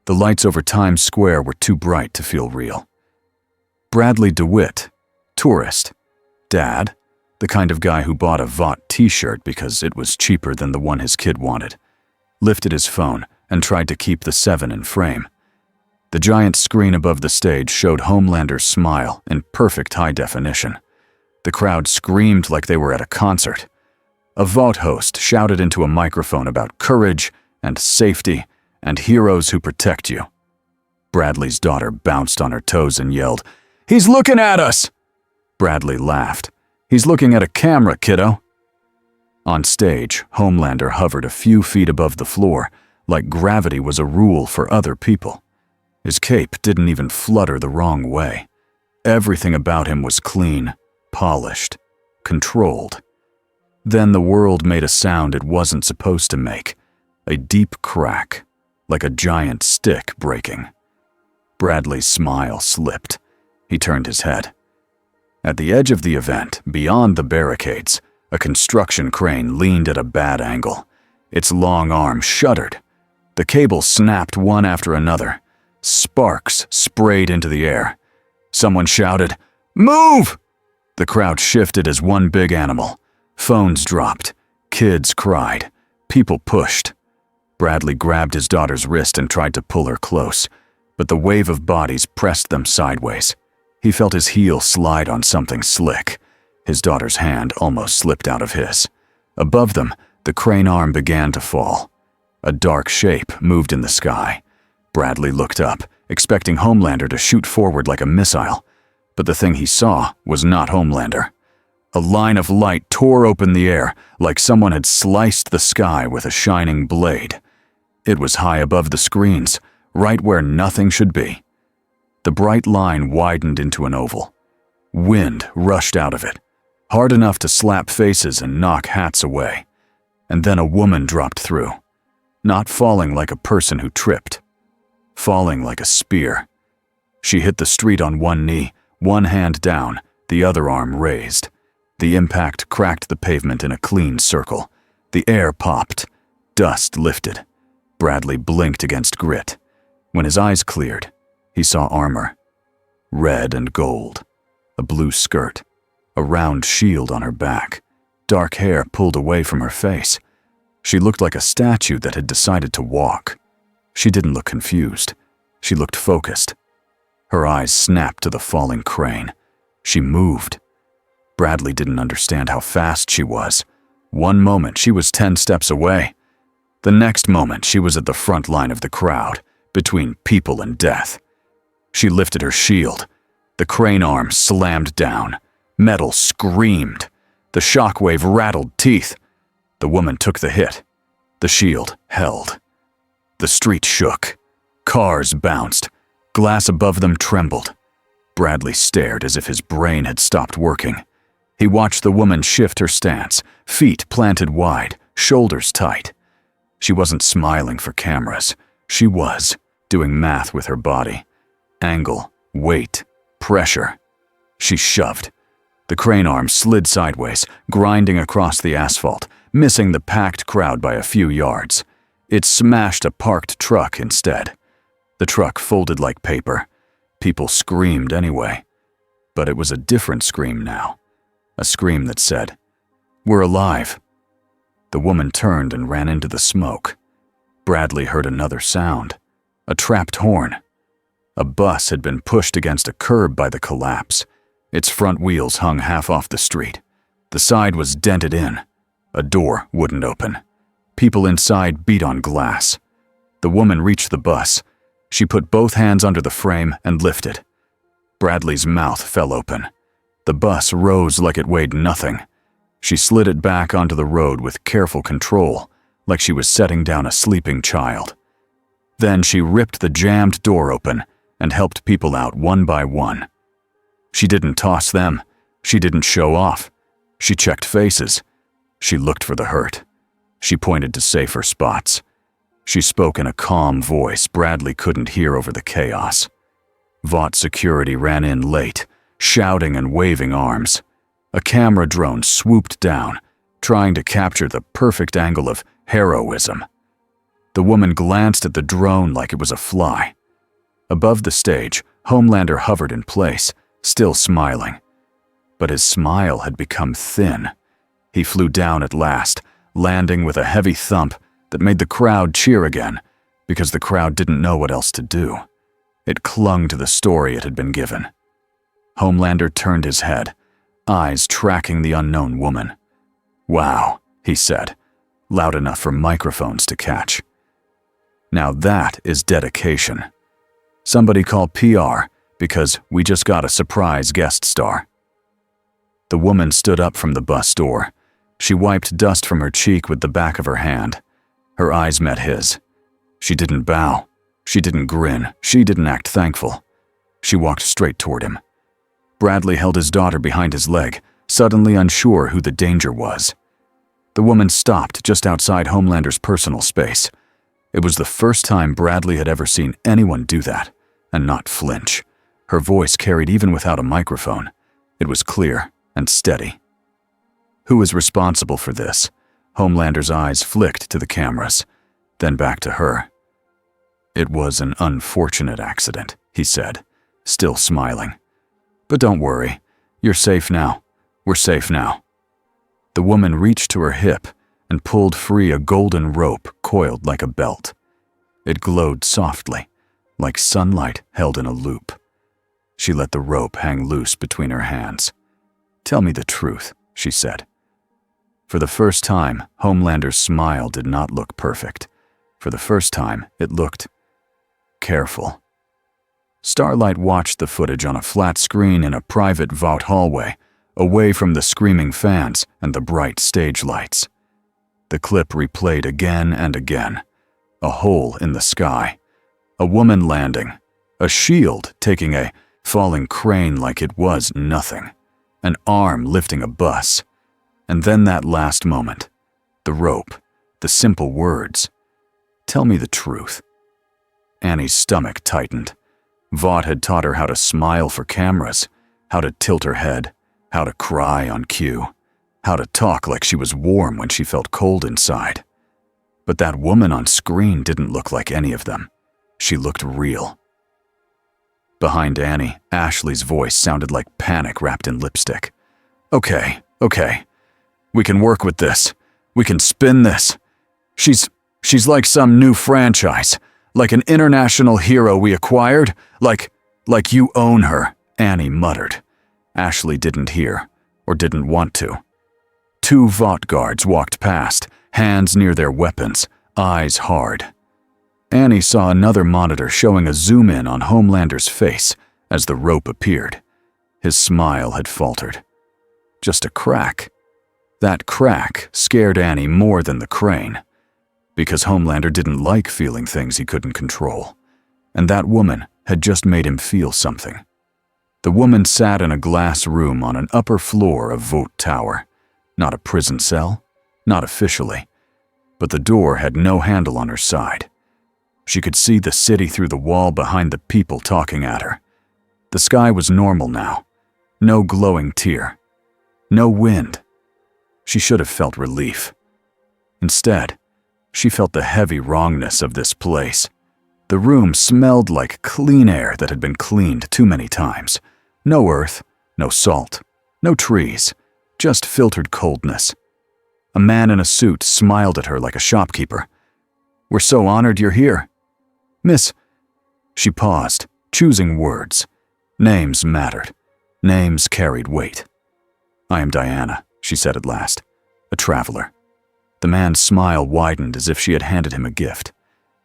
The lights over Times Square were too bright to feel real. Bradley DeWitt, tourist. Dad, the kind of guy who bought a Vought t-shirt because it was cheaper than the one his kid wanted, lifted his phone and tried to keep the 7 in frame. The giant screen above the stage showed Homelander's smile in perfect high definition. The crowd screamed like they were at a concert. A Vought host shouted into a microphone about courage and safety and heroes who protect you. Bradley's daughter bounced on her toes and yelled, "He's looking at us!" Bradley laughed. "He's looking at a camera, kiddo." On stage, Homelander hovered a few feet above the floor, like gravity was a rule for other people. His cape didn't even flutter the wrong way. Everything about him was clean, polished, controlled. Then the world made a sound it wasn't supposed to make, a deep crack, like a giant stick breaking. Bradley's smile slipped. He turned his head. At the edge of the event, beyond the barricades, a construction crane leaned at a bad angle. Its long arm shuddered. The cables snapped one after another. Sparks sprayed into the air. Someone shouted, "Move!" The crowd shifted as one big animal. Phones dropped. Kids cried. People pushed. Bradley grabbed his daughter's wrist and tried to pull her close, but the wave of bodies pressed them sideways. He felt his heel slide on something slick. His daughter's hand almost slipped out of his. Above them, the crane arm began to fall. A dark shape moved in the sky. Bradley looked up, expecting Homelander to shoot forward like a missile, but the thing he saw was not Homelander. A line of light tore open the air, like someone had sliced the sky with a shining blade. It was high above the screens, right where nothing should be. The bright line widened into an oval. Wind rushed out of it, hard enough to slap faces and knock hats away. And then a woman dropped through, not falling like a person who tripped, falling like a spear. She hit the street on one knee, one hand down, the other arm raised. The impact cracked the pavement in a clean circle. The air popped. Dust lifted. Bradley blinked against grit. When his eyes cleared, he saw armor. Red and gold. A blue skirt. A round shield on her back. Dark hair pulled away from her face. She looked like a statue that had decided to walk. She didn't look confused. She looked focused. Her eyes snapped to the falling crane. She moved. Bradley didn't understand how fast she was. One moment she was 10 steps away. The next moment she was at the front line of the crowd, between people and death. She lifted her shield. The crane arm slammed down. Metal screamed. The shockwave rattled teeth. The woman took the hit. The shield held. The street shook. Cars bounced. Glass above them trembled. Bradley stared as if his brain had stopped working. He watched the woman shift her stance, feet planted wide, shoulders tight. She wasn't smiling for cameras. She was doing math with her body. Angle, weight, pressure. She shoved. The crane arm slid sideways, grinding across the asphalt, missing the packed crowd by a few yards. It smashed a parked truck instead. The truck folded like paper. People screamed anyway. But it was a different scream now. A scream that said, "We're alive." The woman turned and ran into the smoke. Bradley heard another sound. A trapped horn. A bus had been pushed against a curb by the collapse. Its front wheels hung half off the street. The side was dented in. A door wouldn't open. People inside beat on glass. The woman reached the bus. She put both hands under the frame and lifted. Bradley's mouth fell open. The bus rose like it weighed nothing. She slid it back onto the road with careful control, like she was setting down a sleeping child. Then she ripped the jammed door open and helped people out one by one. She didn't toss them. She didn't show off. She checked faces. She looked for the hurt. She pointed to safer spots. She spoke in a calm voice Bradley couldn't hear over the chaos. Vought security ran in late, shouting and waving arms. A camera drone swooped down, trying to capture the perfect angle of heroism. The woman glanced at the drone like it was a fly. Above the stage, Homelander hovered in place, still smiling. But his smile had become thin. He flew down at last, landing with a heavy thump that made the crowd cheer again, because the crowd didn't know what else to do. It clung to the story it had been given. Homelander turned his head, eyes tracking the unknown woman. "Wow," he said, loud enough for microphones to catch. "Now that is dedication. Somebody call PR, because we just got a surprise guest star." The woman stood up from the bus door. She wiped dust from her cheek with the back of her hand. Her eyes met his. She didn't bow. She didn't grin. She didn't act thankful. She walked straight toward him. Bradley held his daughter behind his leg, suddenly unsure who the danger was. The woman stopped just outside Homelander's personal space. It was the first time Bradley had ever seen anyone do that, and not flinch. Her voice carried even without a microphone. It was clear and steady. "Who is responsible for this?" Homelander's eyes flicked to the cameras, then back to her. "It was an unfortunate accident," he said, still smiling. "But don't worry. You're safe now. We're safe now." The woman reached to her hip and pulled free a golden rope coiled like a belt. It glowed softly, like sunlight held in a loop. She let the rope hang loose between her hands. "Tell me the truth," she said. For the first time, Homelander's smile did not look perfect. For the first time, it looked careful. Starlight watched the footage on a flat screen in a private vault hallway, away from the screaming fans and the bright stage lights. The clip replayed again and again. A hole in the sky, a woman landing, a shield taking a falling crane like it was nothing, an arm lifting a bus, and then that last moment, the rope, the simple words, "Tell me the truth." Annie's stomach tightened. Vought had taught her how to smile for cameras, how to tilt her head, how to cry on cue, how to talk like she was warm when she felt cold inside. But that woman on screen didn't look like any of them. She looked real. Behind Annie, Ashley's voice sounded like panic wrapped in lipstick. Okay. We can work with this. We can spin this. She's like some new franchise, like an international hero we acquired, like you own her," Annie muttered. Ashley didn't hear, or didn't want to. Two Vought guards walked past, hands near their weapons, eyes hard. Annie saw another monitor showing a zoom-in on Homelander's face as the rope appeared. His smile had faltered. Just a crack. That crack scared Annie more than the crane, because Homelander didn't like feeling things he couldn't control, and that woman had just made him feel something. The woman sat in a glass room on an upper floor of Vought Tower. Not a prison cell, not officially, but the door had no handle on her side. She could see the city through the wall behind the people talking at her. The sky was normal now. No glowing tear. No wind. She should have felt relief. Instead, she felt the heavy wrongness of this place. The room smelled like clean air that had been cleaned too many times. No earth, no salt, no trees, just filtered coldness. A man in a suit smiled at her like a shopkeeper. "We're so honored you're here. Miss..." She paused, choosing words. Names mattered. Names carried weight. "I am Diana," she said at last. "A traveler." The man's smile widened as if she had handed him a gift.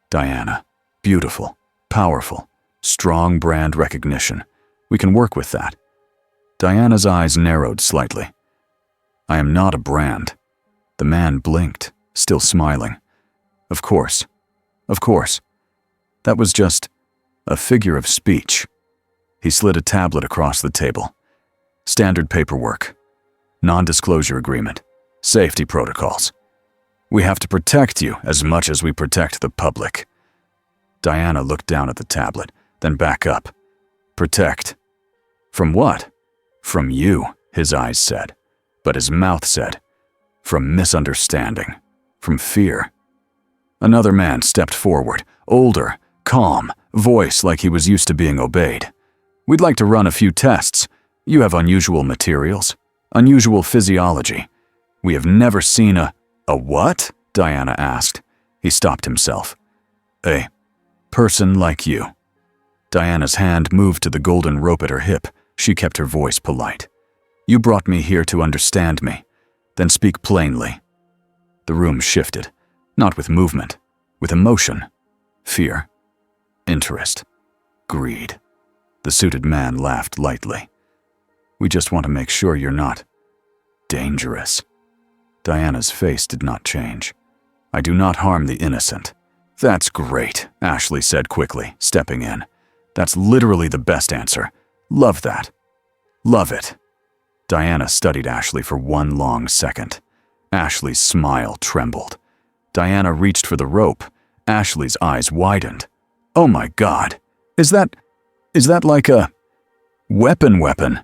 "Diana. Beautiful. Powerful. Strong brand recognition. We can work with that." Diana's eyes narrowed slightly. "I am not a brand." The man blinked, still smiling. Of course. That was just a figure of speech." He slid a tablet across the table. "Standard paperwork. Non-disclosure agreement. Safety protocols. We have to protect you as much as we protect the public." Diana looked down at the tablet, then back up. "Protect? From what?" "From you," his eyes said. But his mouth said, "From misunderstanding. From fear." Another man stepped forward, older, calm, voice like he was used to being obeyed. "We'd like to run a few tests. You have unusual materials, unusual physiology. We have never seen a what?" Diana asked. He stopped himself. "A person like you." Diana's hand moved to the golden rope at her hip. She kept her voice polite. "You brought me here to understand me. Then speak plainly." The room shifted, not with movement, with emotion, fear, interest, greed. The suited man laughed lightly. "We just want to make sure you're not dangerous." Diana's face did not change. "I do not harm the innocent." "That's great," Ashley said quickly, stepping in. "That's literally the best answer. Love that. Love it." Diana studied Ashley for one long second. Ashley's smile trembled. Diana reached for the rope. Ashley's eyes widened. "Oh my God. Is that like a weapon?"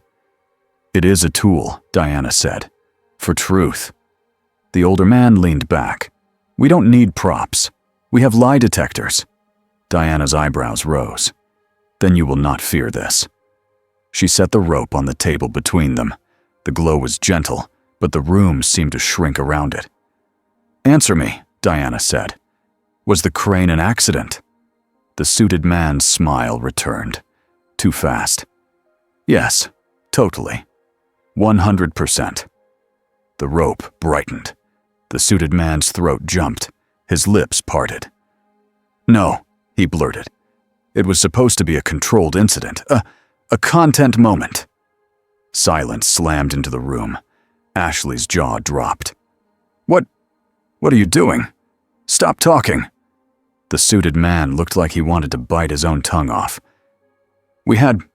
"It is a tool," Diana said. "For truth." The older man leaned back. "We don't need props. We have lie detectors." Diana's eyebrows rose. "Then you will not fear this." She set the rope on the table between them. The glow was gentle, but the room seemed to shrink around it. "Answer me," Diana said. "Was the crane an accident?" The suited man's smile returned. Too fast. "Yes, totally. 100%. The rope brightened. The suited man's throat jumped. His lips parted. "No," he blurted. "It was supposed to be a controlled incident, a content moment." Silence slammed into the room. Ashley's jaw dropped. What are you doing? Stop talking." The suited man looked like he wanted to bite his own tongue off. "We had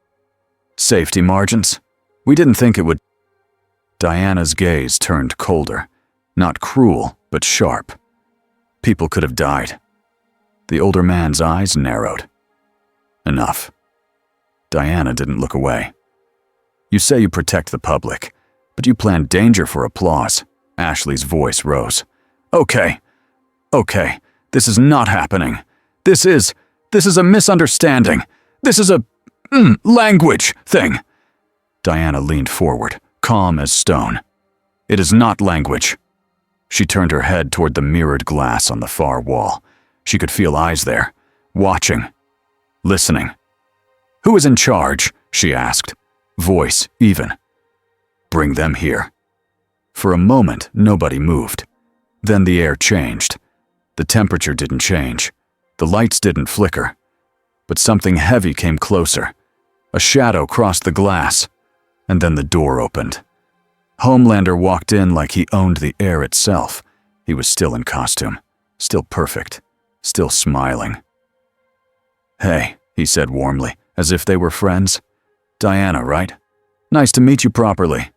safety margins. We didn't think it would." Diana's gaze turned colder. Not cruel, but sharp. "People could have died." The older man's eyes narrowed. "Enough." Diana didn't look away. "You say you protect the public, but you plan danger for applause." Ashley's voice rose. Okay, this is not happening. This is a misunderstanding. This is a language thing." Diana leaned forward, calm as stone. "It is not language." She turned her head toward the mirrored glass on the far wall. She could feel eyes there, watching, listening. "Who is in charge?" she asked, voice even. "Bring them here." For a moment, nobody moved. Then the air changed. The temperature didn't change. The lights didn't flicker. But something heavy came closer. A shadow crossed the glass, and then the door opened. Homelander walked in like he owned the air itself. He was still in costume, still perfect, still smiling. "Hey," he said warmly, as if they were friends. "Diana, right? Nice to meet you properly."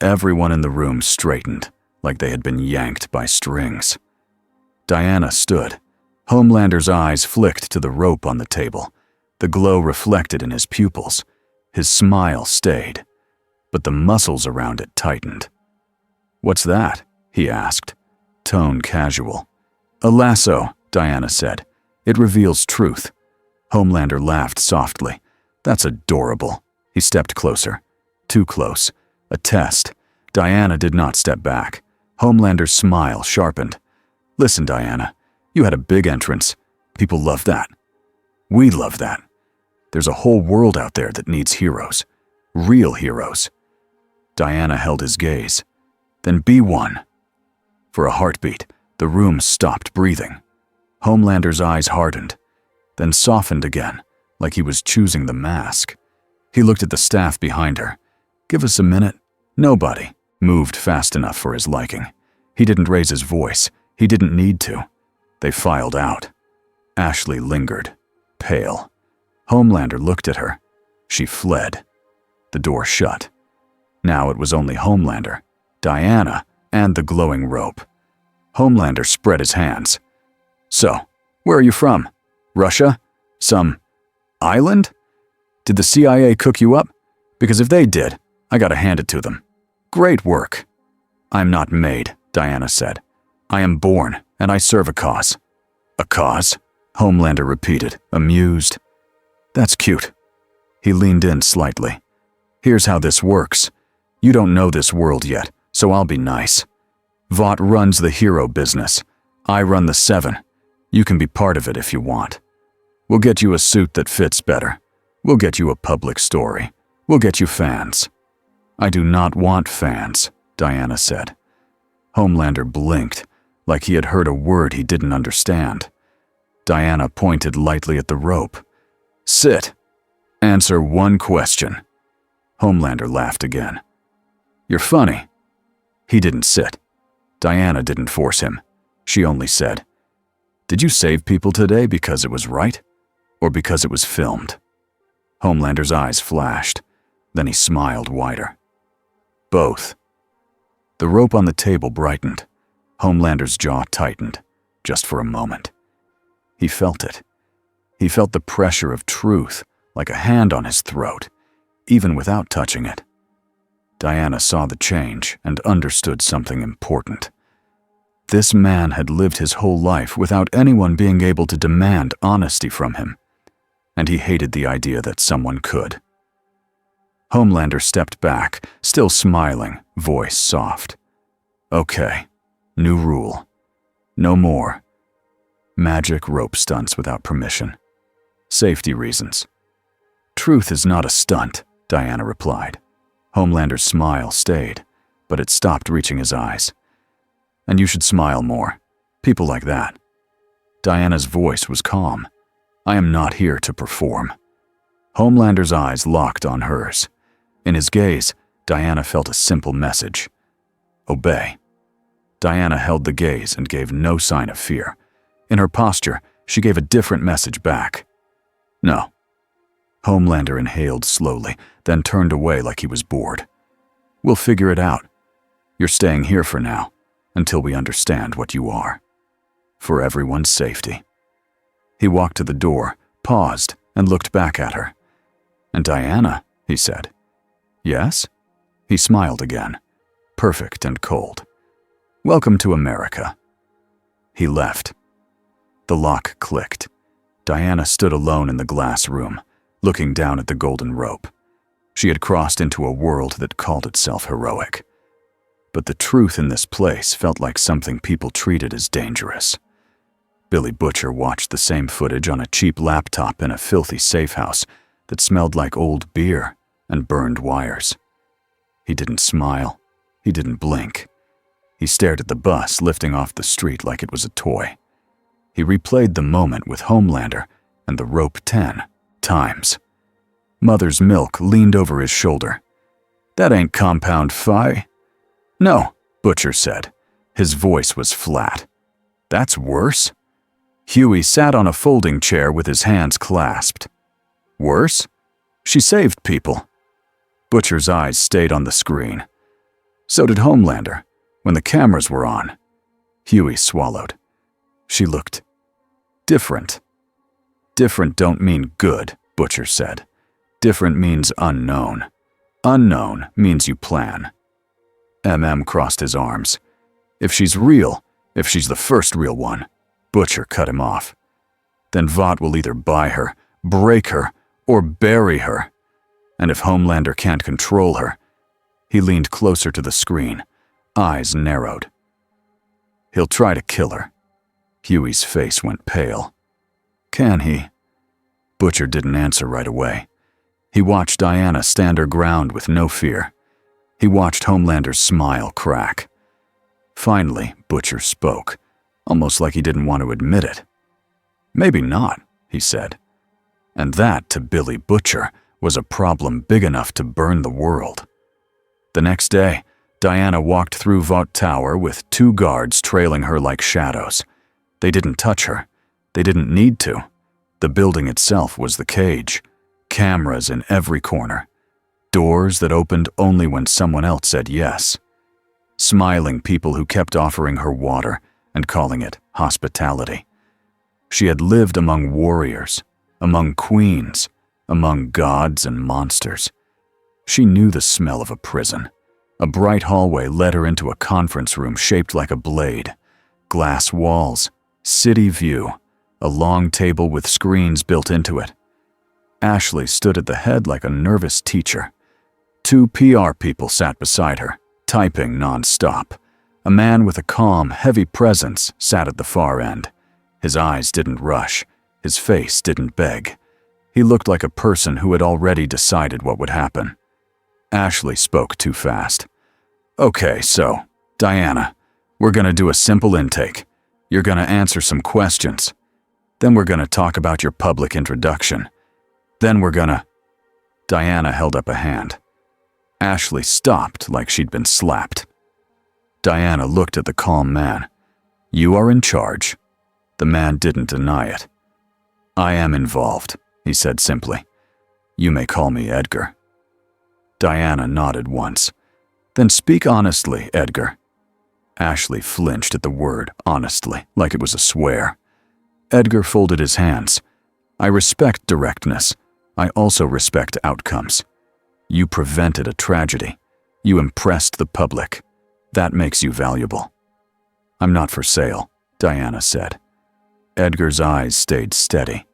Everyone in the room straightened, like they had been yanked by strings. Diana stood. Homelander's eyes flicked to the rope on the table. The glow reflected in his pupils. His smile stayed, but the muscles around it tightened. "What's that?" he asked, tone casual. "A lasso," Diana said. "It reveals truth." Homelander laughed softly. "That's adorable." He stepped closer. Too close. A test. Diana did not step back. Homelander's smile sharpened. "Listen, Diana, you had a big entrance. People love that. We love that. There's a whole world out there that needs heroes. Real heroes." Diana held his gaze. "Then be one." For a heartbeat, the room stopped breathing. Homelander's eyes hardened, then softened again, like he was choosing the mask. He looked at the staff behind her. "Give us a minute." Nobody moved fast enough for his liking. He didn't raise his voice. He didn't need to. They filed out. Ashley lingered, pale. Homelander looked at her. She fled. The door shut. Now it was only Homelander, Diana, and the glowing rope. Homelander spread his hands. "So, where are you from? Russia? Some island? Did the CIA cook you up? Because if they did, I gotta hand it to them. Great work." "I'm not made," Diana said. "I am born, and I serve a cause. A cause? Homelander repeated, amused. That's cute. He leaned in slightly. Here's how this works. You don't know this world yet, so I'll be nice. Vought runs the hero business. I run the Seven. You can be part of it if you want. We'll get you a suit that fits better. We'll get you a public story. We'll get you fans. I do not want fans, Diana said. Homelander blinked, like he had heard a word he didn't understand. Diana pointed lightly at the rope. Sit. Answer one question. Homelander laughed again. You're funny. He didn't sit. Diana didn't force him. She only said, Did you save people today because it was right? Or because it was filmed? Homelander's eyes flashed. Then he smiled wider. Both. The rope on the table brightened. Homelander's jaw tightened, just for a moment. He felt it. He felt the pressure of truth, like a hand on his throat, even without touching it. Diana saw the change and understood something important. This man had lived his whole life without anyone being able to demand honesty from him, and he hated the idea that someone could. Homelander stepped back, still smiling, voice soft. Okay, new rule. No more. Magic rope stunts without permission. Safety reasons. Truth is not a stunt, Diana replied. Homelander's smile stayed, but it stopped reaching his eyes. And you should smile more. People like that. Diana's voice was calm. I am not here to perform. Homelander's eyes locked on hers. In his gaze, Diana felt a simple message. Obey. Diana held the gaze and gave no sign of fear. In her posture, she gave a different message back. No. Homelander inhaled slowly, then turned away like he was bored. We'll figure it out. You're staying here for now, until we understand what you are. For everyone's safety. He walked to the door, paused, and looked back at her. And Diana, he said. Yes? He smiled again, perfect and cold. Welcome to America. He left. The lock clicked. Diana stood alone in the glass room, looking down at the golden rope. She had crossed into a world that called itself heroic. But the truth in this place felt like something people treated as dangerous. Billy Butcher watched the same footage on a cheap laptop in a filthy safe house that smelled like old beer and burned wires. He didn't smile. He didn't blink. He stared at the bus lifting off the street like it was a toy. He replayed the moment with Homelander and the rope 10 times. Mother's Milk leaned over his shoulder. That ain't compound phi. No, Butcher said. His voice was flat. That's worse. Huey sat on a folding chair with his hands clasped. Worse? She saved people. Butcher's eyes stayed on the screen. So did Homelander, when the cameras were on. Huey swallowed. She looked different. Different don't mean good, Butcher said. Different means unknown. Unknown means you plan. Crossed his arms. If she's real, if she's the first real one, Butcher cut him off. Then Vought will either buy her, break her, or bury her. And if Homelander can't control her, he leaned closer to the screen, eyes narrowed. He'll try to kill her. Huey's face went pale. Can he? Butcher didn't answer right away. He watched Diana stand her ground with no fear. He watched Homelander's smile crack. Finally, Butcher spoke, almost like he didn't want to admit it. Maybe not, he said. And that, to Billy Butcher, was a problem big enough to burn the world. The next day, Diana walked through Vought Tower with 2 guards trailing her like shadows. They didn't touch her. They didn't need to. The building itself was the cage. Cameras in every corner. Doors that opened only when someone else said yes. Smiling people who kept offering her water and calling it hospitality. She had lived among warriors, among queens, among gods and monsters. She knew the smell of a prison. A bright hallway led her into a conference room shaped like a blade. Glass walls, city view, a long table with screens built into it. Ashley stood at the head like a nervous teacher. 2 PR people sat beside her, typing non-stop. A man with a calm, heavy presence sat at the far end. His eyes didn't rush. His face didn't beg. He looked like a person who had already decided what would happen. Ashley spoke too fast. "Okay, so, Diana, we're gonna do a simple intake. You're gonna answer some questions. Then we're gonna talk about your public introduction. Then we're gonna—" Diana held up a hand. Ashley stopped like she'd been slapped. Diana looked at the calm man. "You are in charge." The man didn't deny it. "I am involved," he said simply. "You may call me Edgar." Diana nodded once. "Then speak honestly, Edgar." Ashley flinched at the word honestly, like it was a swear. Edgar folded his hands. "I respect directness. I also respect outcomes. You prevented a tragedy. You impressed the public. That makes you valuable." "I'm not for sale," Diana said. Edgar's eyes stayed steady.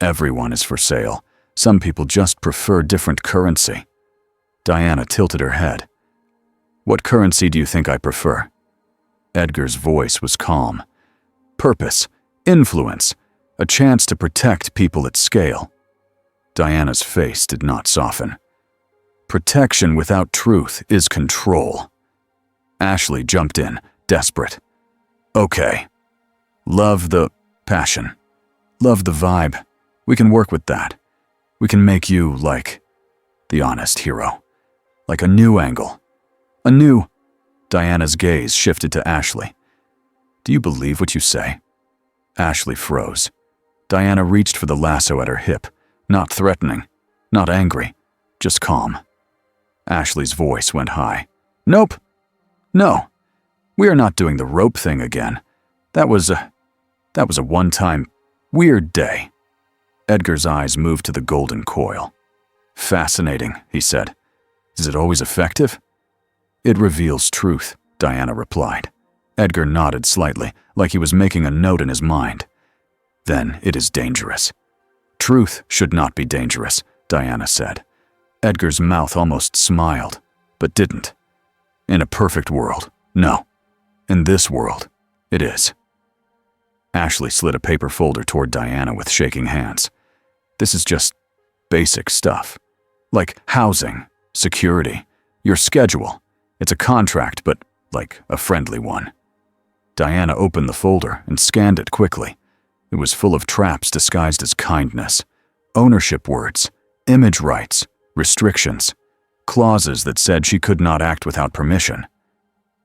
"Everyone is for sale. Some people just prefer different currency." Diana tilted her head. "What currency do you think I prefer?" Edgar's voice was calm. "Purpose, influence, a chance to protect people at scale." Diana's face did not soften. "Protection without truth is control." Ashley jumped in, desperate. "Okay. Love the passion. Love the vibe. We can work with that. We can make you like the honest hero. Like a new angle. A new—" Diana's gaze shifted to Ashley. "Do you believe what you say?" Ashley froze. Diana reached for the lasso at her hip, not threatening, not angry, just calm. Ashley's voice went high. "Nope. No. We are not doing the rope thing again. That was a one-time, weird day." Edgar's eyes moved to the golden coil. "Fascinating," he said. "Is it always effective?" "It reveals truth," Diana replied. Edgar nodded slightly, like he was making a note in his mind. "Then it is dangerous." "Truth should not be dangerous," Diana said. Edgar's mouth almost smiled, but didn't. "In a perfect world, no. In this world, it is." Ashley slid a paper folder toward Diana with shaking hands. "This is just basic stuff. Like housing, security, your schedule. It's a contract, but like a friendly one." Diana opened the folder and scanned it quickly. It was full of traps disguised as kindness. Ownership words, image rights, restrictions, clauses that said she could not act without permission.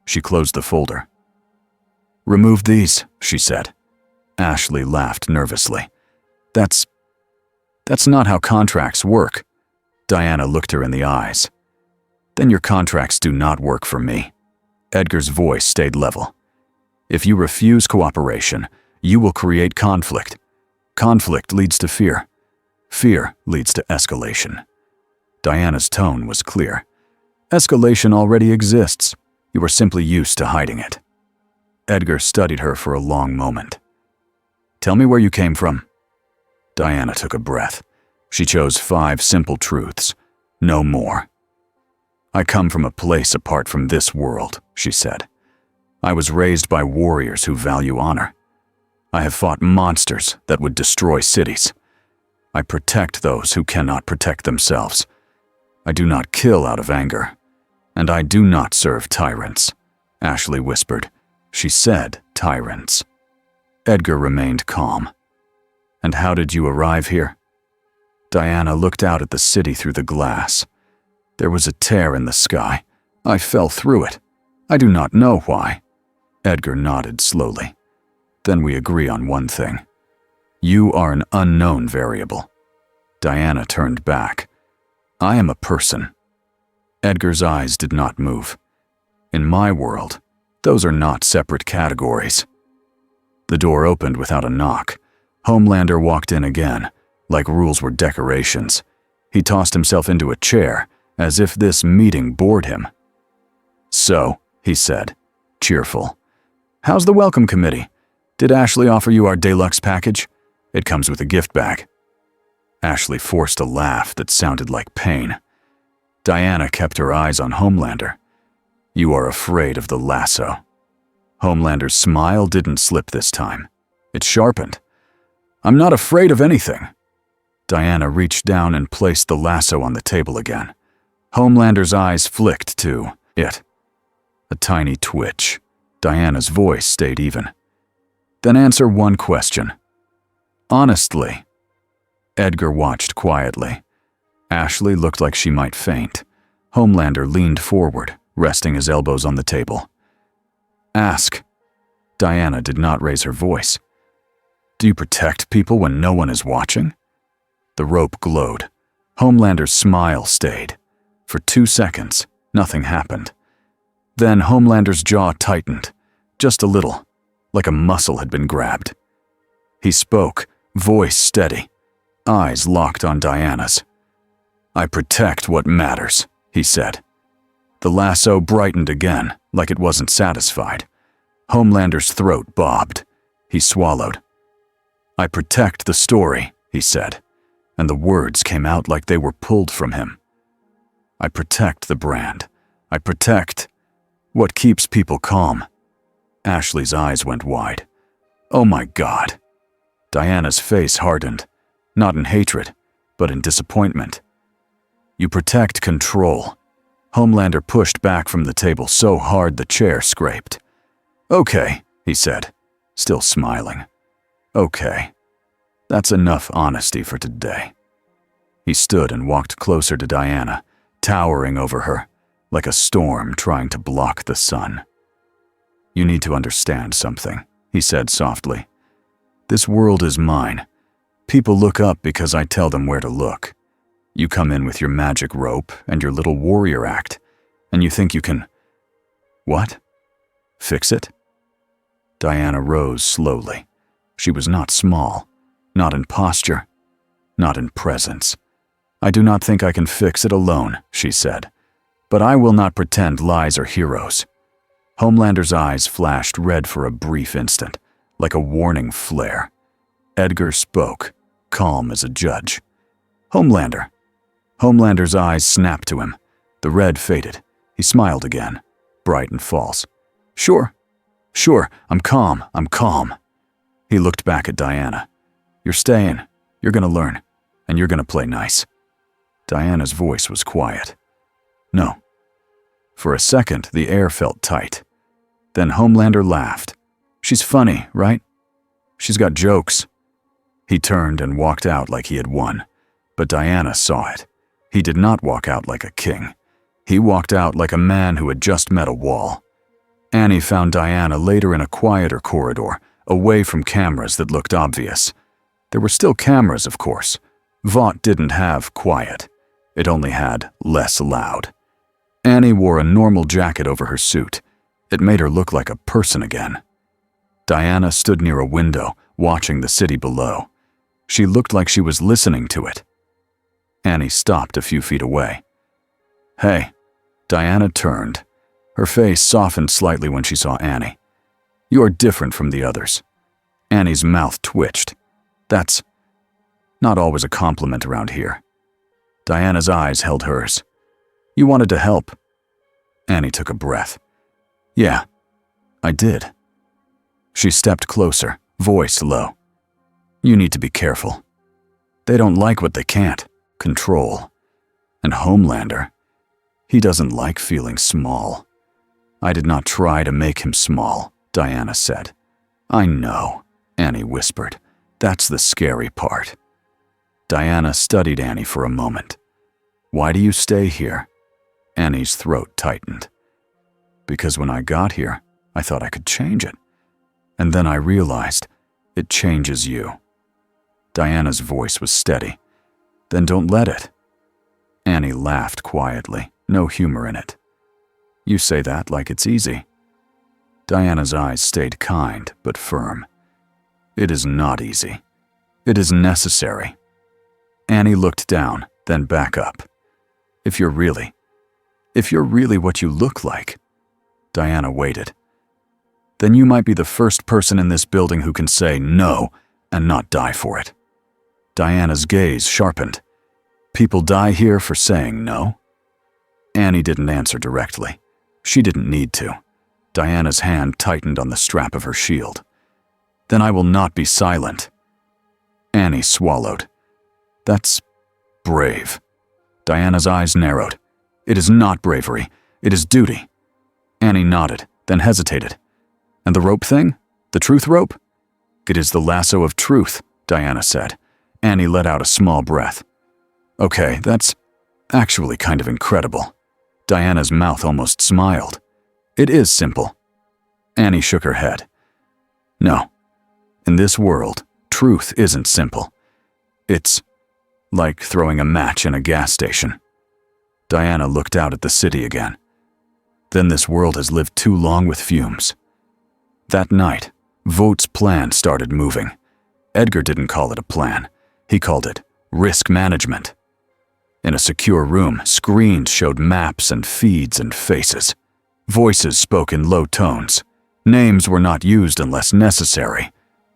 She closed the folder. "Remove these," she said. Ashley laughed nervously. That's not how contracts work." Diana looked her in the eyes. "Then your contracts do not work for me." Edgar's voice stayed level. "If you refuse cooperation, you will create conflict. Conflict leads to fear. Fear leads to escalation." Diana's tone was clear. "Escalation already exists. You are simply used to hiding it." Edgar studied her for a long moment. "Tell me where you came from." Diana took a breath. She chose 5 simple truths. No more. "I come from a place apart from this world," she said. "I was raised by warriors who value honor. I have fought monsters that would destroy cities. I protect those who cannot protect themselves. I do not kill out of anger. And I do not serve tyrants." Ashley whispered. She said tyrants. Edgar remained calm. "And how did you arrive here?" Diana looked out at the city through the glass. "There was a tear in the sky. I fell through it. I do not know why." Edgar nodded slowly. "Then we agree on one thing. You are an unknown variable." Diana turned back. "I am a person." Edgar's eyes did not move. "In my world, those are not separate categories." The door opened without a knock. Homelander walked in again, like rules were decorations. He tossed himself into a chair, as if this meeting bored him. "So," he said, cheerful, "how's the welcome committee? Did Ashley offer you our deluxe package? It comes with a gift bag. Ashley forced a laugh that sounded like pain. Diana kept her eyes on Homelander. You are afraid of the lasso. Homelander's smile didn't slip this time. It sharpened. I'm not afraid of anything. Diana reached down and placed the lasso on the table again. Homelander's eyes flicked to it. A tiny twitch. Diana's voice stayed even. Then answer one question. Honestly. Edgar watched quietly. Ashley looked like she might faint. Homelander leaned forward, resting his elbows on the table. Ask. Diana did not raise her voice. Do you protect people when no one is watching? The rope glowed. Homelander's smile stayed. For 2 seconds, nothing happened. Then Homelander's jaw tightened, just a little, like a muscle had been grabbed. He spoke, voice steady, eyes locked on Diana's. I protect what matters, he said. The lasso brightened again, like it wasn't satisfied. Homelander's throat bobbed. He swallowed. I protect the story, he said, and the words came out like they were pulled from him. I protect the brand. I protect what keeps people calm. Ashley's eyes went wide. Oh my God. Diana's face hardened, not in hatred, but in disappointment. You protect control. Homelander pushed back from the table so hard the chair scraped. Okay, he said, still smiling. Okay. That's enough honesty for today. He stood and walked closer to Diana, towering over her, like a storm trying to block the sun. You need to understand something, he said softly. This world is mine. People look up because I tell them where to look. You come in with your magic rope and your little warrior act, and you think you can… What? Fix it? Diana rose slowly. She was not small, not in posture, not in presence. I do not think I can fix it alone, she said. But I will not pretend lies are heroes. Homelander's eyes flashed red for a brief instant, like a warning flare. Edgar spoke, calm as a judge. Homelander. Homelander's eyes snapped to him. The red faded. He smiled again, bright and false. Sure, I'm calm. He looked back at Diana. You're staying, you're gonna learn, and you're gonna play nice. Diana's voice was quiet. No. For a second, the air felt tight. Then Homelander laughed. She's funny, right? She's got jokes. He turned and walked out like he had won, but Diana saw it. He did not walk out like a king. He walked out like a man who had just met a wall. Annie found Diana later in a quieter corridor, away from cameras that looked obvious. There were still cameras, of course. Vought didn't have quiet. It only had less loud. Annie wore a normal jacket over her suit. It made her look like a person again. Diana stood near a window, watching the city below. She looked like she was listening to it. Annie stopped a few feet away. Hey. Diana turned. Her face softened slightly when she saw Annie. You are different from the others. Annie's mouth twitched. That's not always a compliment around here. Diana's eyes held hers. You wanted to help. Annie took a breath. Yeah, I did. She stepped closer, voice low. You need to be careful. They don't like what they can't control. And Homelander, he doesn't like feeling small. I did not try to make him small, Diana said. I know, Annie whispered. That's the scary part. Diana studied Annie for a moment. Why do you stay here? Annie's throat tightened. Because when I got here, I thought I could change it. And then I realized it changes you. Diana's voice was steady. Then don't let it. Annie laughed quietly, no humor in it. You say that like it's easy. Diana's eyes stayed kind but firm. It is not easy. It is necessary. Annie looked down, then back up. If you're really what you look like. Diana waited. then you might be the first person in this building who can say no and not die for it. Diana's gaze sharpened. People die here for saying no? Annie didn't answer directly. She didn't need to. Diana's hand tightened on the strap of her shield. Then I will not be silent. Annie swallowed. That's brave. Diana's eyes narrowed. It is not bravery. It is duty. Annie nodded, then hesitated. And the rope thing? The truth rope? It is the lasso of truth, Diana said. Annie let out a small breath. Okay, that's actually kind of incredible. Diana's mouth almost smiled. It is simple. Annie shook her head. No. In this world, truth isn't simple. It's like throwing a match in a gas station. Diana looked out at the city again. Then this world has lived too long with fumes. That night, Vogt's plan started moving. Edgar didn't call it a plan. He called it risk management. In a secure room, screens showed maps and feeds and faces. Voices spoke in low tones. Names were not used unless necessary.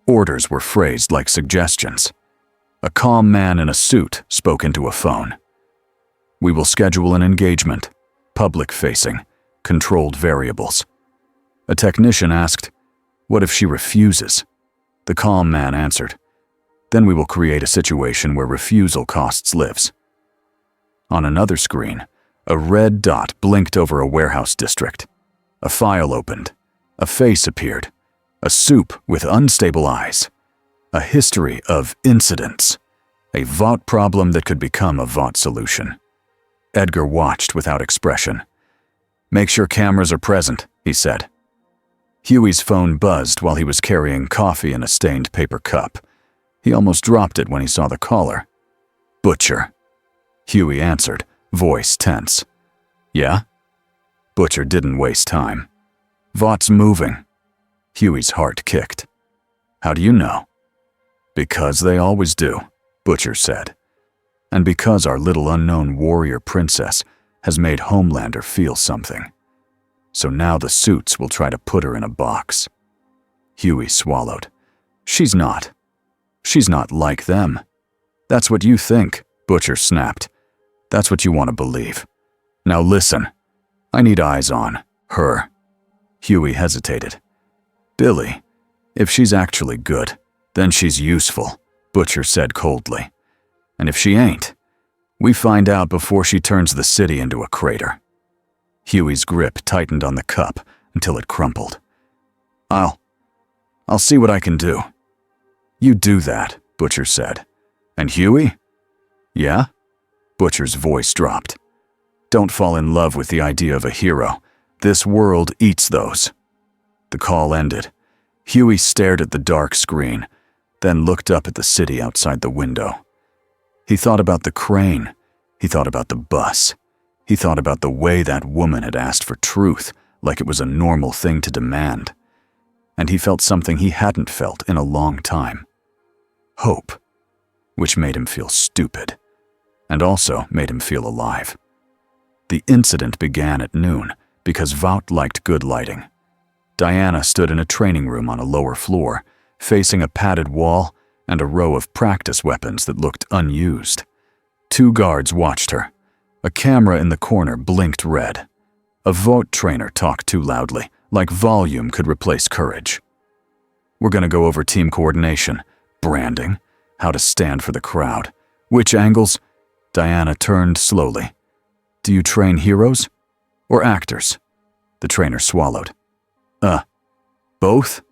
Orders were phrased like suggestions. A calm man in a suit spoke into a phone. We will schedule an engagement, public-facing, controlled variables. A technician asked, "What if she refuses?" The calm man answered, "Then we will create a situation where refusal costs lives." On another screen, a red dot blinked over a warehouse district. A file opened. A face appeared. A soup with unstable eyes. A history of incidents. A Vought problem that could become a Vought solution. Edgar watched without expression. "Make sure cameras are present," he said. Huey's phone buzzed while he was carrying coffee in a stained paper cup. He almost dropped it when he saw the caller. "Butcher." Huey answered, voice tense. "Yeah?" Butcher didn't waste time. "Vaught's moving." Huey's heart kicked. "How do you know?" "Because they always do," Butcher said. "And because our little unknown warrior princess has made Homelander feel something. So now the suits will try to put her in a box." Huey swallowed. She's not like them." "That's what you think," Butcher snapped. "That's what you want to believe. Now listen, I need eyes on her." Huey hesitated. "Billy, if she's actually good, then she's useful," Butcher said coldly. "And if she ain't, we find out before she turns the city into a crater." Huey's grip tightened on the cup until it crumpled. I'll see what I can do." "You do that," Butcher said. "And Huey?" "Yeah?" Butcher's voice dropped. "Don't fall in love with the idea of a hero. This world eats those." The call ended. Huey stared at the dark screen, then looked up at the city outside the window. He thought about the crane. He thought about the bus. He thought about the way that woman had asked for truth, like it was a normal thing to demand. And he felt something he hadn't felt in a long time. Hope, which made him feel stupid, and also made him feel alive. The incident began at noon because Vought liked good lighting. Diana stood in a training room on a lower floor, facing a padded wall and a row of practice weapons that looked unused. 2 guards watched her. A camera in the corner blinked red. A Vought trainer talked too loudly, like volume could replace courage. "We're going to go over team coordination, branding, how to stand for the crowd, which angles." Diana turned slowly. "Do you train heroes or actors?" The trainer swallowed. Both?"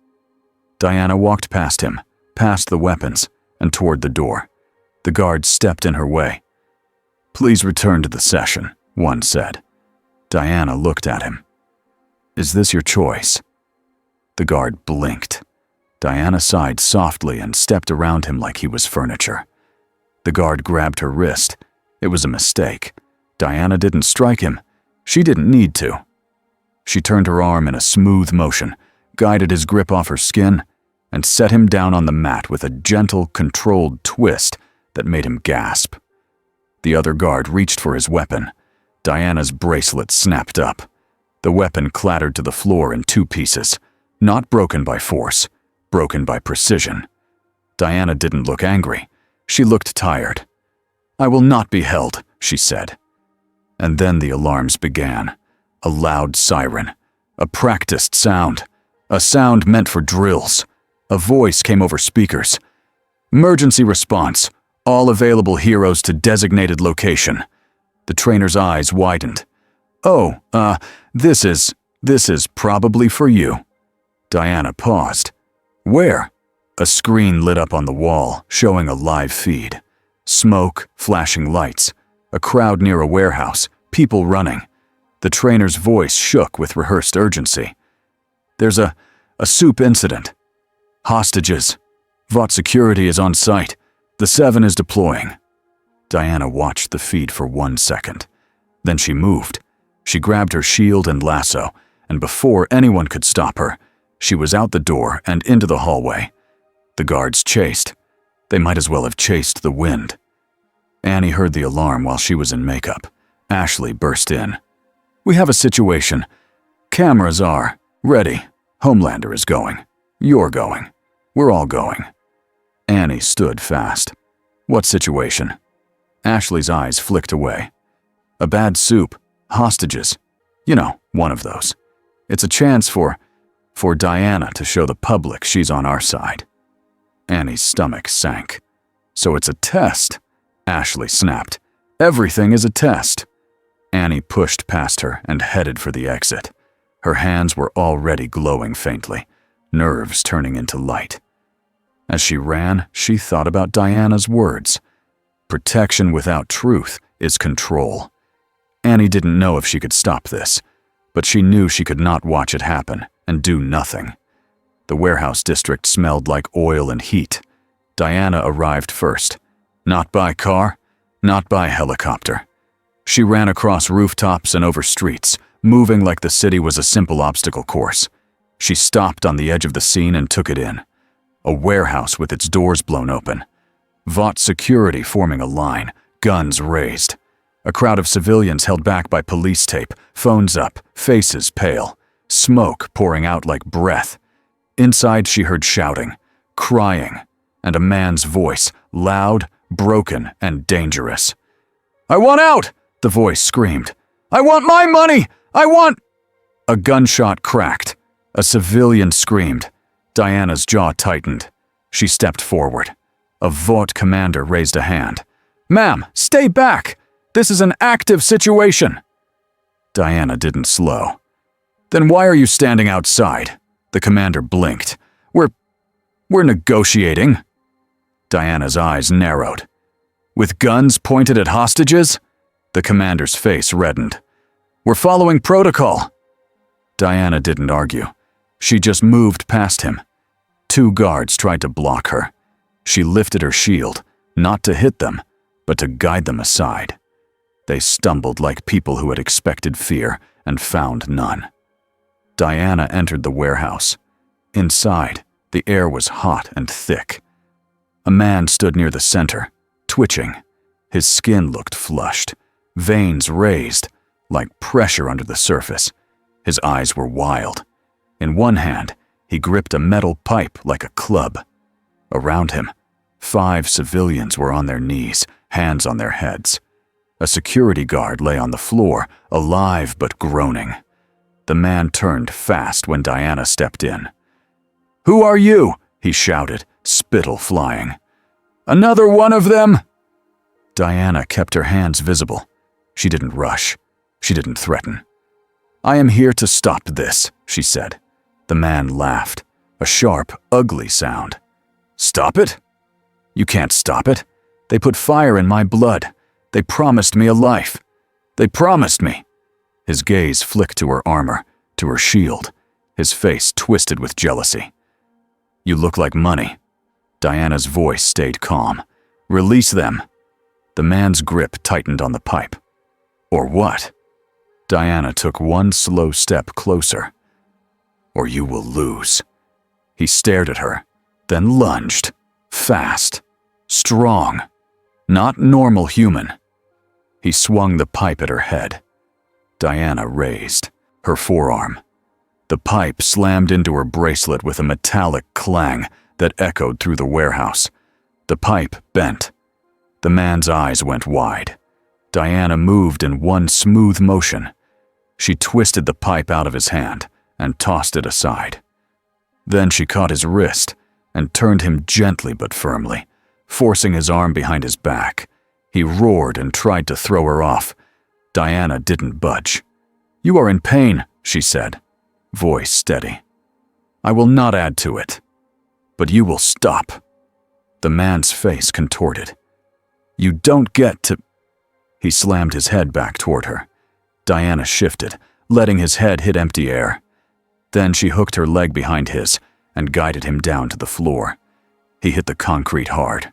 Diana walked past him, past the weapons, and toward the door. The guard stepped in her way. "Please return to the session," one said. Diana looked at him. "Is this your choice?" The guard blinked. Diana sighed softly and stepped around him like he was furniture. The guard grabbed her wrist. It was a mistake. Diana didn't strike him. She didn't need to. She turned her arm in a smooth motion, guided his grip off her skin, and set him down on the mat with a gentle, controlled twist that made him gasp. The other guard reached for his weapon. Diana's bracelet snapped up. The weapon clattered to the floor in 2 pieces. Not broken by force, broken by precision. Diana didn't look angry. She looked tired. "I will not be held," she said. And then the alarms began. A loud siren. A practiced sound. A sound meant for drills. A voice came over speakers. "Emergency response. All available heroes to designated location." The trainer's eyes widened. "Oh, this is probably for you." Diana paused. "Where?" A screen lit up on the wall, showing a live feed. Smoke, flashing lights, a crowd near a warehouse, people running. The trainer's voice shook with rehearsed urgency. "There's a soup incident. Hostages. VOT security is on site. The 7 is deploying." Diana watched the feed for 1 second. Then she moved. She grabbed her shield and lasso, and before anyone could stop her, she was out the door and into the hallway. The guards chased. They might as well have chased the wind. Annie heard the alarm while she was in makeup. Ashley burst in. "We have a situation. Cameras are ready. Homelander is going. You're going. We're all going." Annie stood fast. "What situation?" Ashley's eyes flicked away. "A bad soup. Hostages. You know, one of those. It's a chance for Diana to show the public she's on our side." Annie's stomach sank. "So it's a test," Ashley snapped. "Everything is a test." Annie pushed past her and headed for the exit. Her hands were already glowing faintly, nerves turning into light. As she ran, she thought about Diana's words. Protection without truth is control. Annie didn't know if she could stop this, but she knew she could not watch it happen and do nothing. The warehouse district smelled like oil and heat. Diana arrived first. Not by car, not by helicopter. She ran across rooftops and over streets, moving like the city was a simple obstacle course. She stopped on the edge of the scene and took it in. A warehouse with its doors blown open. VOT security forming a line, guns raised. A crowd of civilians held back by police tape, phones up, faces pale, smoke pouring out like breath. Inside she heard shouting, crying, and a man's voice, loud, broken, and dangerous. "I want out!" the voice screamed. "I want my money! I want—" A gunshot cracked. A civilian screamed. Diana's jaw tightened. She stepped forward. A VOT commander raised a hand. "Ma'am, stay back! This is an active situation!" Diana didn't slow. "Then why are you standing outside?" The commander blinked. We're negotiating." Diana's eyes narrowed. "With guns pointed at hostages?" The commander's face reddened. "We're following protocol." Diana didn't argue. She just moved past him. 2 guards tried to block her. She lifted her shield, not to hit them, but to guide them aside. They stumbled like people who had expected fear and found none. Diana entered the warehouse. Inside, the air was hot and thick. A man stood near the center, twitching. His skin looked flushed, veins raised, like pressure under the surface. His eyes were wild. In one hand, he gripped a metal pipe like a club. Around him, 5 civilians were on their knees, hands on their heads. A security guard lay on the floor, alive but groaning. The man turned fast when Diana stepped in. "Who are you?" he shouted, spittle flying. "Another one of them?" Diana kept her hands visible. She didn't rush. She didn't threaten. "I am here to stop this," she said. The man laughed, a sharp, ugly sound. "Stop it? You can't stop it. They put fire in my blood. They promised me a life. They promised me." His gaze flicked to her armor, to her shield, his face twisted with jealousy. "You look like money." Diana's voice stayed calm. "Release them." The man's grip tightened on the pipe. "Or what?" Diana took one slow step closer. "Or you will lose." He stared at her, then lunged. Fast. Strong. Not normal human. He swung the pipe at her head. Diana raised, her forearm. The pipe slammed into her bracelet with a metallic clang that echoed through the warehouse. The pipe bent. The man's eyes went wide. Diana moved in one smooth motion. She twisted the pipe out of his hand and tossed it aside. Then she caught his wrist and turned him gently but firmly, forcing his arm behind his back. He roared and tried to throw her off. Diana didn't budge. "You are in pain," she said, voice steady. "I will not add to it. But you will stop." The man's face contorted. "You don't get to—" He slammed his head back toward her. Diana shifted, letting his head hit empty air. Then she hooked her leg behind his and guided him down to the floor. He hit the concrete hard.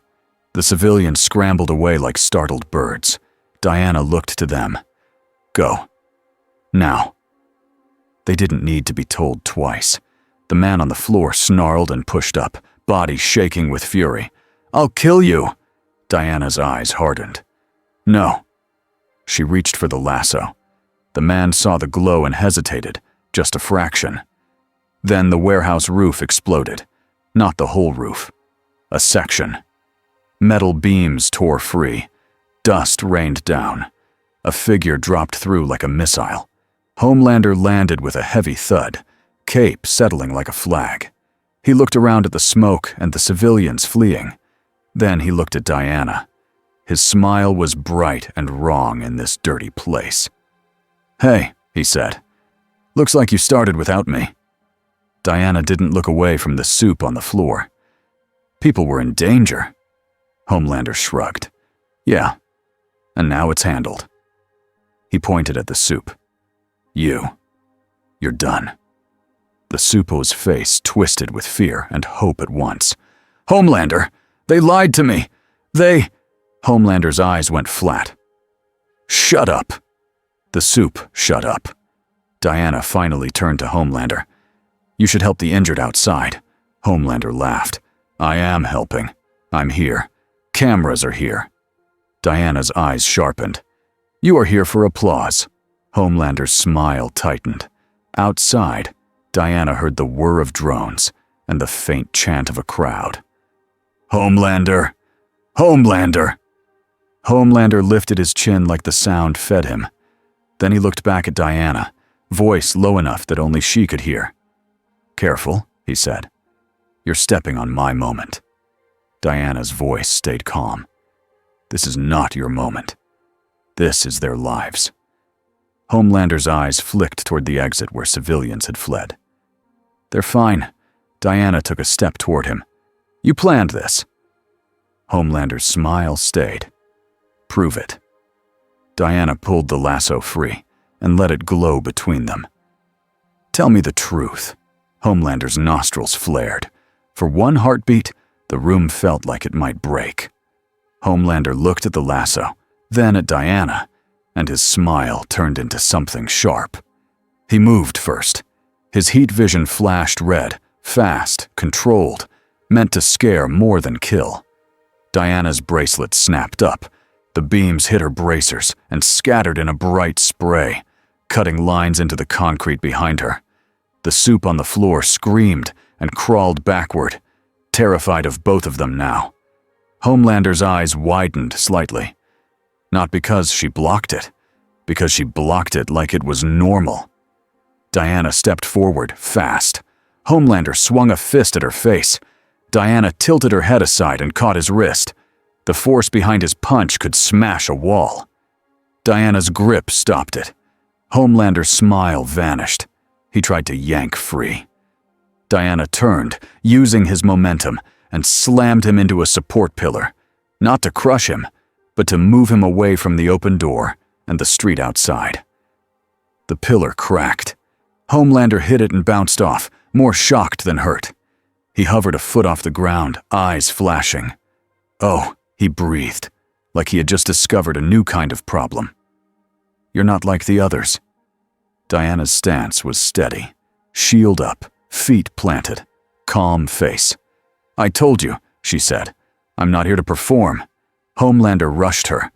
The civilians scrambled away like startled birds. Diana looked to them. "Go. Now." They didn't need to be told twice. The man on the floor snarled and pushed up, body shaking with fury. "I'll kill you!" Diana's eyes hardened. "No." She reached for the lasso. The man saw the glow and hesitated, just a fraction. Then the warehouse roof exploded. Not the whole roof. A section. Metal beams tore free. Dust rained down. A figure dropped through like a missile. Homelander landed with a heavy thud, cape settling like a flag. He looked around at the smoke and the civilians fleeing. Then he looked at Diana. His smile was bright and wrong in this dirty place. "Hey," he said. "Looks like you started without me." Diana didn't look away from the soup on the floor. "People were in danger." Homelander shrugged. "Yeah, and now it's handled." He pointed at the soup. You're done." The Supo's face twisted with fear and hope at once. "Homelander! They lied to me! They—" Homelander's eyes went flat. "Shut up!" The Sup shut up. Diana finally turned to Homelander. "You should help the injured outside." Homelander laughed. "I am helping. I'm here. Cameras are here." Diana's eyes sharpened. "You are here for applause." Homelander's smile tightened. Outside, Diana heard the whir of drones and the faint chant of a crowd. "Homelander! Homelander!" Homelander lifted his chin like the sound fed him. Then he looked back at Diana, voice low enough that only she could hear. "Careful," he said. "You're stepping on my moment." Diana's voice stayed calm. "This is not your moment. This is their lives." Homelander's eyes flicked toward the exit where civilians had fled. "They're fine." Diana took a step toward him. "You planned this." Homelander's smile stayed. "Prove it." Diana pulled the lasso free and let it glow between them. "Tell me the truth." Homelander's nostrils flared. For one heartbeat, the room felt like it might break. Homelander looked at the lasso, then at Diana, and his smile turned into something sharp. He moved first. His heat vision flashed red, fast, controlled, meant to scare more than kill. Diana's bracelet snapped up. The beams hit her bracers and scattered in a bright spray, cutting lines into the concrete behind her. The Sup on the floor screamed and crawled backward, terrified of both of them now. Homelander's eyes widened slightly. Not because she blocked it, because she blocked it like it was normal. Diana stepped forward, fast. Homelander swung a fist at her face. Diana tilted her head aside and caught his wrist. The force behind his punch could smash a wall. Diana's grip stopped it. Homelander's smile vanished. He tried to yank free. Diana turned, using his momentum, and slammed him into a support pillar, not to crush him, but to move him away from the open door and the street outside. The pillar cracked. Homelander hit it and bounced off, more shocked than hurt. He hovered a foot off the ground, eyes flashing. "Oh," he breathed, like he had just discovered a new kind of problem. "You're not like the others." Diana's stance was steady, shield up, feet planted, calm face. "I told you," she said. "I'm not here to perform." Homelander rushed her.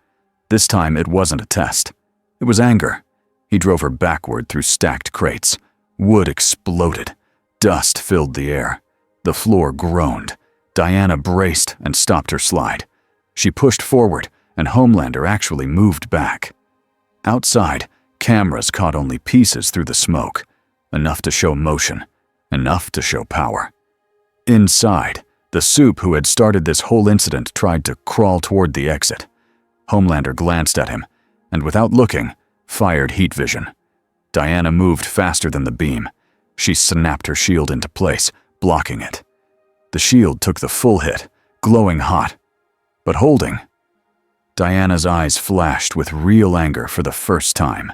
This time it wasn't a test. It was anger. He drove her backward through stacked crates, Wood exploded. Dust filled the air. The floor groaned. Diana braced and stopped her slide. She pushed forward, and Homelander actually moved back. Outside, cameras caught only pieces through the smoke. Enough to show motion. Enough to show power. Inside, the Soup who had started this whole incident tried to crawl toward the exit. Homelander glanced at him, and without looking, fired heat vision. Diana moved faster than the beam. She snapped her shield into place, blocking it. The shield took the full hit, glowing hot, but holding. Diana's eyes flashed with real anger for the first time.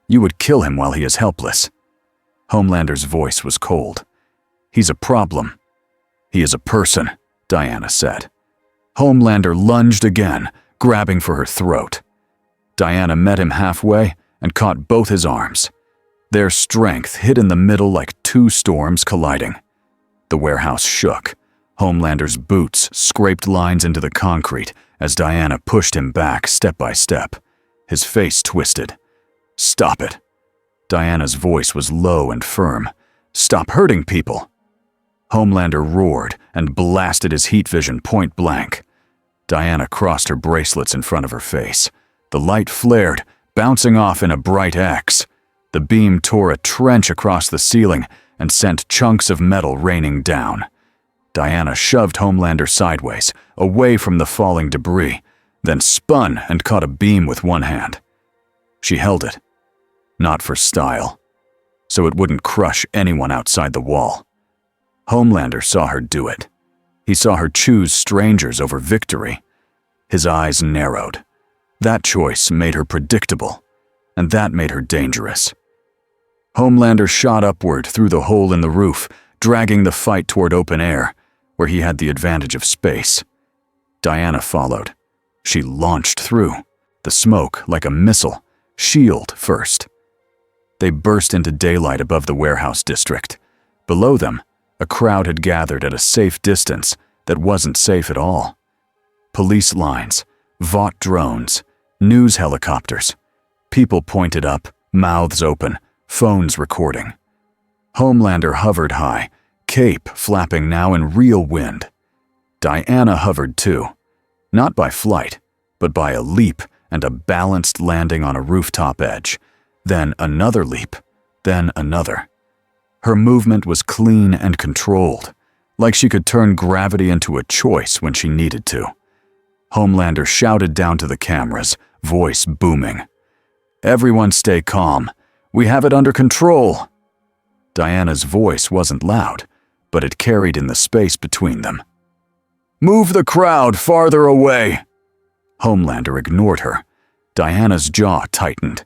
You would kill him while he is helpless. Homelander's voice was cold. He's a problem. He is a person, Diana said. Homelander lunged again, grabbing for her throat. Diana met him halfway and caught both his arms. Their strength hit in the middle like two storms colliding. The warehouse shook. Homelander's boots scraped lines into the concrete as Diana pushed him back step by step. His face twisted. Stop it. Diana's voice was low and firm. Stop hurting people. Homelander roared and blasted his heat vision point blank. Diana crossed her bracelets in front of her face. The light flared, bouncing off in a bright X. The beam tore a trench across the ceiling and sent chunks of metal raining down. Diana shoved Homelander sideways, away from the falling debris, then spun and caught a beam with one hand. She held it. Not for style, so it wouldn't crush anyone outside the wall. Homelander saw her do it. He saw her choose strangers over victory. His eyes narrowed. That choice made her predictable, and that made her dangerous. Homelander shot upward through the hole in the roof, dragging the fight toward open air, where he had the advantage of space. Diana followed. She launched through, the smoke like a missile, shield first. They burst into daylight above the warehouse district. Below them, a crowd had gathered at a safe distance that wasn't safe at all. Police lines, Vought drones, news helicopters. People pointed up, mouths open, phones recording. Homelander hovered high, cape flapping now in real wind. Diana hovered too, not by flight, but by a leap and a balanced landing on a rooftop edge, then another leap, then another. Her movement was clean and controlled, like she could turn gravity into a choice when she needed to. Homelander shouted down to the cameras, voice booming. "Everyone stay calm. We have it under control." Diana's voice wasn't loud, but it carried in the space between them. "Move the crowd farther away." Homelander ignored her. Diana's jaw tightened.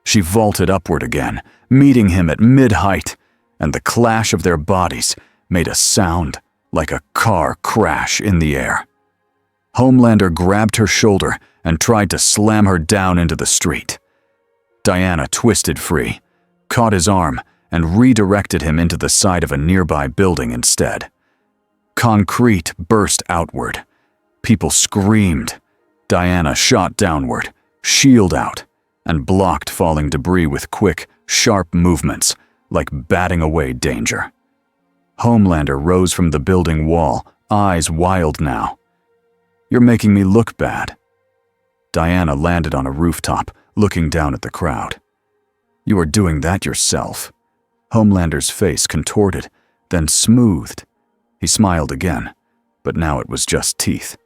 She vaulted upward again, meeting him at mid-height, and the clash of their bodies made a sound like a car crash in the air. Homelander grabbed her shoulder and tried to slam her down into the street. Diana twisted free, caught his arm, and redirected him into the side of a nearby building instead. Concrete burst outward. People screamed. Diana shot downward, shield out, and blocked falling debris with quick, sharp movements, like batting away danger. Homelander rose from the building wall, eyes wild now. "You're making me look bad." Diana landed on a rooftop, looking down at the crowd. "You are doing that yourself." Homelander's face contorted, then smoothed. He smiled again, but now it was just teeth.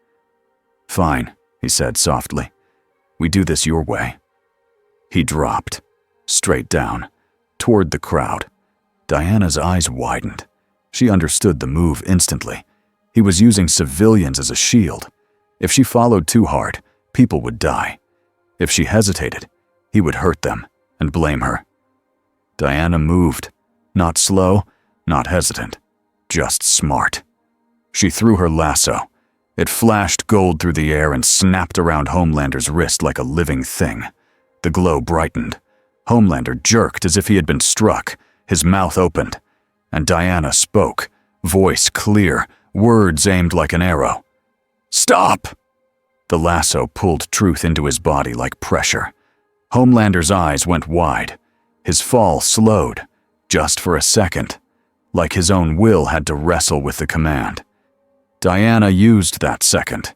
"Fine," he said softly. "We do this your way." He dropped, straight down, toward the crowd. Diana's eyes widened. She understood the move instantly. He was using civilians as a shield. If she followed too hard, people would die. If she hesitated, he would hurt them and blame her. Diana moved, not slow, not hesitant, just smart. She threw her lasso. It flashed gold through the air and snapped around Homelander's wrist like a living thing. The glow brightened. Homelander jerked as if he had been struck. His mouth opened, and Diana spoke, voice clear, words aimed like an arrow. "Stop!" The lasso pulled truth into his body like pressure. Homelander's eyes went wide. His fall slowed, just for a second, like his own will had to wrestle with the command. Diana used that second.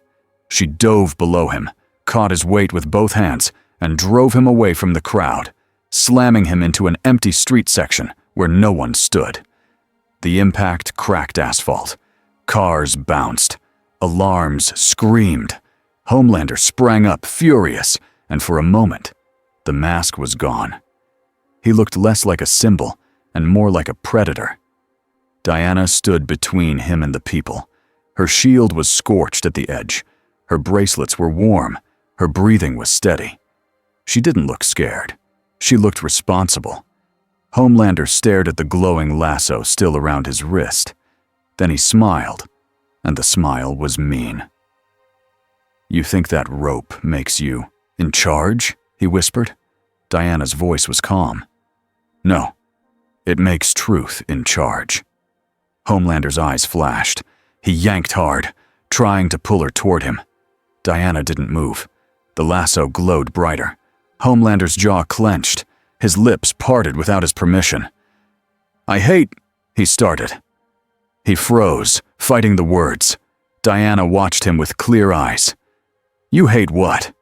She dove below him, caught his weight with both hands, and drove him away from the crowd, slamming him into an empty street section where no one stood. The impact cracked asphalt. Cars bounced. Alarms screamed. Homelander sprang up, furious, and for a moment, the mask was gone. He looked less like a symbol and more like a predator. Diana stood between him and the people. Her shield was scorched at the edge. Her bracelets were warm. Her breathing was steady. She didn't look scared. She looked responsible. Homelander stared at the glowing lasso still around his wrist. Then he smiled, and the smile was mean. "You think that rope makes you in charge?" he whispered. Diana's voice was calm. "No, it makes truth in charge." Homelander's eyes flashed. He yanked hard, trying to pull her toward him. Diana didn't move. The lasso glowed brighter. Homelander's jaw clenched. His lips parted without his permission. "I hate," he started. He froze, fighting the words. Diana watched him with clear eyes. "You hate what?"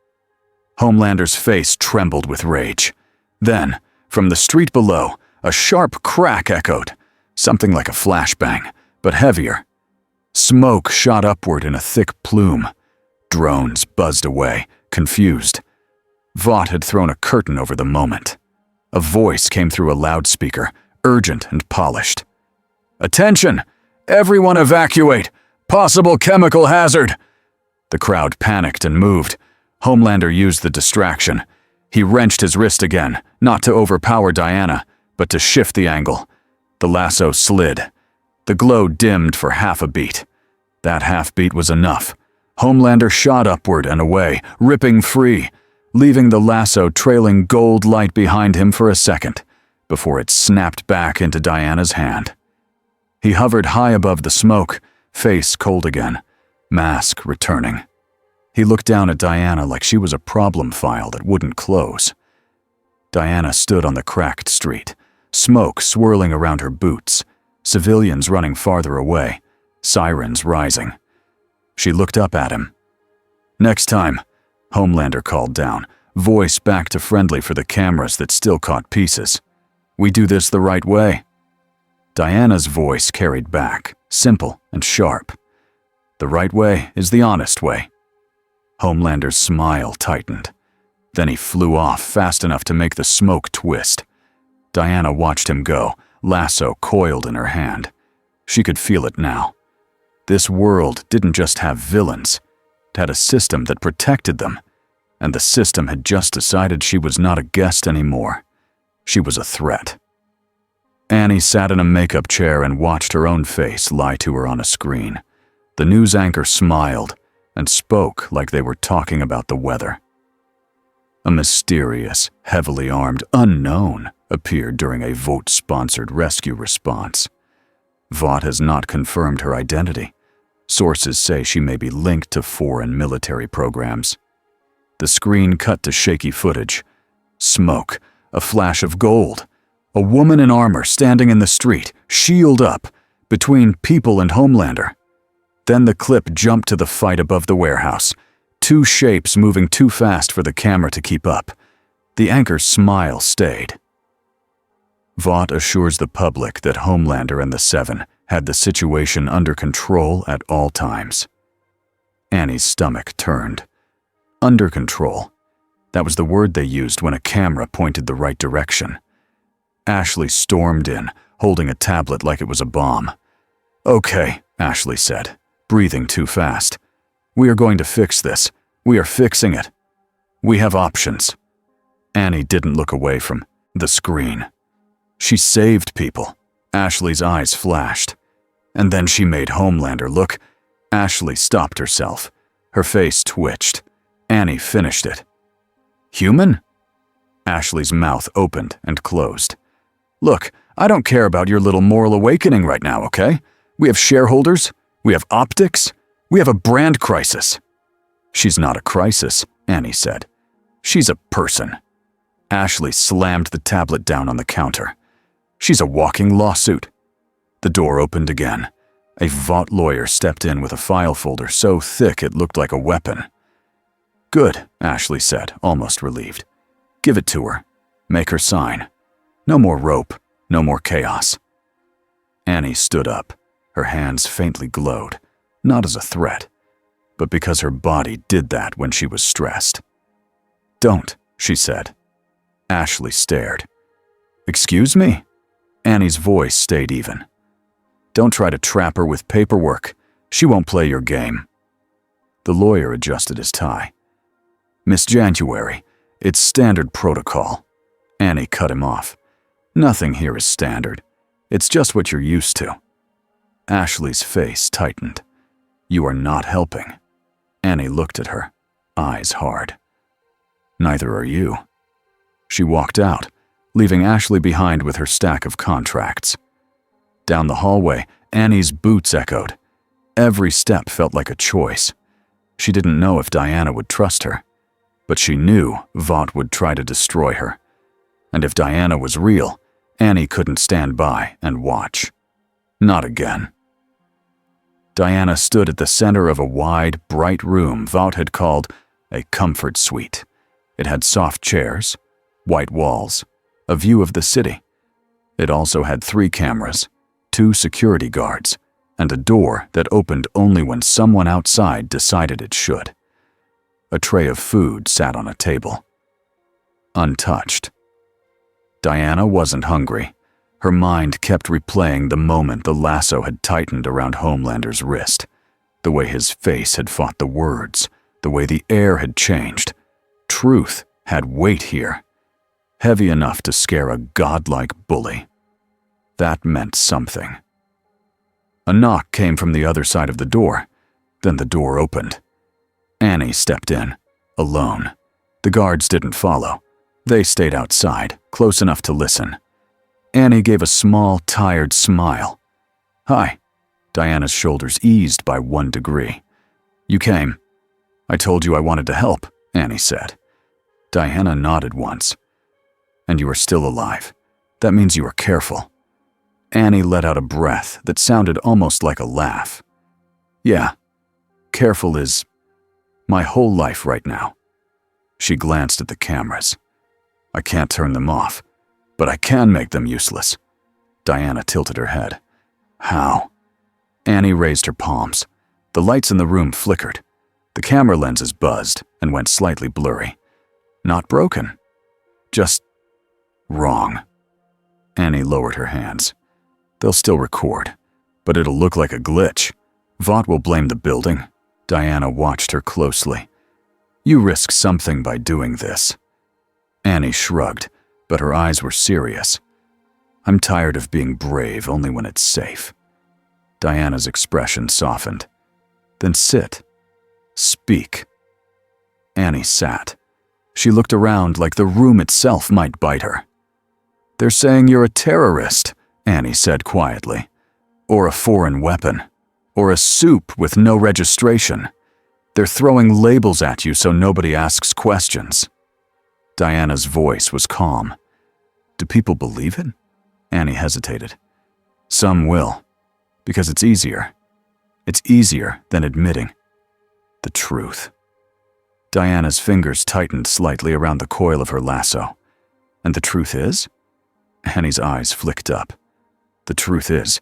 Homelander's face trembled with rage. Then, from the street below, a sharp crack echoed, something like a flashbang, but heavier. Smoke shot upward in a thick plume. Drones buzzed away, confused. Vought had thrown a curtain over the moment. A voice came through a loudspeaker, urgent and polished. "Attention! Everyone evacuate! Possible chemical hazard!" The crowd panicked and moved. Homelander used the distraction. He wrenched his wrist again, not to overpower Diana, but to shift the angle. The lasso slid. The glow dimmed for half a beat. That half beat was enough. Homelander shot upward and away, ripping free, leaving the lasso trailing gold light behind him for a second, before it snapped back into Diana's hand. He hovered high above the smoke, face cold again, mask returning. He looked down at Diana like she was a problem file that wouldn't close. Diana stood on the cracked street, smoke swirling around her boots, civilians running farther away, sirens rising. She looked up at him. "Next time," Homelander called down, voice back to friendly for the cameras that still caught pieces. "We do this the right way." Diana's voice carried back, simple and sharp. "The right way is the honest way." Homelander's smile tightened. Then he flew off fast enough to make the smoke twist. Diana watched him go, lasso coiled in her hand. She could feel it now. This world didn't just have villains. It had a system that protected them. And the system had just decided she was not a guest anymore. She was a threat. Annie sat in a makeup chair and watched her own face lie to her on a screen. The news anchor smiled and spoke like they were talking about the weather. A mysterious, heavily armed unknown appeared during a vote-sponsored rescue response. Vought has not confirmed her identity. Sources say she may be linked to foreign military programs. The screen cut to shaky footage. Smoke, a flash of gold. A woman in armor standing in the street, shield up, between people and Homelander. Then the clip jumped to the fight above the warehouse. Two shapes moving too fast for the camera to keep up. The anchor's smile stayed. Vought assures the public that Homelander and the Seven had the situation under control at all times. Annie's stomach turned. Under control. That was the word they used when a camera pointed the right direction. Ashley stormed in, holding a tablet like it was a bomb. "Okay," Ashley said, breathing too fast. "We are going to fix this. We are fixing it. We have options." Annie didn't look away from the screen. She saved people. Ashley's eyes flashed. And then she made Homelander look. Ashley stopped herself. Her face twitched. Annie finished it. "Human?" Ashley's mouth opened and closed. "Look, I don't care about your little moral awakening right now, okay? We have shareholders. We have optics. We have a brand crisis." "She's not a crisis," Annie said. "She's a person." Ashley slammed the tablet down on the counter. She's a walking lawsuit. The door opened again. A Vought lawyer stepped in with a file folder so thick it looked like a weapon. Good, Ashley said, almost relieved. Give it to her. Make her sign. No more rope, no more chaos. Annie stood up. Her hands faintly glowed, not as a threat, but because her body did that when she was stressed. Don't, she said. Ashley stared. Excuse me? Annie's voice stayed even. Don't try to trap her with paperwork. She won't play your game. The lawyer adjusted his tie. Miss January, it's standard protocol. Annie cut him off. Nothing here is standard. It's just what you're used to. Ashley's face tightened. You are not helping. Annie looked at her, eyes hard. Neither are you. She walked out, leaving Ashley behind with her stack of contracts. Down the hallway, Annie's boots echoed. Every step felt like a choice. She didn't know if Diana would trust her, but she knew Vought would try to destroy her. And if Diana was real, Annie couldn't stand by and watch. Not again. Diana stood at the center of a wide, bright room Vought had called a comfort suite. It had soft chairs, white walls, a view of the city. It also had 3 cameras, 2 security guards, and a door that opened only when someone outside decided it should. A tray of food sat on a table, untouched. Diana wasn't hungry. Her mind kept replaying the moment the lasso had tightened around Homelander's wrist, the way his face had fought the words, the way the air had changed. Truth had weight here, heavy enough to scare a godlike bully. That meant something. A knock came from the other side of the door. Then the door opened. Annie stepped in, alone. The guards didn't follow. They stayed outside, close enough to listen. Annie gave a small, tired smile. Hi. Diana's shoulders eased by 1 degree. You came. I told you I wanted to help, Annie said. Diana nodded once. And you are still alive. That means you are careful. Annie let out a breath that sounded almost like a laugh. Yeah, careful is my whole life right now. She glanced at the cameras. I can't turn them off, but I can make them useless. Diana tilted her head. How? Annie raised her palms. The lights in the room flickered. The camera lenses buzzed and went slightly blurry. Not broken. Just wrong. Annie lowered her hands. They'll still record, but it'll look like a glitch. Vought will blame the building. Diana watched her closely. You risk something by doing this. Annie shrugged, but her eyes were serious. I'm tired of being brave only when it's safe. Diana's expression softened. Then sit. Speak. Annie sat. She looked around like the room itself might bite her. They're saying you're a terrorist, Annie said quietly. Or a foreign weapon. Or a soup with no registration. They're throwing labels at you so nobody asks questions. Diana's voice was calm. Do people believe it? Annie hesitated. Some will, because it's easier. It's easier than admitting the truth. Diana's fingers tightened slightly around the coil of her lasso. And the truth is? Annie's eyes flicked up. The truth is,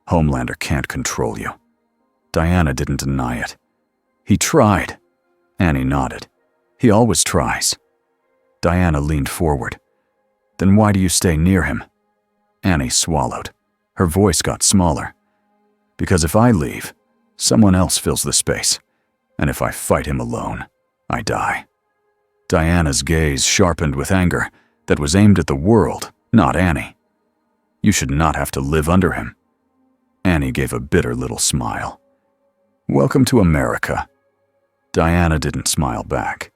Homelander can't control you. Diana didn't deny it. He tried. Annie nodded. He always tries. Diana leaned forward. Then why do you stay near him? Annie swallowed. Her voice got smaller. Because if I leave, someone else fills the space. And if I fight him alone, I die. Diana's gaze sharpened with anger that was aimed at the world, not Annie. You should not have to live under him. Annie gave a bitter little smile. Welcome to America. Diana didn't smile back.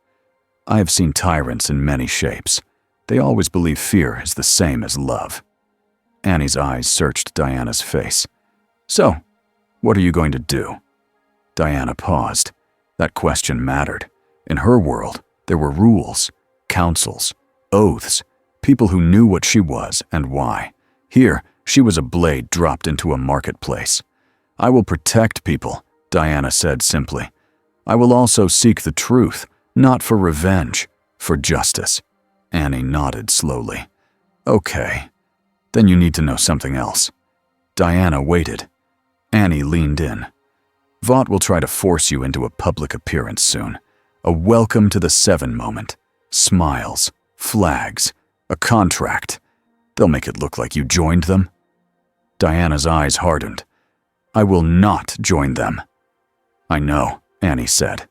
I have seen tyrants in many shapes. They always believe fear is the same as love. Annie's eyes searched Diana's face. So, what are you going to do? Diana paused. That question mattered. In her world, there were rules, councils, oaths, people who knew what she was and why. Here, she was a blade dropped into a marketplace. I will protect people, Diana said simply. I will also seek the truth, not for revenge, for justice. Annie nodded slowly. Okay, then you need to know something else. Diana waited. Annie leaned in. Vought will try to force you into a public appearance soon. A welcome to the Seven moment. Smiles, flags, a contract. They'll make it look like you joined them. Diana's eyes hardened. I will not join them. I know, Annie said.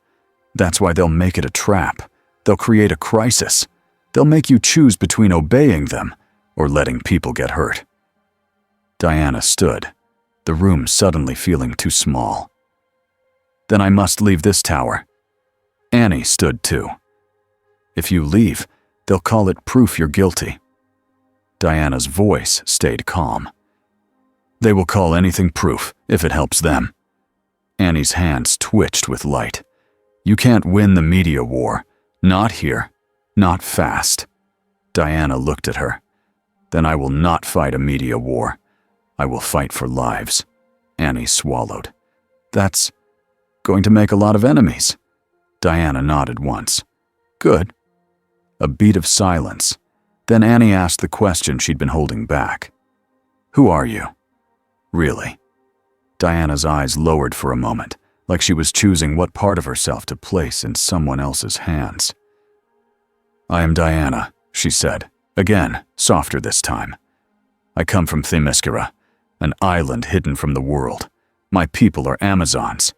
That's why they'll make it a trap. They'll create a crisis. They'll make you choose between obeying them or letting people get hurt. Diana stood, the room suddenly feeling too small. Then I must leave this tower. Annie stood too. If you leave, they'll call it proof you're guilty. Diana's voice stayed calm. They will call anything proof if it helps them. Annie's hands twitched with light. You can't win the media war. Not here. Not fast. Diana looked at her. Then I will not fight a media war. I will fight for lives. Annie swallowed. That's going to make a lot of enemies. Diana nodded once. Good. A beat of silence. Then Annie asked the question she'd been holding back. Who are you? Really? Diana's eyes lowered for a moment, like she was choosing what part of herself to place in someone else's hands. I am Diana, she said, again, softer this time. I come from Themyscira, an island hidden from the world. My people are Amazons.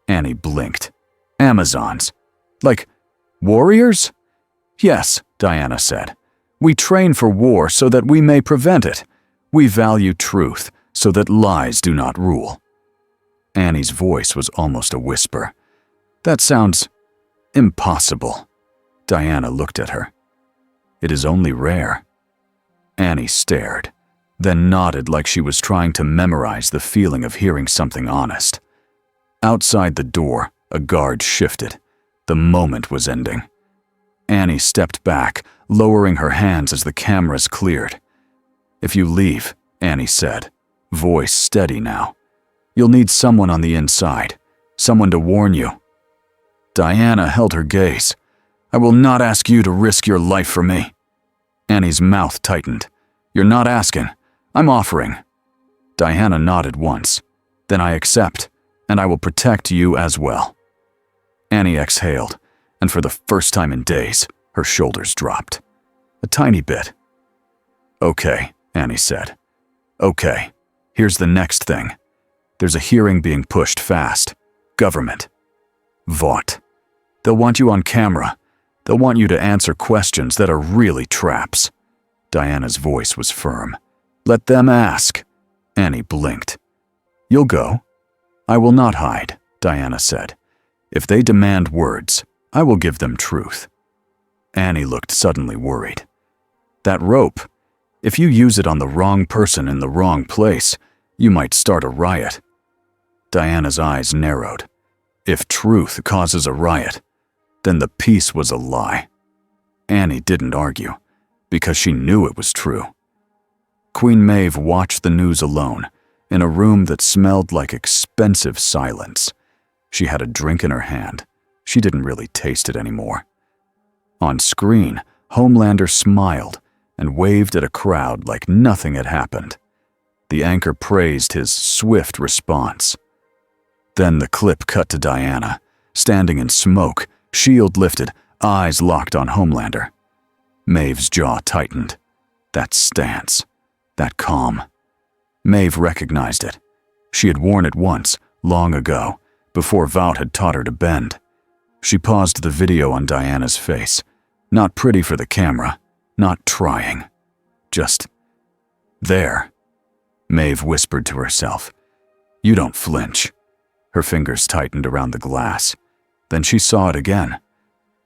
Annie blinked. Amazons? Like warriors? Yes, Diana said. We train for war so that we may prevent it. We value truth so that lies do not rule. Annie's voice was almost a whisper. That sounds impossible. Diana looked at her. It is only rare. Annie stared, then nodded like she was trying to memorize the feeling of hearing something honest. Outside the door, a guard shifted. The moment was ending. Annie stepped back, lowering her hands as the cameras cleared. If you leave, Annie said, voice steady now, you'll need someone on the inside, someone to warn you. Diana held her gaze. I will not ask you to risk your life for me. Annie's mouth tightened. You're not asking. I'm offering. Diana nodded once. Then I accept, and I will protect you as well. Annie exhaled, and for the first time in days, her shoulders dropped. A tiny bit. Okay, Annie said. Okay, here's the next thing. There's a hearing being pushed fast. Government. Vought. They'll want you on camera. They'll want you to answer questions that are really traps. Diana's voice was firm. Let them ask. Annie blinked. You'll go. I will not hide, Diana said. If they demand words, I will give them truth. Annie looked suddenly worried. That rope, if you use it on the wrong person in the wrong place, you might start a riot. Diana's eyes narrowed. If truth causes a riot, then the peace was a lie. Annie didn't argue, because she knew it was true. Queen Maeve watched the news alone, in a room that smelled like expensive silence. She had a drink in her hand. She didn't really taste it anymore. On screen, Homelander smiled and waved at a crowd like nothing had happened. The anchor praised his swift response. Then the clip cut to Diana, standing in smoke, shield lifted, eyes locked on Homelander. Maeve's jaw tightened. That stance, that calm. Maeve recognized it. She had worn it once, long ago, before Vought had taught her to bend. She paused the video on Diana's face. Not pretty for the camera, not trying. Just there. Maeve whispered to herself. You don't flinch. Her fingers tightened around the glass. Then she saw it again.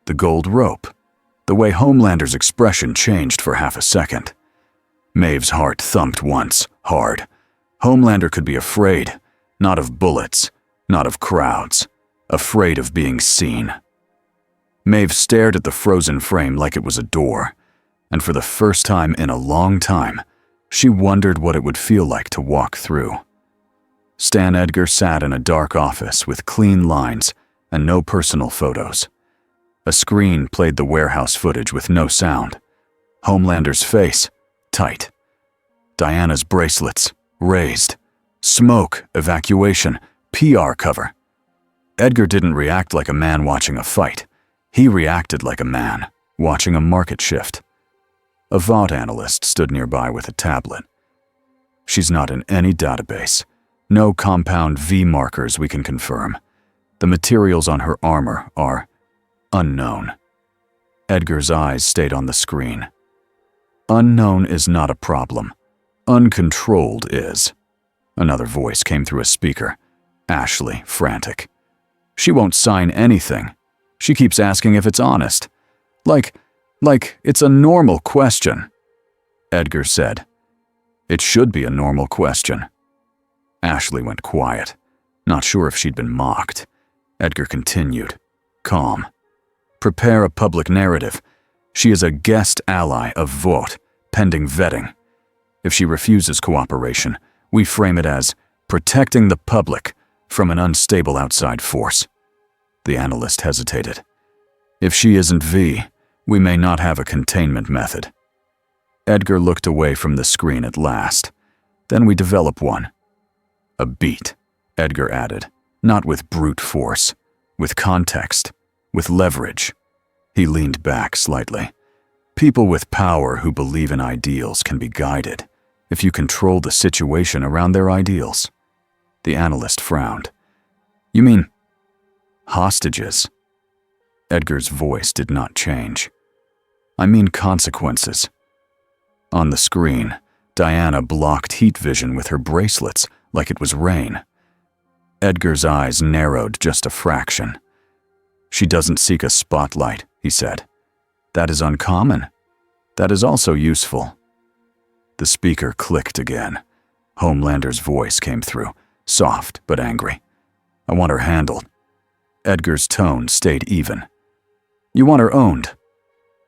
The gold rope. The way Homelander's expression changed for half a second. Maeve's heart thumped once, hard. Homelander could be afraid, not of bullets, not of crowds, afraid of being seen. Maeve stared at the frozen frame like it was a door, and for the first time in a long time, She wondered what it would feel like to walk through. Stan Edgar sat in a dark office with clean lines and no personal photos. A screen played the warehouse footage with no sound. Homelander's face, tight. Diana's bracelets, raised. Smoke, evacuation, PR cover. Edgar didn't react like a man watching a fight. He reacted like a man watching a market shift. A Vought analyst stood nearby with a tablet. She's not in any database. No compound V markers we can confirm. The materials on her armor are unknown. Edgar's eyes stayed on the screen. Unknown is not a problem. Uncontrolled is. Another voice came through a speaker. Ashley, frantic. She won't sign anything. She keeps asking if it's honest. Like it's a normal question. Edgar said. It should be a normal question. Ashley went quiet, not sure if she'd been mocked. Edgar continued, calm. Prepare a public narrative. She is a guest ally of Vought, pending vetting. If she refuses cooperation, we frame it as protecting the public from an unstable outside force. The analyst hesitated. If she isn't V, we may not have a containment method. Edgar looked away from the screen at last. Then we develop one. A beat, Edgar added, not with brute force, with context, with leverage. He leaned back slightly. People with power who believe in ideals can be guided if you control the situation around their ideals. The analyst frowned. You mean hostages? Edgar's voice did not change. I mean consequences. On the screen, Diana blocked heat vision with her bracelets like it was rain. Edgar's eyes narrowed just a fraction. She doesn't seek a spotlight, he said. That is uncommon. That is also useful. The speaker clicked again. Homelander's voice came through, soft but angry. I want her handled. Edgar's tone stayed even. You want her owned.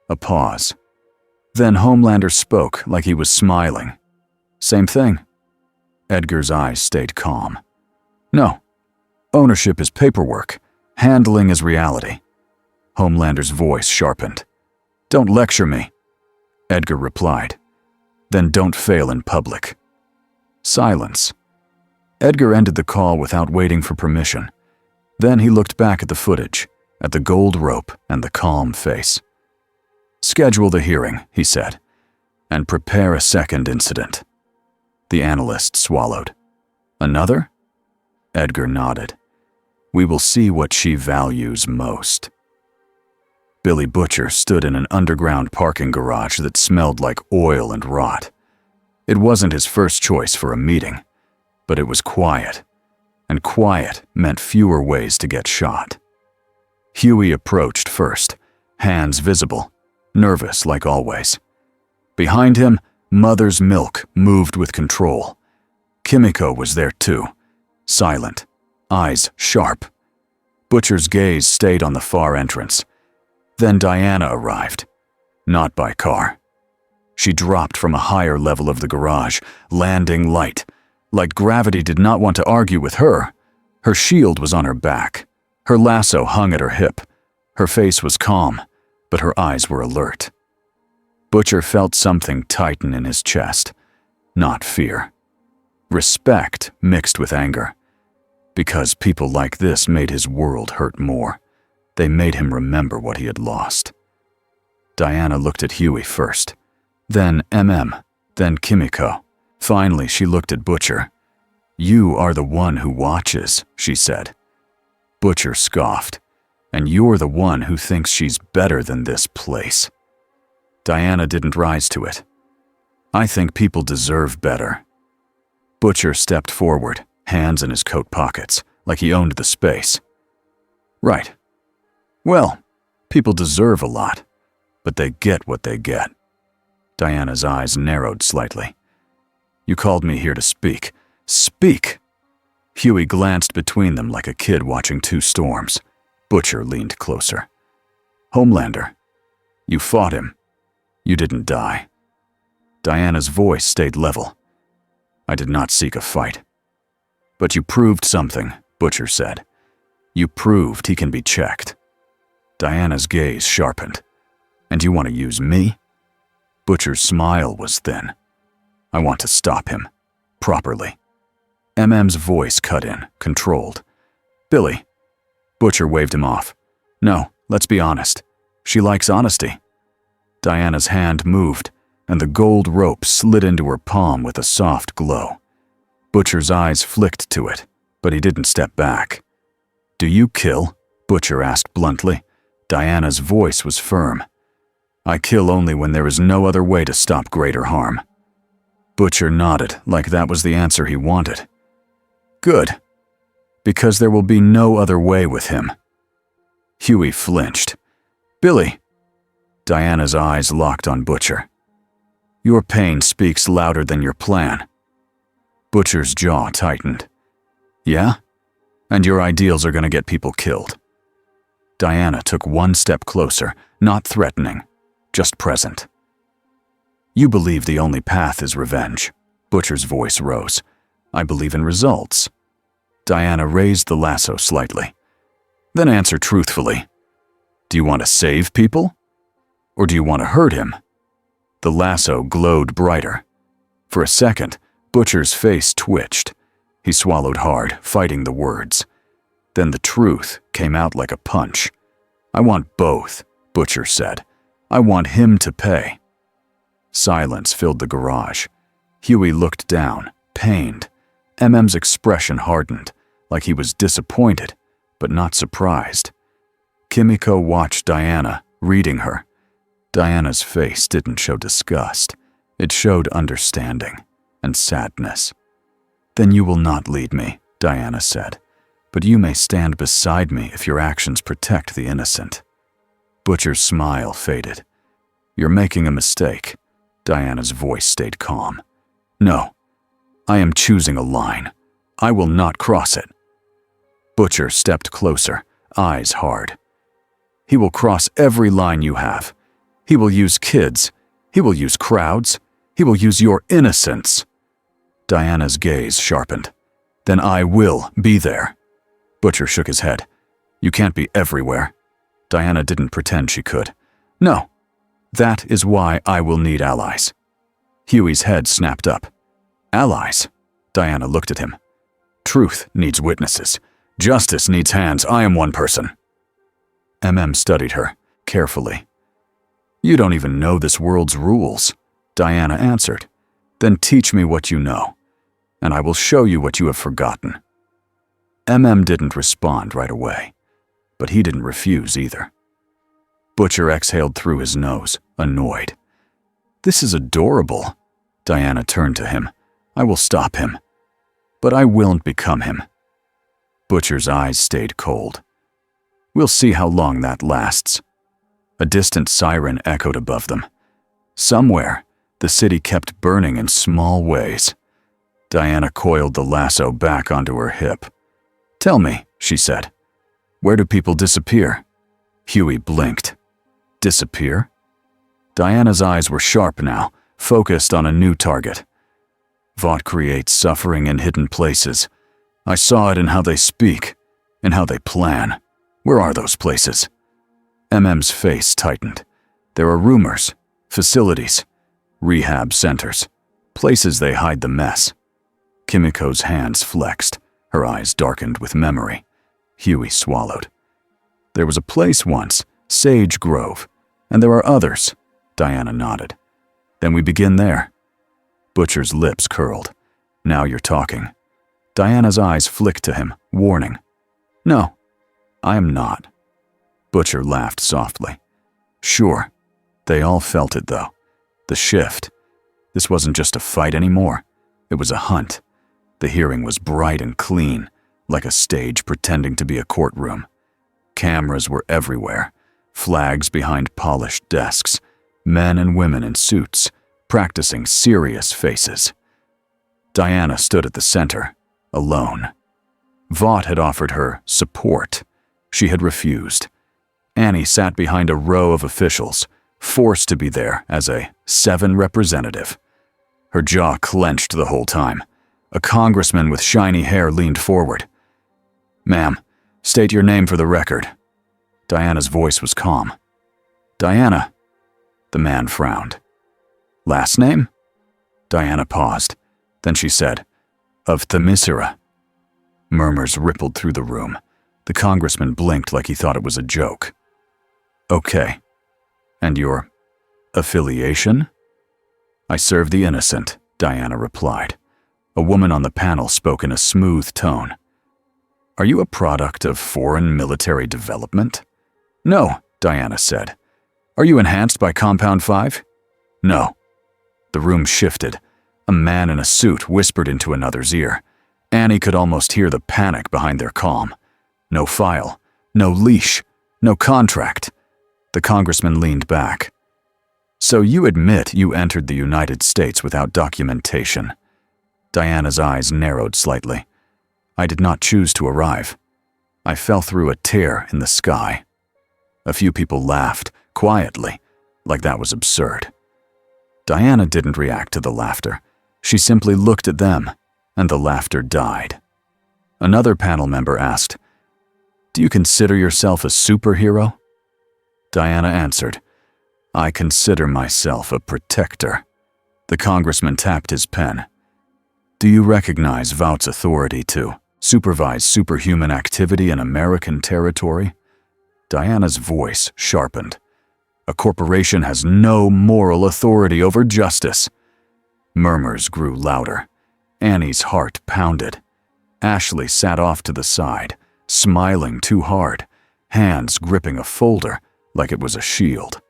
A pause. Then Homelander spoke like he was smiling. Same thing. Edgar's eyes stayed calm. No. Ownership is paperwork. Handling is reality. Homelander's voice sharpened. Don't lecture me. Edgar replied. Then don't fail in public. Silence. Edgar ended the call without waiting for permission. Then he looked back at the footage, at the gold rope and the calm face. Schedule the hearing, he said, and prepare a second incident. The analyst swallowed. Another? Edgar nodded. We will see what she values most. Billy Butcher stood in an underground parking garage that smelled like oil and rot. It wasn't his first choice for a meeting, but it was quiet, and quiet meant fewer ways to get shot. Huey approached first, hands visible, nervous like always. Behind him, Mother's Milk moved with control. Kimiko was there too, silent, eyes sharp. Butcher's gaze stayed on the far entrance. Then Diana arrived, not by car. She dropped from a higher level of the garage, landing light. Like gravity did not want to argue with her. Her shield was on her back. Her lasso hung at her hip. Her face was calm, but her eyes were alert. Butcher felt something tighten in his chest, not fear. Respect mixed with anger. Because people like this made his world hurt more. They made him remember what he had lost. Diana looked at Huey first, then then Kimiko. Finally, she looked at Butcher. You are the one who watches, she said. Butcher scoffed. And you're the one who thinks she's better than this place. Diana didn't rise to it. I think people deserve better. Butcher stepped forward, hands in his coat pockets, like he owned the space. Right. Well, people deserve a lot, but they get what they get. Diana's eyes narrowed slightly. You called me here to speak. Speak! Huey glanced between them like a kid watching two storms. Butcher leaned closer. Homelander, you fought him. You didn't die. Diana's voice stayed level. I did not seek a fight. But you proved something, Butcher said. You proved he can be checked. Diana's gaze sharpened. And you want to use me? Butcher's smile was thin. I want to stop him. Properly. MM's voice cut in, controlled. Billy. Butcher waved him off. No, let's be honest. She likes honesty. Diana's hand moved, and the gold rope slid into her palm with a soft glow. Butcher's eyes flicked to it, but he didn't step back. Do you kill? Butcher asked bluntly. Diana's voice was firm. I kill only when there is no other way to stop greater harm. Butcher nodded like that was the answer he wanted. Good. Because there will be no other way with him. Huey flinched. Billy. Diana's eyes locked on Butcher. Your pain speaks louder than your plan. Butcher's jaw tightened. Yeah? And your ideals are going to get people killed. Diana took one step closer, not threatening, just present. You believe the only path is revenge. Butcher's voice rose. I believe in results. Diana raised the lasso slightly. Then answer truthfully. Do you want to save people? Or do you want to hurt him? The lasso glowed brighter. For a second, Butcher's face twitched. He swallowed hard, fighting the words. Then the truth came out like a punch. I want both, Butcher said. I want him to pay. Silence filled the garage. Huey looked down, pained. MM's expression hardened, like he was disappointed, but not surprised. Kimiko watched Diana, reading her. Diana's face didn't show disgust. It showed understanding and sadness. Then you will not lead me, Diana said. But you may stand beside me if your actions protect the innocent. Butcher's smile faded. You're making a mistake. Diana's voice stayed calm. No, I am choosing a line. I will not cross it. Butcher stepped closer, eyes hard. He will cross every line you have. He will use kids. He will use crowds. He will use your innocence. Diana's gaze sharpened. Then I will be there. Butcher shook his head. You can't be everywhere. Diana didn't pretend she could. No, that is why I will need allies. Huey's head snapped up. Allies? Diana looked at him. Truth needs witnesses. Justice needs hands. I am one person. MM studied her, carefully. You don't even know this world's rules, Diana answered. Then teach me what you know, and I will show you what you have forgotten. MM didn't respond right away, but he didn't refuse either. Butcher exhaled through his nose, annoyed. This is adorable. Diana turned to him. I will stop him, but I won't become him. Butcher's eyes stayed cold. We'll see how long that lasts. A distant siren echoed above them. Somewhere, the city kept burning in small ways. Diana coiled the lasso back onto her hip. Tell me, she said. Where do people disappear? Huey blinked. Disappear? Diana's eyes were sharp now, focused on a new target. Vought creates suffering in hidden places. I saw it in how they speak, in how they plan. Where are those places? MM's face tightened. There are rumors, facilities, rehab centers, places they hide the mess. Kimiko's hands flexed, her eyes darkened with memory. Huey swallowed. There was a place once, Sage Grove, and there are others, Diana nodded. Then we begin there. Butcher's lips curled. Now you're talking. Diana's eyes flicked to him, warning. No, I am not. Butcher laughed softly. Sure, they all felt it though. The shift. This wasn't just a fight anymore. It was a hunt. The hearing was bright and clean, like a stage pretending to be a courtroom. Cameras were everywhere, flags behind polished desks, men and women in suits, practicing serious faces. Diana stood at the center, alone. Vought had offered her support. She had refused. Annie sat behind a row of officials, forced to be there as a 7 representative. Her jaw clenched the whole time. A congressman with shiny hair leaned forward. "Ma'am, state your name for the record." Diana's voice was calm. "Diana." The man frowned. "Last name?" Diana paused. Then she said, "Of Themyscira." Murmurs rippled through the room. The congressman blinked like he thought it was a joke. "Okay. And your affiliation?" "I serve the innocent," Diana replied. A woman on the panel spoke in a smooth tone. "Are you a product of foreign military development?" "No," Diana said. "Are you enhanced by Compound 5? "No." The room shifted. A man in a suit whispered into another's ear. Annie could almost hear the panic behind their calm. No file, no leash, no contract. The congressman leaned back. "So you admit you entered the United States without documentation?" Diana's eyes narrowed slightly. "I did not choose to arrive. I fell through a tear in the sky." A few people laughed, quietly, like that was absurd. Diana didn't react to the laughter. She simply looked at them, and the laughter died. Another panel member asked, "Do you consider yourself a superhero?" Diana answered, "I consider myself a protector." The congressman tapped his pen. "Do you recognize Vought's authority to supervise superhuman activity in American territory?" Diana's voice sharpened. "A corporation has no moral authority over justice." Murmurs grew louder. Annie's heart pounded. Ashley sat off to the side, smiling too hard, hands gripping a folder like it was a shield.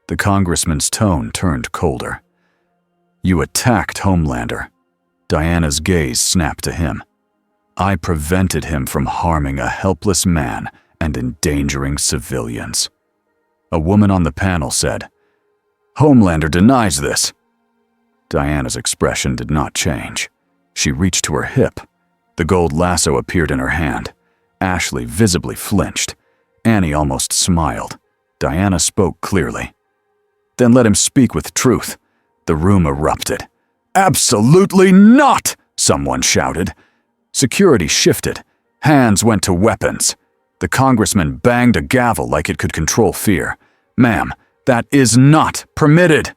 The congressman's tone turned colder. "You attacked Homelander." Diana's gaze snapped to him. "I prevented him from harming a helpless man and endangering civilians." A woman on the panel said, "Homelander denies this." Diana's expression did not change. She reached to her hip. The gold lasso appeared in her hand. Ashley visibly flinched. Annie almost smiled. Diana spoke clearly. "Then let him speak with truth." The room erupted. "Absolutely not!" someone shouted. Security shifted. Hands went to weapons. The congressman banged a gavel like it could control fear. "Ma'am, that is not permitted."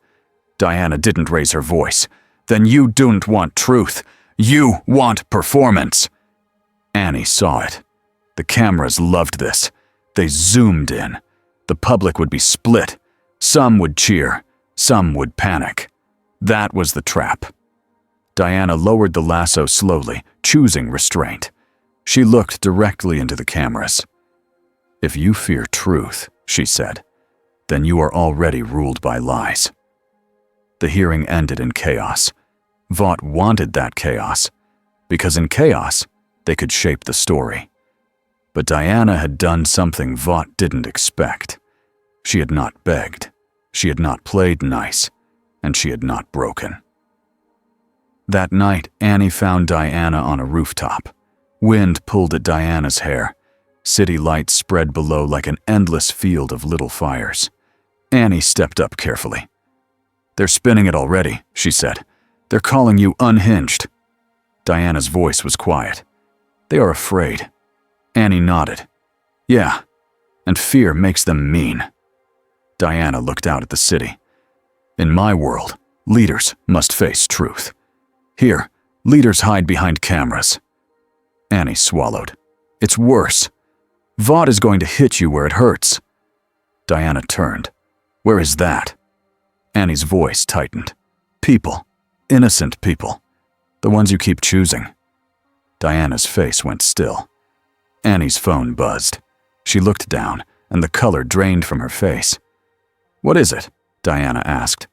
Diana didn't raise her voice. "Then you don't want truth. You want performance." Annie saw it. The cameras loved this. They zoomed in. The public would be split. Some would cheer. Some would panic. That was the trap. Diana lowered the lasso slowly, choosing restraint. She looked directly into the cameras. "If you fear truth," she said, "then you are already ruled by lies." The hearing ended in chaos. Vought wanted that chaos, because in chaos, they could shape the story. But Diana had done something Vought didn't expect. She had not begged, she had not played nice, and she had not broken. That night, Annie found Diana on a rooftop. Wind pulled at Diana's hair. City lights spread below like an endless field of little fires. Annie stepped up carefully. "They're spinning it already," she said. "They're calling you unhinged." Diana's voice was quiet. "They are afraid." Annie nodded. "Yeah, and fear makes them mean." Diana looked out at the city. "In my world, leaders must face truth. Here, leaders hide behind cameras." Annie swallowed. "It's worse. Vought is going to hit you where it hurts." Diana turned. "Where is that?" Annie's voice tightened. "People. Innocent people. The ones you keep choosing." Diana's face went still. Annie's phone buzzed. She looked down, and the color drained from her face. "What is it?" Diana asked.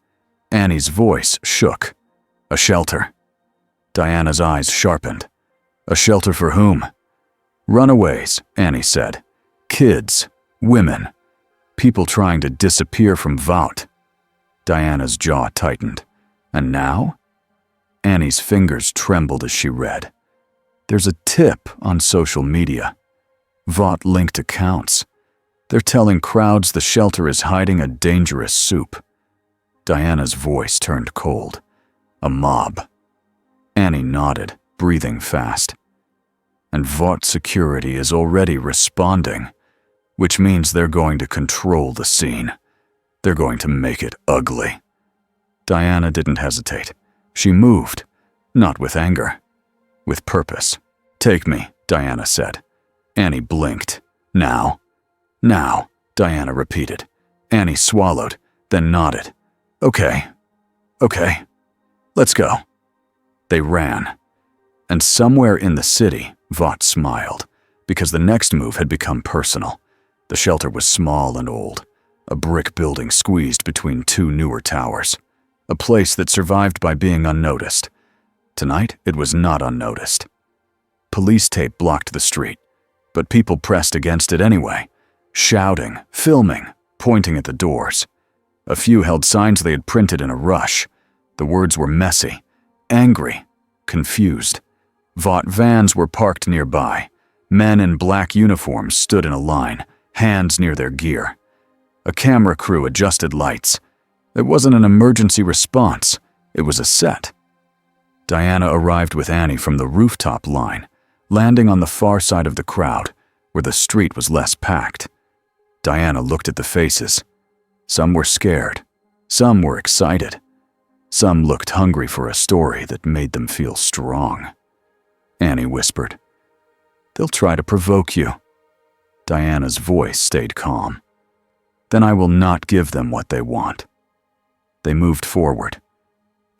Annie's voice shook. "A shelter." Diana's eyes sharpened. "A shelter for whom?" "Runaways," Annie said. "Kids. Women. People trying to disappear from Vought." Diana's jaw tightened. "And now?" Annie's fingers trembled as she read. "There's a tip on social media. Vought linked accounts. They're telling crowds the shelter is hiding a dangerous soup." Diana's voice turned cold. A mob. Annie nodded, breathing fast. And Vought security is already responding, which means they're going to control the scene. They're going to make it ugly. Diana didn't hesitate. She moved, not with anger, with purpose. "Take me," Diana said. Annie blinked. "Now?" "Now," Diana repeated. Annie swallowed, then nodded. Okay, let's go." They ran. And somewhere in the city, Vought smiled, because the next move had become personal. The shelter was small and old, a brick building squeezed between two newer towers, a place that survived by being unnoticed. Tonight, it was not unnoticed. Police tape blocked the street, but people pressed against it anyway, shouting, filming, pointing at the doors. A few held signs they had printed in a rush. The words were messy, angry, confused. Vought vans were parked nearby. Men in black uniforms stood in a line, hands near their gear. A camera crew adjusted lights. It wasn't an emergency response. It was a set. Diana arrived with Annie from the rooftop line, landing on the far side of the crowd, where the street was less packed. Diana looked at the faces. Some were scared. Some were excited. Some looked hungry for a story that made them feel strong. Annie whispered, "They'll try to provoke you." Diana's voice stayed calm. "Then I will not give them what they want." They moved forward.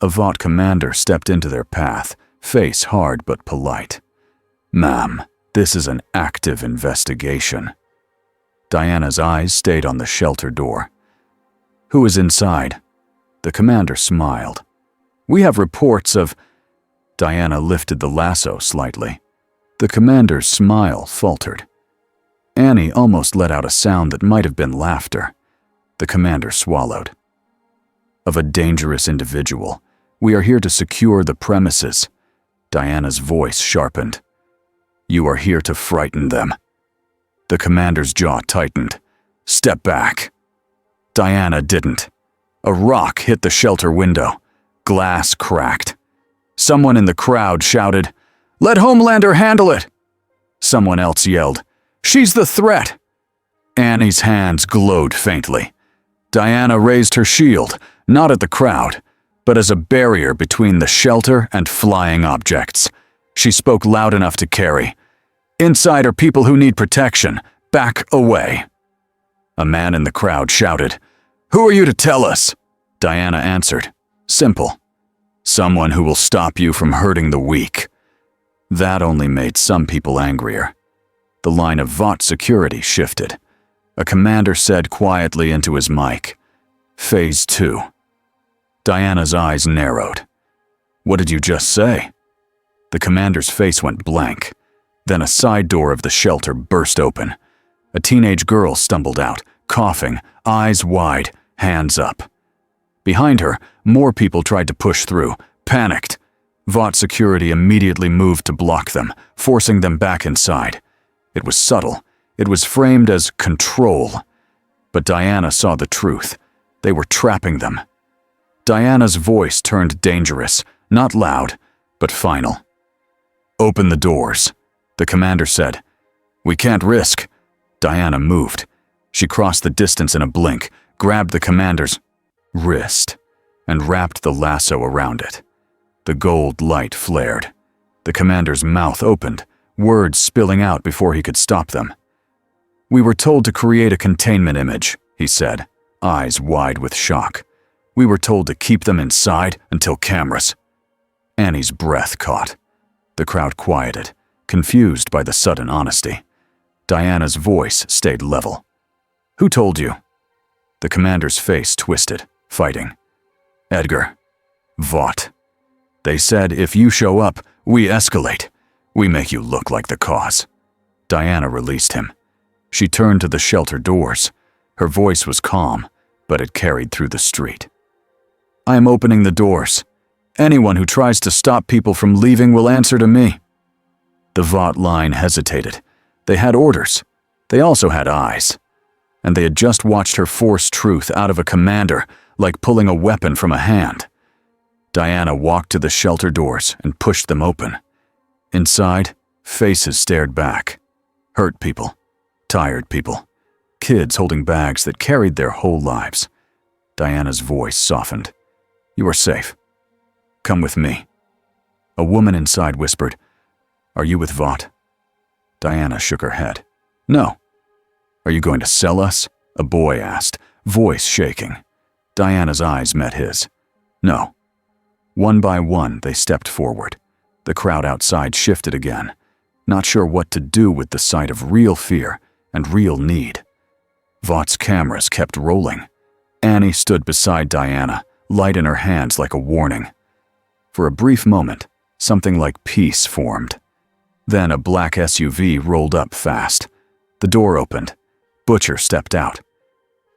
A Vought commander stepped into their path, face hard but polite. "Ma'am, this is an active investigation." Diana's eyes stayed on the shelter door. "Who is inside?" The commander smiled. "We have reports of—" Diana lifted the lasso slightly. The commander's smile faltered. Annie almost let out a sound that might have been laughter. The commander swallowed. "Of a dangerous individual. We are here to secure the premises." Diana's voice sharpened. "You are here to frighten them." The commander's jaw tightened. "Step back." Diana didn't. A rock hit the shelter window. Glass cracked. Someone in the crowd shouted, "Let Homelander handle it!" Someone else yelled, "She's the threat!" Annie's hands glowed faintly. Diana raised her shield, not at the crowd, but as a barrier between the shelter and flying objects. She spoke loud enough to carry. "Inside are people who need protection. Back away." A man in the crowd shouted, "Who are you to tell us?" Diana answered, simple. "Someone who will stop you from hurting the weak." That only made some people angrier. The line of Vought security shifted. A commander said quietly into his mic, "Phase 2. Diana's eyes narrowed. "What did you just say?" The commander's face went blank. Then a side door of the shelter burst open. A teenage girl stumbled out, coughing, eyes wide, hands up. Behind her, more people tried to push through, panicked. Vought security immediately moved to block them, forcing them back inside. It was subtle. It was framed as control. But Diana saw the truth. They were trapping them. Diana's voice turned dangerous, not loud, but final. "Open the doors," the commander said. "We can't risk." Diana moved. She crossed the distance in a blink, grabbed the commander's wrist, and wrapped the lasso around it. The gold light flared. The commander's mouth opened, words spilling out before he could stop them. "We were told to create a containment image," he said, eyes wide with shock. "We were told to keep them inside until cameras." Annie's breath caught. The crowd quieted, confused by the sudden honesty. Diana's voice stayed level. "Who told you?" The commander's face twisted, fighting. "Edgar. Vought. They said if you show up, we escalate. We make you look like the cause." Diana released him. She turned to the shelter doors. Her voice was calm, but it carried through the street. "I am opening the doors. Anyone who tries to stop people from leaving will answer to me." The Vought line hesitated. They had orders. They also had eyes. And they had just watched her force truth out of a commander, like pulling a weapon from a hand. Diana walked to the shelter doors and pushed them open. Inside, faces stared back. Hurt people, tired people, kids holding bags that carried their whole lives. Diana's voice softened. "You are safe. Come with me." A woman inside whispered, "Are you with Vought?" Diana shook her head. "No." "Are you going to sell us?" a boy asked, voice shaking. Diana's eyes met his. "No." One by one, they stepped forward. The crowd outside shifted again, not sure what to do with the sight of real fear and real need. Vought's cameras kept rolling. Annie stood beside Diana, light in her hands like a warning. For a brief moment, something like peace formed. Then a black SUV rolled up fast. The door opened. Butcher stepped out.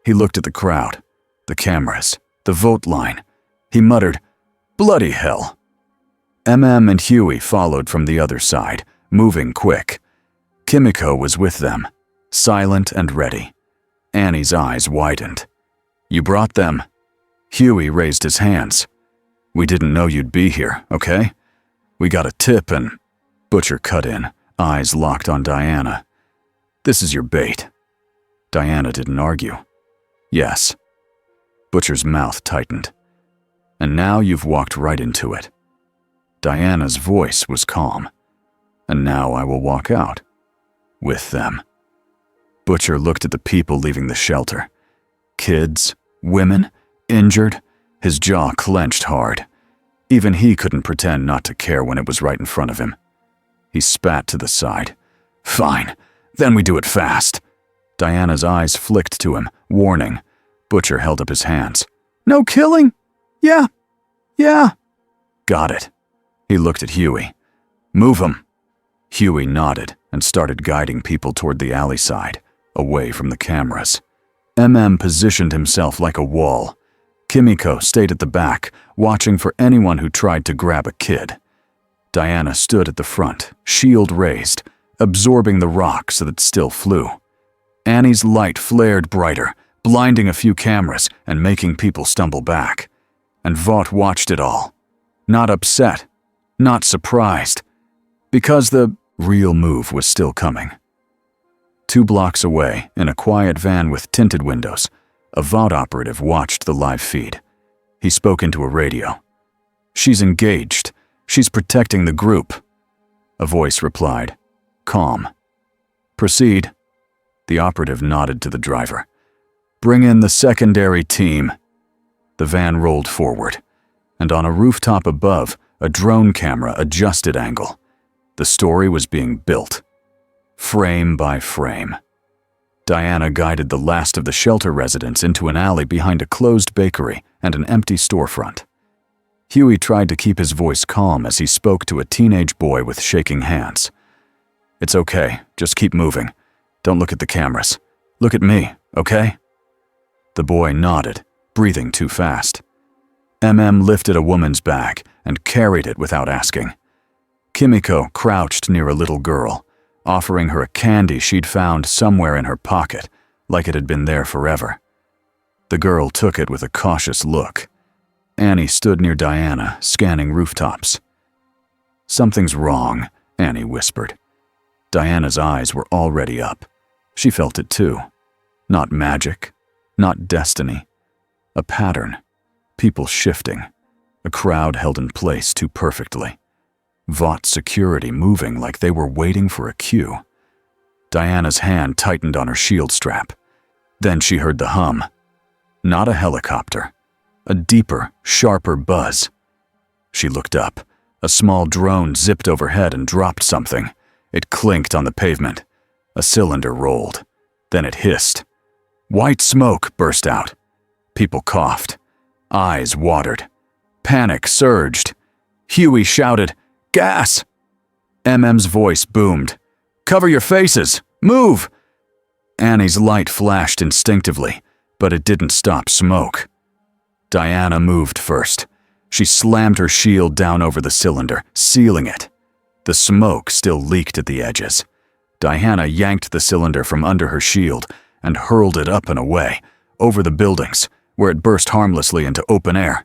He looked at the crowd, the cameras, the vote line. He muttered, "Bloody hell." MM and Huey followed from the other side, moving quick. Kimiko was with them, silent and ready. Annie's eyes widened. "You brought them." Huey raised his hands. "We didn't know you'd be here, okay? We got a tip and—" Butcher cut in, eyes locked on Diana. "This is your bait." Diana didn't argue. "Yes." Butcher's mouth tightened. "And now you've walked right into it." Diana's voice was calm. "And now I will walk out. With them." Butcher looked at the people leaving the shelter. Kids, women, injured, his jaw clenched hard. Even he couldn't pretend not to care when it was right in front of him. He spat to the side. "Fine, then we do it fast." Diana's eyes flicked to him, warning. Butcher held up his hands. "No killing? Yeah. Got it." He looked at Huey. "Move 'em." Huey nodded and started guiding people toward the alley side, away from the cameras. MM positioned himself like a wall. Kimiko stayed at the back, watching for anyone who tried to grab a kid. Diana stood at the front, shield raised, absorbing the rocks that still flew. Annie's light flared brighter, blinding a few cameras and making people stumble back. And Vought watched it all. Not upset, not surprised, because the real move was still coming. 2 blocks away, in a quiet van with tinted windows, a Vought operative watched the live feed. He spoke into a radio. "She's engaged. She's protecting the group." A voice replied, calm. "Proceed." The operative nodded to the driver. "Bring in the secondary team." The van rolled forward, and on a rooftop above, a drone camera adjusted angle. The story was being built, frame by frame. Diana guided the last of the shelter residents into an alley behind a closed bakery and an empty storefront. Huey tried to keep his voice calm as he spoke to a teenage boy with shaking hands. "It's okay, just keep moving. Don't look at the cameras. Look at me, okay?" The boy nodded, breathing too fast. MM lifted a woman's bag and carried it without asking. Kimiko crouched near a little girl, offering her a candy she'd found somewhere in her pocket, like it had been there forever. The girl took it with a cautious look. Annie stood near Diana, scanning rooftops. "Something's wrong," Annie whispered. Diana's eyes were already up. She felt it too. Not magic, not destiny. A pattern. People shifting. A crowd held in place too perfectly. Vought security moving like they were waiting for a cue. Diana's hand tightened on her shield strap. Then she heard the hum. Not a helicopter. A deeper, sharper buzz. She looked up. A small drone zipped overhead and dropped something. It clinked on the pavement. A cylinder rolled. Then it hissed. White smoke burst out. People coughed. Eyes watered. Panic surged. Huey shouted, "Gas!" MM's voice boomed. "Cover your faces! Move!" Annie's light flashed instinctively, but it didn't stop smoke. Diana moved first. She slammed her shield down over the cylinder, sealing it. The smoke still leaked at the edges. Diana yanked the cylinder from under her shield and hurled it up and away, over the buildings, where it burst harmlessly into open air.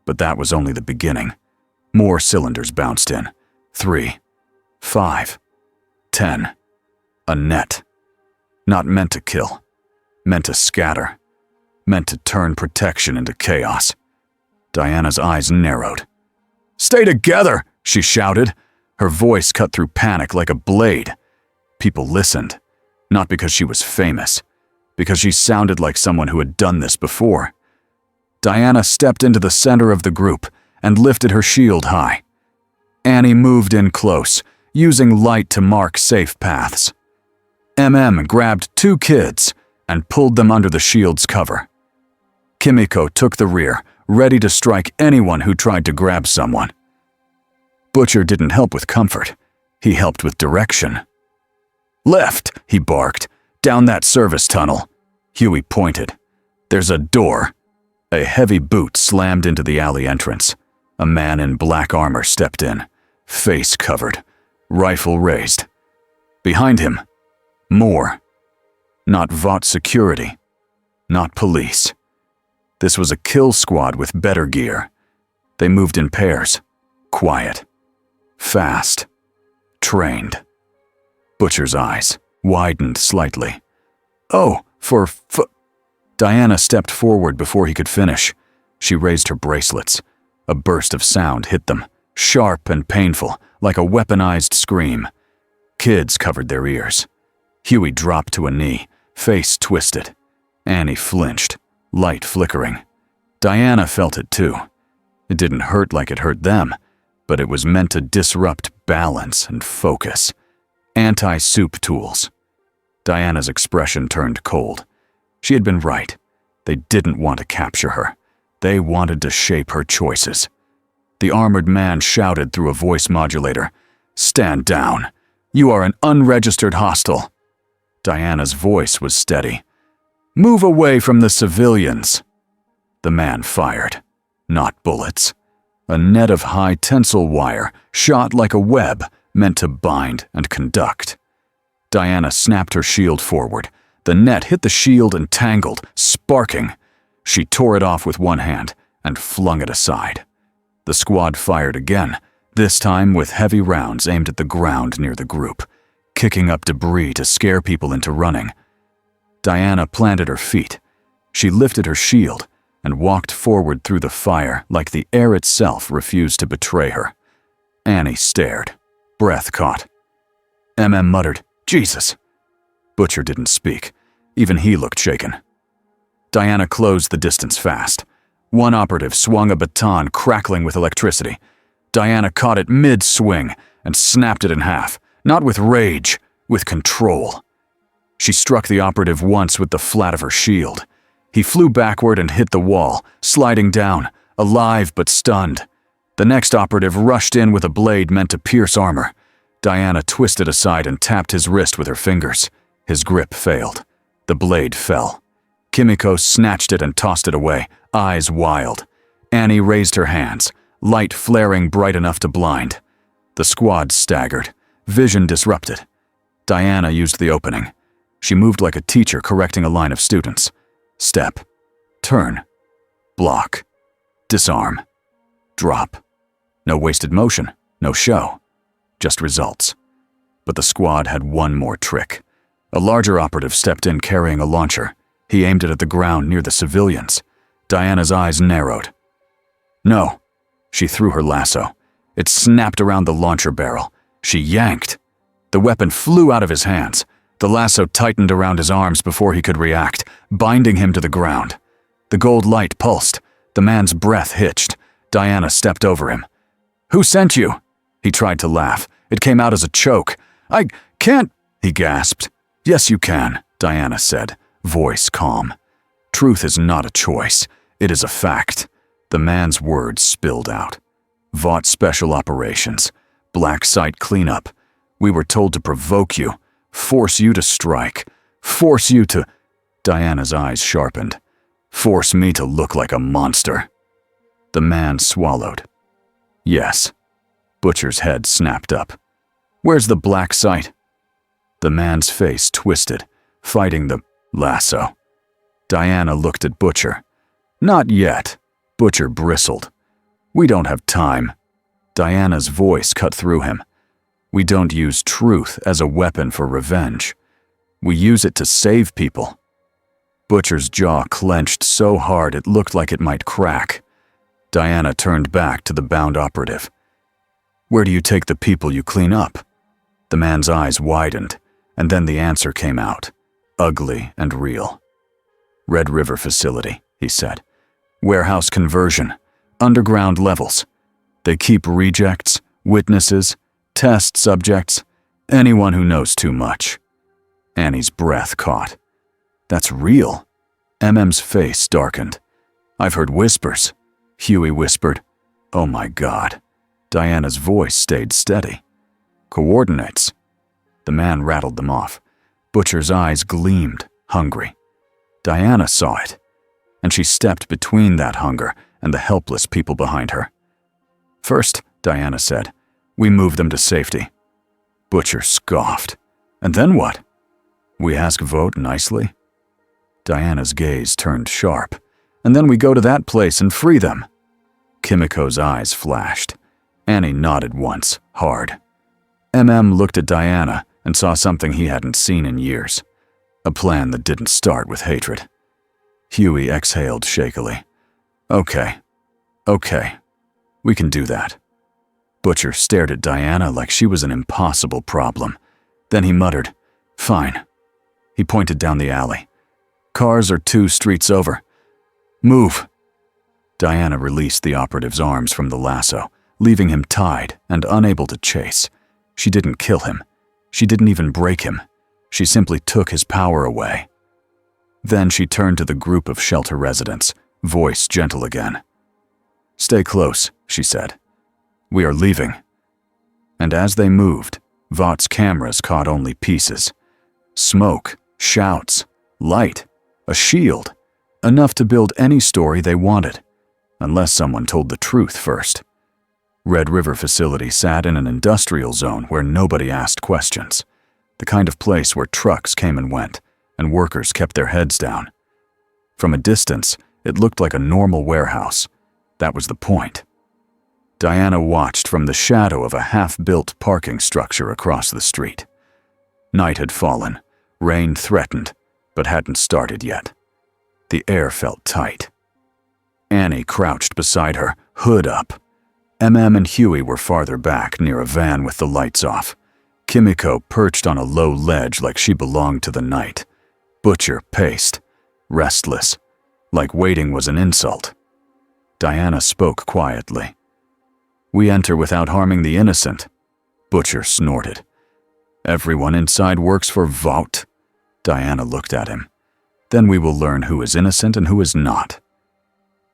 But that was only the beginning. More cylinders bounced in. 3, 5, 10. A net. Not meant to kill. Meant to scatter. Meant to turn protection into chaos. Diana's eyes narrowed. "Stay together!" she shouted. Her voice cut through panic like a blade. People listened. Not because she was famous. Because she sounded like someone who had done this before. Diana stepped into the center of the group and lifted her shield high. Annie moved in close, using light to mark safe paths. Grabbed 2 kids and pulled them under the shield's cover. Kimiko took the rear, ready to strike anyone who tried to grab someone. Butcher didn't help with comfort. He helped with direction. "Left," he barked. "Down that service tunnel." Huey pointed. "There's a door." A heavy boot slammed into the alley entrance. A man in black armor stepped in, face covered, rifle raised. Behind him, more. Not Vought security. Not police. This was a kill squad with better gear. They moved in pairs. Quiet. Fast. Trained. Butcher's eyes widened slightly. "Oh, Diana stepped forward before he could finish. She raised her bracelets. A burst of sound hit them, sharp and painful, like a weaponized scream. Kids covered their ears. Huey dropped to a knee, face twisted. Annie flinched, light flickering. Diana felt it too. It didn't hurt like it hurt them, but it was meant to disrupt balance and focus. Anti-soup tools. Diana's expression turned cold. She had been right. They didn't want to capture her. They wanted to shape her choices. The armored man shouted through a voice modulator, "Stand down. You are an unregistered hostile." Diana's voice was steady. "Move away from the civilians." The man fired. Not bullets. A net of high tensile wire, shot like a web, meant to bind and conduct. Diana snapped her shield forward. The net hit the shield and tangled, sparking. She tore it off with one hand and flung it aside. The squad fired again, this time with heavy rounds aimed at the ground near the group, kicking up debris to scare people into running. Diana planted her feet. She lifted her shield and walked forward through the fire like the air itself refused to betray her. Annie stared, breath caught. Muttered, "Jesus." Butcher didn't speak. Even he looked shaken. Diana closed the distance fast. One operative swung a baton crackling with electricity. Diana caught it mid-swing and snapped it in half, not with rage, with control. She struck the operative once with the flat of her shield. He flew backward and hit the wall, sliding down, alive but stunned. The next operative rushed in with a blade meant to pierce armor. Diana twisted aside and tapped his wrist with her fingers. His grip failed. The blade fell. Kimiko snatched it and tossed it away, eyes wild. Annie raised her hands, light flaring bright enough to blind. The squad staggered, vision disrupted. Diana used the opening. She moved like a teacher correcting a line of students. Step. Turn. Block. Disarm. Drop. No wasted motion, no show. Just results. But the squad had one more trick. A larger operative stepped in carrying a launcher. He aimed it at the ground near the civilians. Diana's eyes narrowed. "No." She threw her lasso. It snapped around the launcher barrel. She yanked. The weapon flew out of his hands. The lasso tightened around his arms before he could react, binding him to the ground. The gold light pulsed. The man's breath hitched. Diana stepped over him. "Who sent you?" He tried to laugh. It came out as a choke. "I can't," he gasped. "Yes, you can," Diana said, voice calm. "Truth is not a choice. It is a fact." The man's words spilled out. "Vought Special Operations. Black Site Cleanup. We were told to provoke you, force you to strike, force you to—" Diana's eyes sharpened. "Force me to look like a monster." The man swallowed. "Yes." Butcher's head snapped up. "Where's the black site?" The man's face twisted, fighting the lasso. Diana looked at Butcher. "Not yet." Butcher bristled. "We don't have time." Diana's voice cut through him. "We don't use truth as a weapon for revenge. We use it to save people." Butcher's jaw clenched so hard it looked like it might crack. Diana turned back to the bound operative. "Where do you take the people you clean up?" The man's eyes widened, and then the answer came out, ugly and real. "Red River Facility," he said. "Warehouse conversion, underground levels. They keep rejects, witnesses, test subjects, anyone who knows too much." Annie's breath caught. "That's real." MM's face darkened. "I've heard whispers." Huey whispered, "Oh my God." Diana's voice stayed steady. "Coordinates." The man rattled them off. Butcher's eyes gleamed, hungry. Diana saw it, and she stepped between that hunger and the helpless people behind her. "First," Diana said, "we move them to safety." Butcher scoffed. "And then what?" "We ask vote nicely." Diana's gaze turned sharp. "And then we go to that place and free them." Kimiko's eyes flashed. Annie nodded once, hard. Looked at Diana and saw something he hadn't seen in years. A plan that didn't start with hatred. Huey exhaled shakily. Okay. We can do that." Butcher stared at Diana like she was an impossible problem. Then he muttered, "Fine." He pointed down the alley. "Cars are 2 streets over. Move." Diana released the operative's arms from the lasso, leaving him tied and unable to chase. She didn't kill him. She didn't even break him. She simply took his power away. Then she turned to the group of shelter residents, voice gentle again. "Stay close," she said. "We are leaving." And as they moved, Vought's cameras caught only pieces. Smoke, shouts, light, a shield, enough to build any story they wanted, unless someone told the truth first. Red River Facility sat in an industrial zone where nobody asked questions, the kind of place where trucks came and went, and workers kept their heads down. From a distance, it looked like a normal warehouse. That was the point. Diana watched from the shadow of a half-built parking structure across the street. Night had fallen, rain threatened, but hadn't started yet. The air felt tight. Annie crouched beside her, hood up. And Huey were farther back, near a van with the lights off. Kimiko perched on a low ledge like she belonged to the night. Butcher paced, restless, like waiting was an insult. Diana spoke quietly. "We enter without harming the innocent." Butcher snorted. "Everyone inside works for Vout." Diana looked at him. "Then we will learn who is innocent and who is not."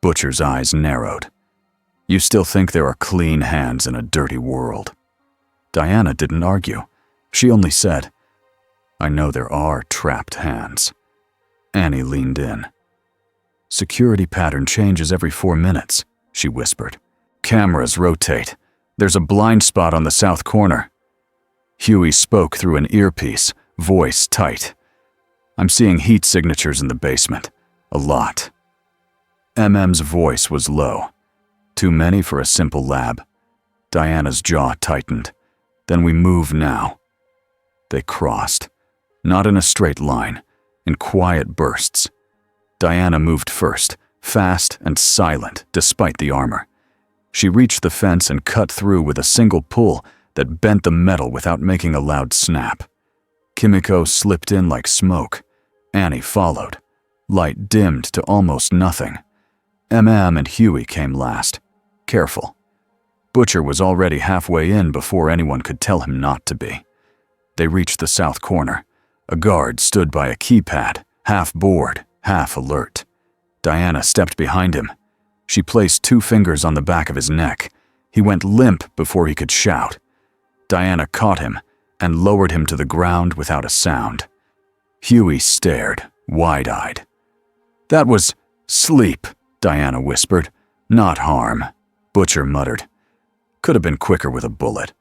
Butcher's eyes narrowed. "You still think there are clean hands in a dirty world?" Diana didn't argue. She only said, "I know there are trapped hands." Annie leaned in. "Security pattern changes every 4 minutes," she whispered. "Cameras rotate. There's a blind spot on the south corner." Huey spoke through an earpiece, voice tight. "I'm seeing heat signatures in the basement. A lot." MM's voice was low. "Too many for a simple lab." Diana's jaw tightened. "Then we move now." They crossed. Not in a straight line, in quiet bursts. Diana moved first, fast and silent despite the armor. She reached the fence and cut through with a single pull that bent the metal without making a loud snap. Kimiko slipped in like smoke. Annie followed. Light dimmed to almost nothing. And Huey came last. Careful. Butcher was already halfway in before anyone could tell him not to be. They reached the south corner. A guard stood by a keypad, half bored, half alert. Diana stepped behind him. She placed 2 fingers on the back of his neck. He went limp before he could shout. Diana caught him and lowered him to the ground without a sound. Huey stared, wide-eyed. "That was sleep," Diana whispered. "Not harm," Butcher muttered. "Could have been quicker with a bullet."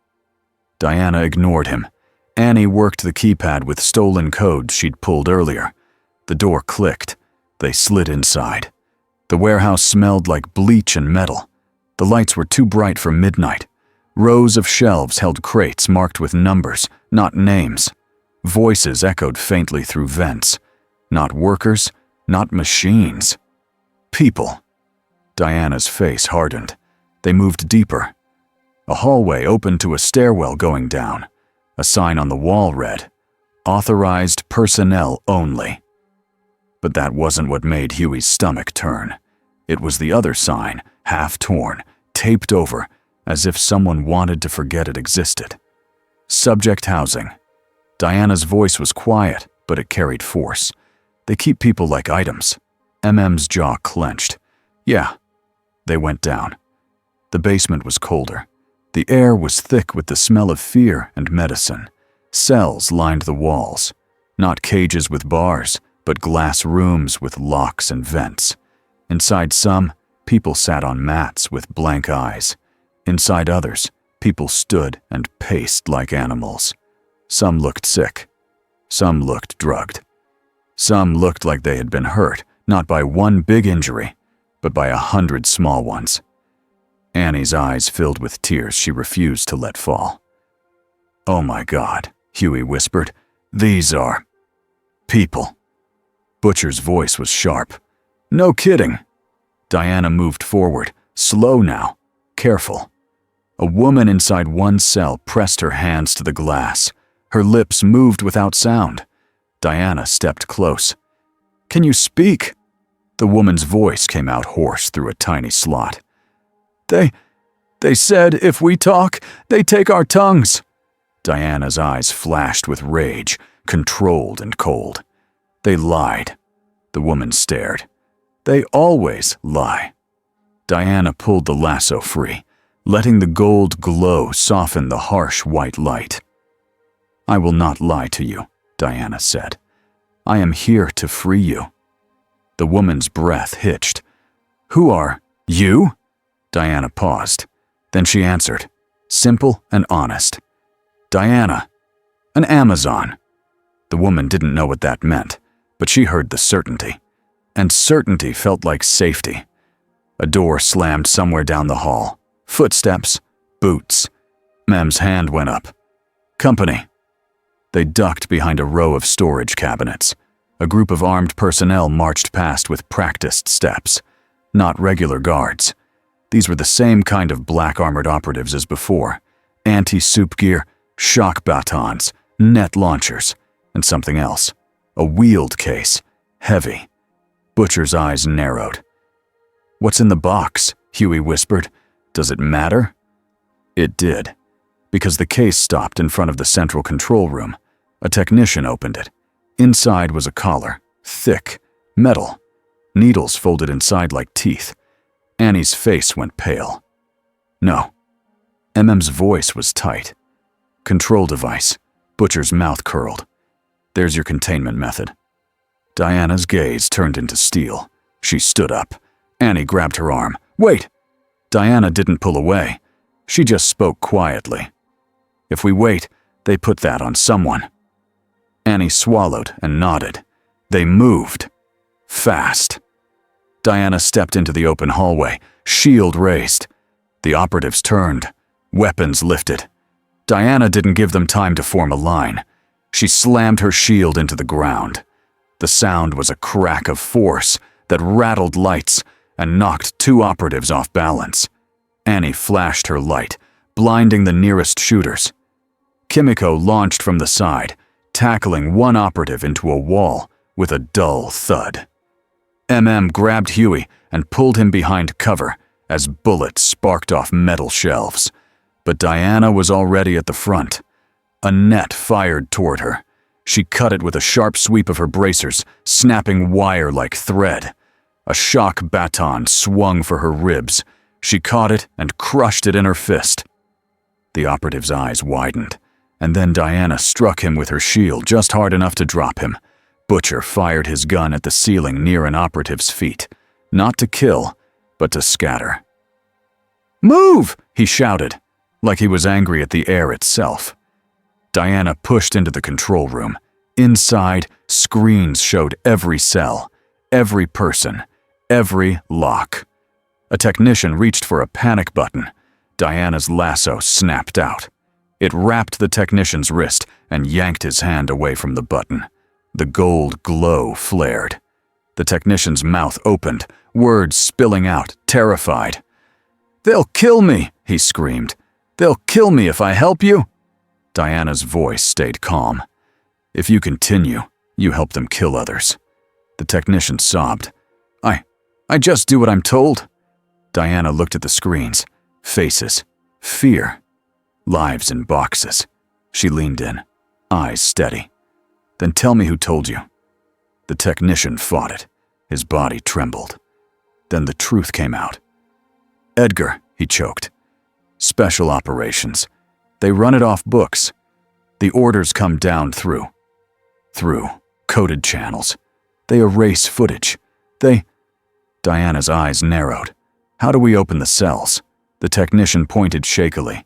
Diana ignored him. Annie worked the keypad with stolen codes she'd pulled earlier. The door clicked. They slid inside. The warehouse smelled like bleach and metal. The lights were too bright for midnight. Rows of shelves held crates marked with numbers, not names. Voices echoed faintly through vents. Not workers, not machines. People. Diana's face hardened. They moved deeper. A hallway opened to a stairwell going down. A sign on the wall read, "Authorized personnel only." But that wasn't what made Huey's stomach turn. It was the other sign, half torn, taped over, as if someone wanted to forget it existed. Subject housing. Diana's voice was quiet, but it carried force. They keep people like items. MM's jaw clenched. Yeah. They went down. The basement was colder. The air was thick with the smell of fear and medicine. Cells lined the walls. Not cages with bars, but glass rooms with locks and vents. Inside some, people sat on mats with blank eyes. Inside others, people stood and paced like animals. Some looked sick. Some looked drugged. Some looked like they had been hurt, not by one big injury, but by 100 small ones. Annie's eyes filled with tears she refused to let fall. "Oh my God," Huey whispered. "These are people." Butcher's voice was sharp. "No kidding." Diana moved forward, slow now, careful. A woman inside one cell pressed her hands to the glass. Her lips moved without sound. Diana stepped close. "Can you speak?" The woman's voice came out hoarse through a tiny slot. They said if we talk, they take our tongues." Diana's eyes flashed with rage, controlled and cold. "They lied." The woman stared. "They always lie." Diana pulled the lasso free, letting the gold glow soften the harsh white light. "I will not lie to you," Diana said. "I am here to free you." The woman's breath hitched. "Who are you?" Diana paused. Then she answered, simple and honest. "Diana, an Amazon." The woman didn't know what that meant, but she heard the certainty. And certainty felt like safety. A door slammed somewhere down the hall. Footsteps, boots. Mem's hand went up. "Company." They ducked behind a row of storage cabinets. A group of armed personnel marched past with practiced steps. Not regular guards. These were the same kind of black armored operatives as before. Anti-soup gear, shock batons, net launchers, and something else. A wheeled case, heavy. Butcher's eyes narrowed. "What's in the box?" Huey whispered. "Does it matter?" It did, because the case stopped in front of the central control room. A technician opened it. Inside was a collar, thick, metal. Needles folded inside like teeth. Annie's face went pale. "No." MM's voice was tight. "Control device." Butcher's mouth curled. "There's your containment method." Diana's gaze turned into steel. She stood up. Annie grabbed her arm. "Wait!" Diana didn't pull away. She just spoke quietly. "If we wait, they put that on someone." Annie swallowed and nodded. They moved. Fast. Diana stepped into the open hallway, shield raised. The operatives turned, weapons lifted. Diana didn't give them time to form a line. She slammed her shield into the ground. The sound was a crack of force that rattled lights and knocked two operatives off balance. Annie flashed her light, blinding the nearest shooters. Kimiko launched from the side, tackling one operative into a wall with a dull thud. Grabbed Huey and pulled him behind cover as bullets sparked off metal shelves. But Diana was already at the front. A net fired toward her. She cut it with a sharp sweep of her bracers, snapping wire like thread. A shock baton swung for her ribs. She caught it and crushed it in her fist. The operative's eyes widened, and then Diana struck him with her shield just hard enough to drop him. Butcher fired his gun at the ceiling near an operative's feet, not to kill, but to scatter. "Move!" he shouted, like he was angry at the air itself. Diana pushed into the control room. Inside, screens showed every cell, every person, every lock. A technician reached for a panic button. Diana's lasso snapped out. It wrapped the technician's wrist and yanked his hand away from the button. The gold glow flared. The technician's mouth opened, words spilling out, terrified. "They'll kill me," he screamed. "They'll kill me if I help you." Diana's voice stayed calm. "If you continue, you help them kill others." The technician sobbed. I just do what I'm told." Diana looked at the screens. Faces. Fear. Lives in boxes. She leaned in, eyes steady. "Then tell me who told you." The technician fought it. His body trembled. Then the truth came out. "Edgar," he choked. "Special operations. They run it off books. The orders come down through coded channels. They erase footage. Diana's eyes narrowed. "How do we open the cells?" The technician pointed shakily.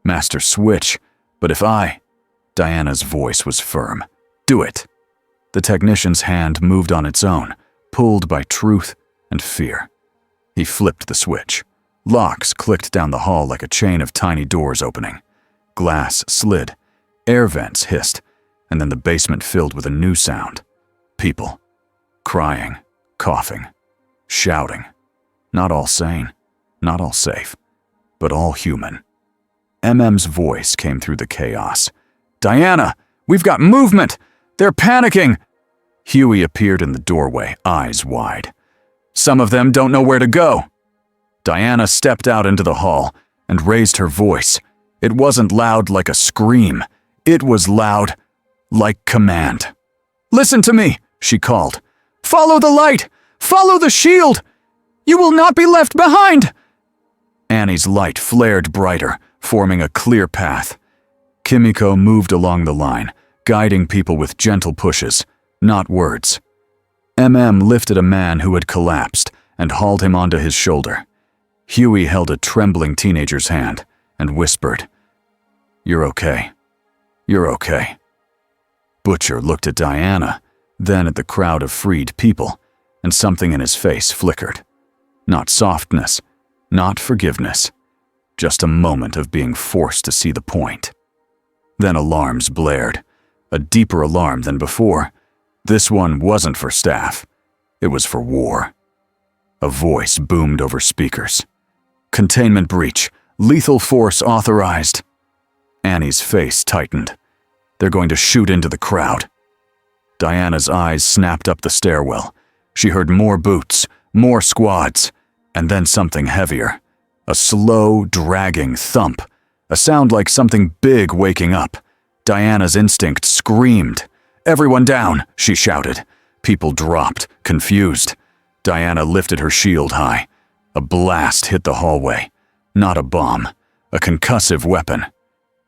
"Master switch, but if I—" Diana's voice was firm. "Do it." The technician's hand moved on its own, pulled by truth and fear. He flipped the switch. Locks clicked down the hall like a chain of tiny doors opening. Glass slid. Air vents hissed, and then the basement filled with a new sound. People. Crying, coughing, shouting. Not all sane, not all safe, but all human. MM's voice came through the chaos. "Diana, we've got movement! They're panicking!" Huey appeared in the doorway, eyes wide. "Some of them don't know where to go." Diana stepped out into the hall and raised her voice. It wasn't loud like a scream. It was loud like command. "Listen to me," she called. "Follow the light! Follow the shield! You will not be left behind!" Annie's light flared brighter, forming a clear path. Kimiko moved along the line, guiding people with gentle pushes, not words. MM lifted a man who had collapsed and hauled him onto his shoulder. Huey held a trembling teenager's hand and whispered, "You're okay. You're okay." Butcher looked at Diana, then at the crowd of freed people, and something in his face flickered. Not softness, not forgiveness, just a moment of being forced to see the point. Then alarms blared, a deeper alarm than before. This one wasn't for staff. It was for war. A voice boomed over speakers. "Containment breach. Lethal force authorized." Annie's face tightened. "They're going to shoot into the crowd." Diana's eyes snapped up the stairwell. She heard more boots, more squads, and then something heavier. A slow, dragging thump. A sound like something big waking up. Diana's instinct screamed. "Everyone down," she shouted. People dropped, confused. Diana lifted her shield high. A blast hit the hallway. Not a bomb, a concussive weapon.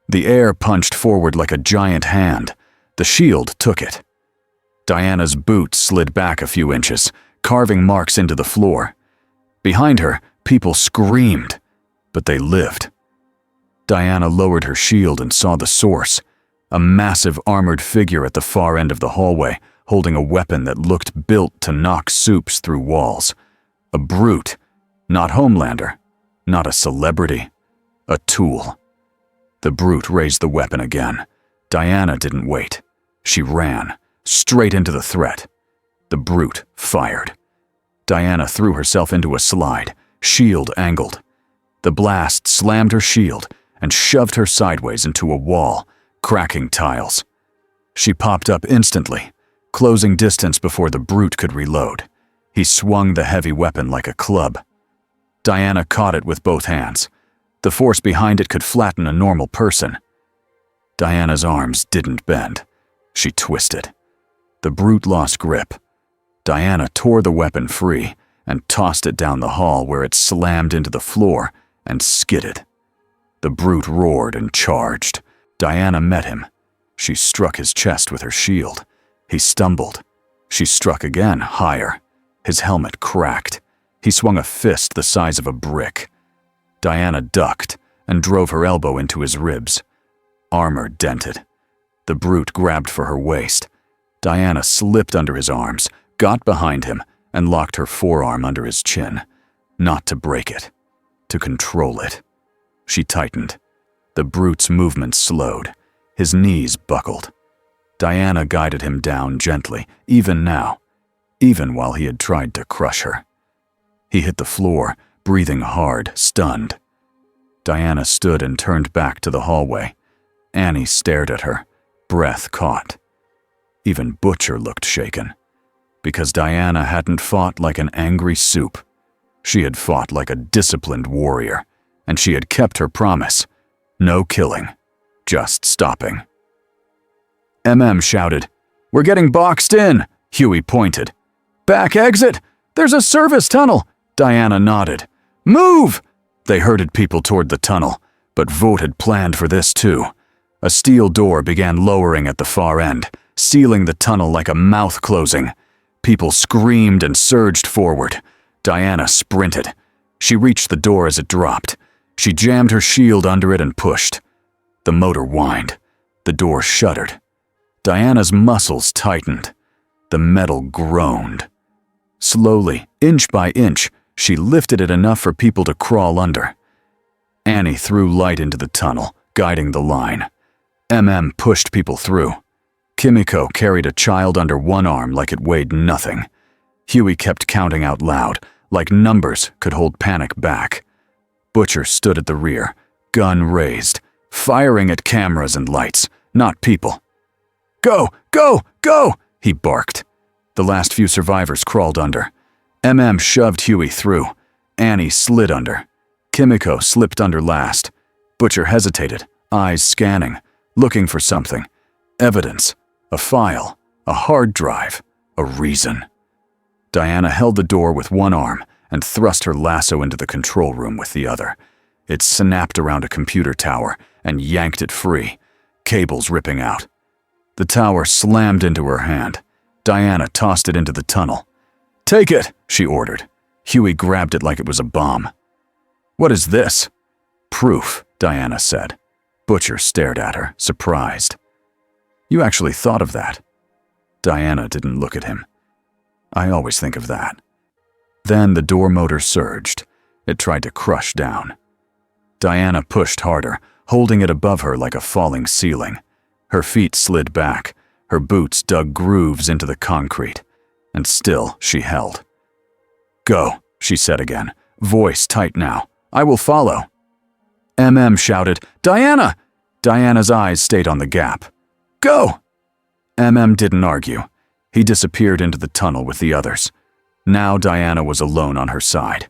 The air punched forward like a giant hand. The shield took it. Diana's boots slid back a few inches, carving marks into the floor. Behind her, people screamed, but they lived. Diana lowered her shield and saw the source, a massive armored figure at the far end of the hallway, holding a weapon that looked built to knock soups through walls. A brute, not Homelander, not a celebrity, a tool. The brute raised the weapon again. Diana didn't wait. She ran, straight into the threat. The brute fired. Diana threw herself into a slide, shield angled. The blast slammed her shield and shoved her sideways into a wall, cracking tiles. She popped up instantly, closing distance before the brute could reload. He swung the heavy weapon like a club. Diana caught it with both hands. The force behind it could flatten a normal person. Diana's arms didn't bend. She twisted. The brute lost grip. Diana tore the weapon free and tossed it down the hall where it slammed into the floor and skidded. The brute roared and charged. Diana met him. She struck his chest with her shield. He stumbled. She struck again, higher. His helmet cracked. He swung a fist the size of a brick. Diana ducked and drove her elbow into his ribs. Armor dented. The brute grabbed for her waist. Diana slipped under his arms, got behind him, and locked her forearm under his chin. Not to break it, to control it. She tightened. The brute's movements slowed. His knees buckled. Diana guided him down gently, even now, even while he had tried to crush her. He hit the floor, breathing hard, stunned. Diana stood and turned back to the hallway. Annie stared at her, breath caught. Even Butcher looked shaken. Because Diana hadn't fought like an angry soup. She had fought like a disciplined warrior, and she had kept her promise. No killing, just stopping. shouted, "We're getting boxed in," Huey pointed. "Back exit! There's a service tunnel!" Diana nodded. "Move!" They herded people toward the tunnel, but Vought had planned for this too. A steel door began lowering at the far end, sealing the tunnel like a mouth closing. People screamed and surged forward. Diana sprinted. She reached the door as it dropped. She jammed her shield under it and pushed. The motor whined. The door shuddered. Diana's muscles tightened. The metal groaned. Slowly, inch by inch, she lifted it enough for people to crawl under. Annie threw light into the tunnel, guiding the line. Pushed people through. Kimiko carried a child under one arm like it weighed nothing. Huey kept counting out loud, like numbers could hold panic back. Butcher stood at the rear, gun raised, firing at cameras and lights, not people. "Go! Go! Go!" he barked. The last few survivors crawled under. Shoved Huey through. Annie slid under. Kimiko slipped under last. Butcher hesitated, eyes scanning, looking for something. Evidence. A file. A hard drive. A reason. Diana held the door with one arm and thrust her lasso into the control room with the other. It snapped around a computer tower and yanked it free, cables ripping out. The tower slammed into her hand. Diana tossed it into the tunnel. "Take it," she ordered. Huey grabbed it like it was a bomb. "What is this?" "Proof," Diana said. Butcher stared at her, surprised. "You actually thought of that?" Diana didn't look at him. "I always think of that." Then the door motor surged. It tried to crush down. Diana pushed harder, holding it above her like a falling ceiling. Her feet slid back. Her boots dug grooves into the concrete. And still she held. "Go," she said again, voice tight now. "I will follow." shouted, "Diana!" Diana's eyes stayed on the gap. "Go!" Didn't argue. He disappeared into the tunnel with the others. Now Diana was alone on her side.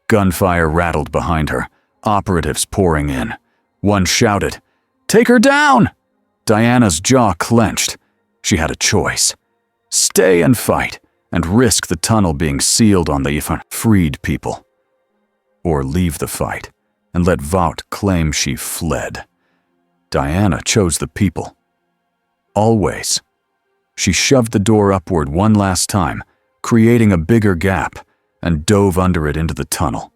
Gunfire rattled behind her, operatives pouring in. One shouted, "Take her down!" Diana's jaw clenched. She had a choice. Stay and fight, and risk the tunnel being sealed on the freed people. Or leave the fight, and let Vought claim she fled. Diana chose the people. Always. She shoved the door upward one last time, creating a bigger gap, and dove under it into the tunnel.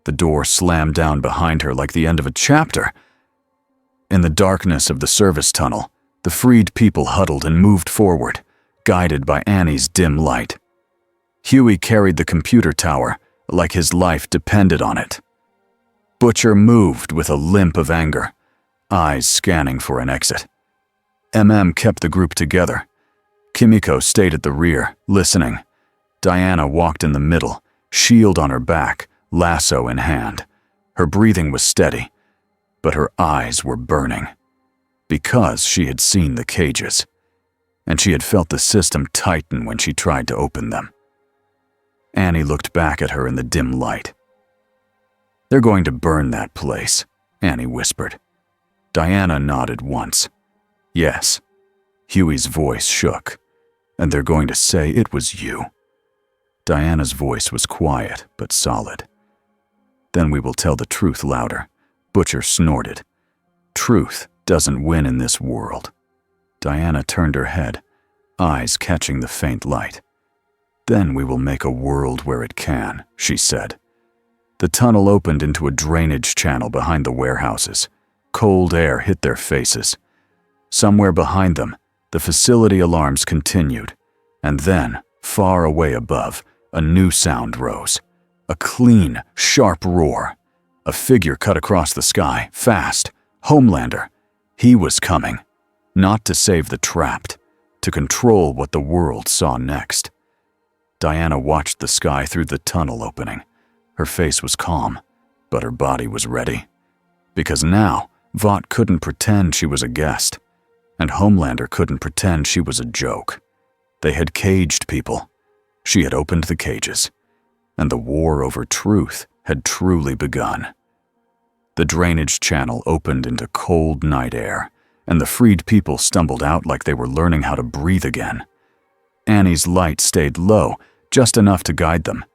The door slammed down behind her like the end of a chapter. In the darkness of the service tunnel, the freed people huddled and moved forward, guided by Annie's dim light. Huey carried the computer tower like his life depended on it. Butcher moved with a limp of anger, eyes scanning for an exit. Kept the group together. Kimiko stayed at the rear, listening. Diana walked in the middle, shield on her back, lasso in hand. Her breathing was steady, but her eyes were burning. Because she had seen the cages, and she had felt the system tighten when she tried to open them. Annie looked back at her in the dim light. "They're going to burn that place," Annie whispered. Diana nodded once. "Yes." Huey's voice shook. "And they're going to say it was you." Diana's voice was quiet but solid. "Then we will tell the truth louder." Butcher snorted. "Truth doesn't win in this world." Diana turned her head, eyes catching the faint light. "Then we will make a world where it can," she said. The tunnel opened into a drainage channel behind the warehouses. Cold air hit their faces. Somewhere behind them, the facility alarms continued, and then, far away above, a new sound rose, A clean, sharp roar. A figure cut across the sky, fast. Homelander. He was coming. Not to save the trapped, to control what the world saw next. Diana watched the sky through the tunnel opening. Her face was calm, but her body was ready. Because now, Vought couldn't pretend she was a guest, and Homelander couldn't pretend she was a joke. They had caged people. She had opened the cages, and the war over truth had truly begun. The drainage channel opened into cold night air, and the freed people stumbled out like they were learning how to breathe again. Annie's light stayed low, just enough to guide them.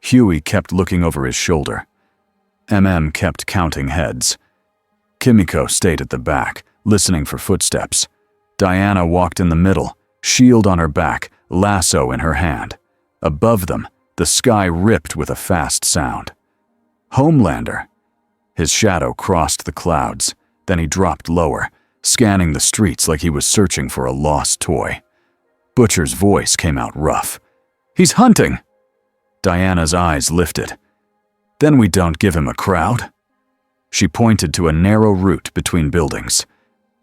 Huey kept looking over his shoulder. Kept counting heads. Kimiko stayed at the back, listening for footsteps. Diana walked in the middle, shield on her back, lasso in her hand. Above them, the sky ripped with a fast sound. Homelander. His shadow crossed the clouds, then he dropped lower, scanning the streets like he was searching for a lost toy. Butcher's voice came out rough. "He's hunting!" Diana's eyes lifted. "Then we don't give him a crowd." She pointed to a narrow route between buildings.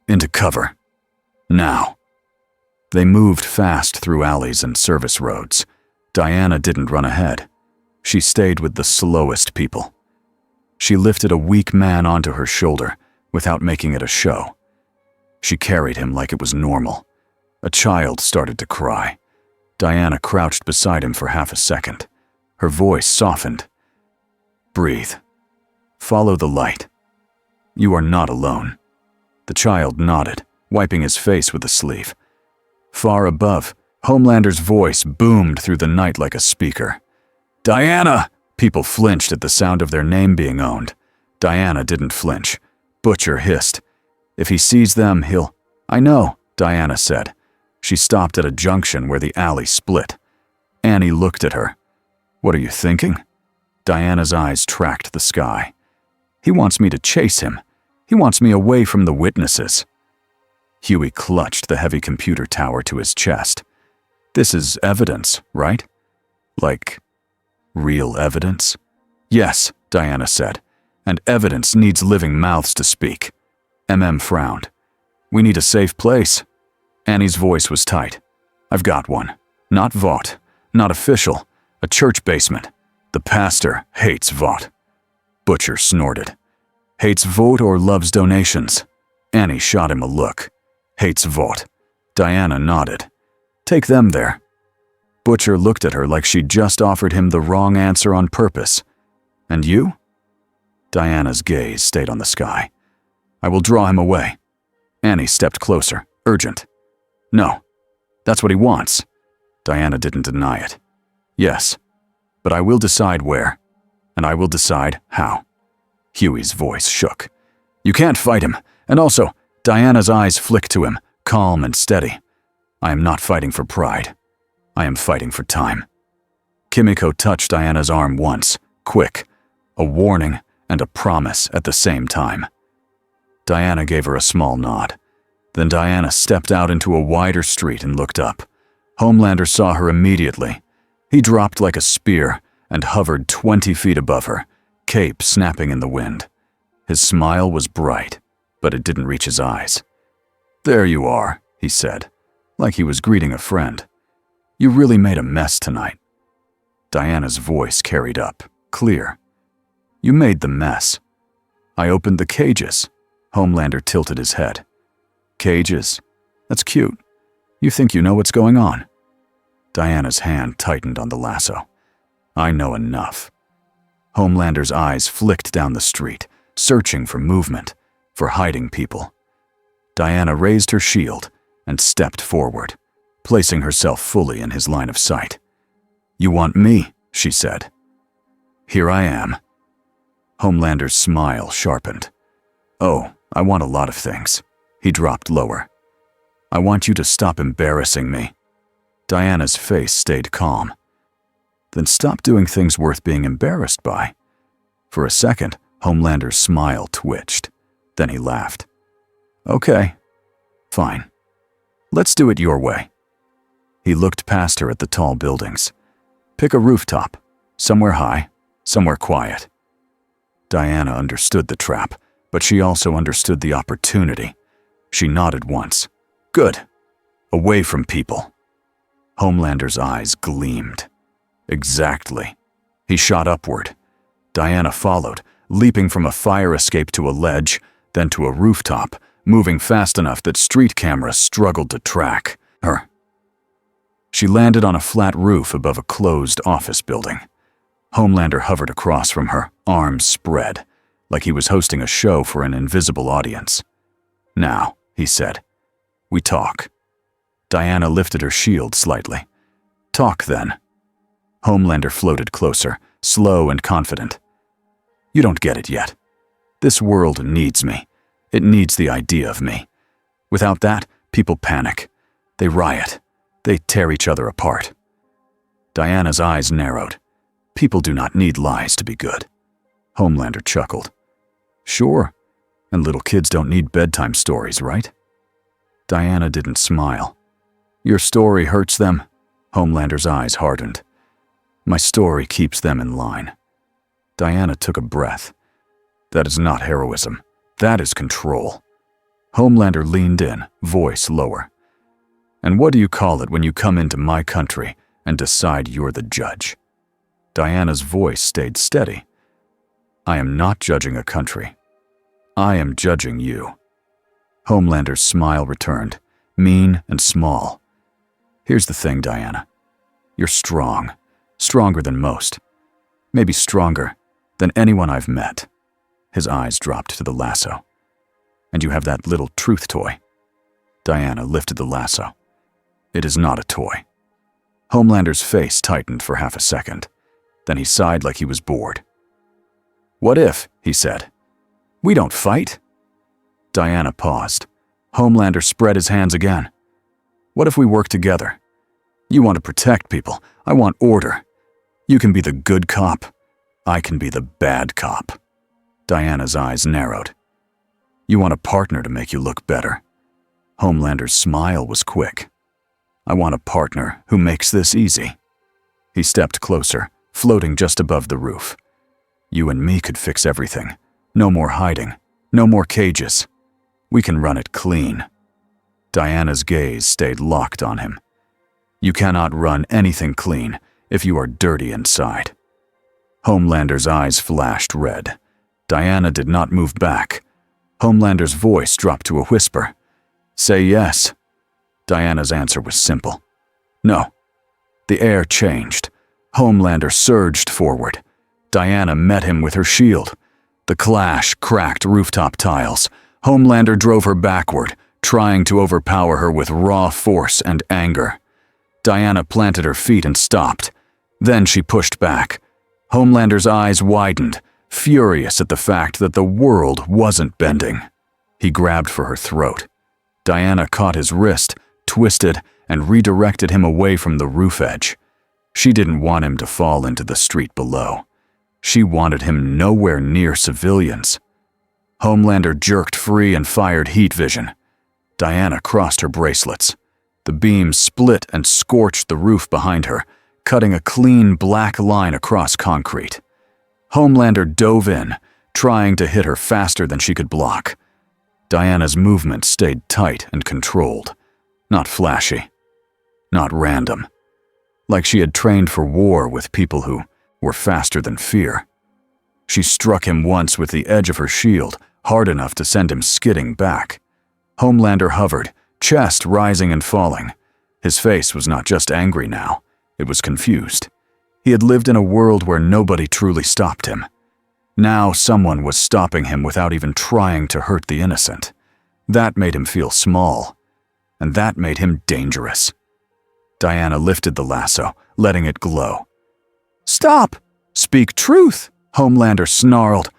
"Into cover. Now." They moved fast through alleys and service roads. Diana didn't run ahead. She stayed with the slowest people. She lifted a weak man onto her shoulder without making it a show. She carried him like it was normal. A child started to cry. Diana crouched beside him for half a second. Her voice softened. "Breathe. Follow the light. You are not alone." The child nodded, wiping his face with a sleeve. Far above, Homelander's voice boomed through the night like a speaker. "Diana!" People flinched at the sound of their name being owned. Diana didn't flinch. Butcher hissed. "If he sees them, he'll—" "I know," Diana said. She stopped at a junction where the alley split. Annie looked at her. "What are you thinking?" Diana's eyes tracked the sky. "He wants me to chase him. He wants me away from the witnesses." Huey clutched the heavy computer tower to his chest. "This is evidence, right? Like, real evidence?" "Yes," Diana said, "and evidence needs living mouths to speak." Frowned. "We need a safe place." Annie's voice was tight. "I've got one. Not Vought. Not official. A church basement. The pastor hates Vought." Butcher snorted. "Hates Vought or loves donations?" Annie shot him a look. "Hates Vought." Diana nodded. "Take them there." Butcher looked at her like she'd just offered him the wrong answer on purpose. "And you?" Diana's gaze stayed on the sky. "I will draw him away." Annie stepped closer, urgent. "No, that's what he wants." Diana didn't deny it. "Yes, but I will decide where, and I will decide how." Huey's voice shook. "You can't fight him, and also," Diana's eyes flicked to him, calm and steady. "I am not fighting for pride. I am fighting for time." Kimiko touched Diana's arm once, quick, a warning and a promise at the same time. Diana gave her a small nod. Then Diana stepped out into a wider street and looked up. Homelander saw her immediately. He dropped like a spear and hovered 20 feet above her, cape snapping in the wind. His smile was bright, but it didn't reach his eyes. "There you are," he said, like he was greeting a friend. "You really made a mess tonight." Diana's voice carried up, clear. "You made the mess. I opened the cages." Homelander tilted his head. "Cages? That's cute. You think you know what's going on." Diana's hand tightened on the lasso. "I know enough." Homelander's eyes flicked down the street, searching for movement, for hiding people. Diana raised her shield and stepped forward, placing herself fully in his line of sight. "You want me," she said. "Here I am." Homelander's smile sharpened. "Oh, I want a lot of things." He dropped lower. "I want you to stop embarrassing me." Diana's face stayed calm. "Then stop doing things worth being embarrassed by." For a second, Homelander's smile twitched. Then he laughed. "Okay, fine. Let's do it your way." He looked past her at the tall buildings. "Pick a rooftop, somewhere high, Somewhere quiet. Diana understood the trap, but she also understood the opportunity. She nodded once. Good. Away from people. Homelander's eyes gleamed. Exactly. He shot upward. Diana followed, leaping from a fire escape to a ledge, then to a rooftop, moving fast enough that street cameras struggled to track her. She landed on a flat roof above a closed office building. Homelander hovered across from her, arms spread, like he was hosting a show for an invisible audience. Now, he said, we talk. Diana lifted her shield slightly. Talk then. Homelander floated closer, slow and confident. You don't get it yet. This world needs me. It needs the idea of me. Without that, people panic. They riot. They tear each other apart. Diana's eyes narrowed. People do not need lies to be good. Homelander chuckled. Sure, and little kids don't need bedtime stories, right? Diana didn't smile. Your story hurts them? Homelander's eyes hardened. My story keeps them in line. Diana took a breath. That is not heroism. That is control. Homelander leaned in, voice lower. And what do you call it when you come into my country and decide you're the judge? Diana's voice stayed steady. I am not judging a country. I am judging you. Homelander's smile returned, mean and small. Here's the thing, Diana. You're strong, stronger than most. Maybe stronger than anyone I've met. His eyes dropped to the lasso. And you have that little truth toy. Diana lifted the lasso. It is not a toy. Homelander's face tightened for half a second. Then he sighed like he was bored. What if, he said, we don't fight? Diana paused. Homelander spread his hands again. What if we work together? You want to protect people. I want order. You can be the good cop. I can be the bad cop. Diana's eyes narrowed. You want a partner to make you look better. Homelander's smile was quick. I want a partner who makes this easy. He stepped closer, floating just above the roof. You and me could fix everything. No more hiding. No more cages. We can run it clean. Diana's gaze stayed locked on him. You cannot run anything clean if you are dirty inside. Homelander's eyes flashed red. Diana did not move back. Homelander's voice dropped to a whisper. Say yes. Diana's answer was simple. No. The air changed. Homelander surged forward. Diana met him with her shield. The clash cracked rooftop tiles. Homelander drove her backward, trying to overpower her with raw force and anger. Diana planted her feet and stopped. Then she pushed back. Homelander's eyes widened, furious at the fact that the world wasn't bending. He grabbed for her throat. Diana caught his wrist, twisted, and redirected him away from the roof edge. She didn't want him to fall into the street below. She wanted him nowhere near civilians. Homelander jerked free and fired heat vision. Diana crossed her bracelets. The beam split and scorched the roof behind her, cutting a clean black line across concrete. Homelander dove in, trying to hit her faster than she could block. Diana's movement stayed tight and controlled, not flashy, not random. Like she had trained for war with people who were faster than fear. She struck him once with the edge of her shield, hard enough to send him skidding back. Homelander hovered, chest rising and falling. His face was not just angry now, it was confused. He had lived in a world where nobody truly stopped him. Now someone was stopping him without even trying to hurt the innocent. That made him feel small, and that made him dangerous. Diana lifted the lasso, letting it glow. Stop! Speak truth! Homelander snarled.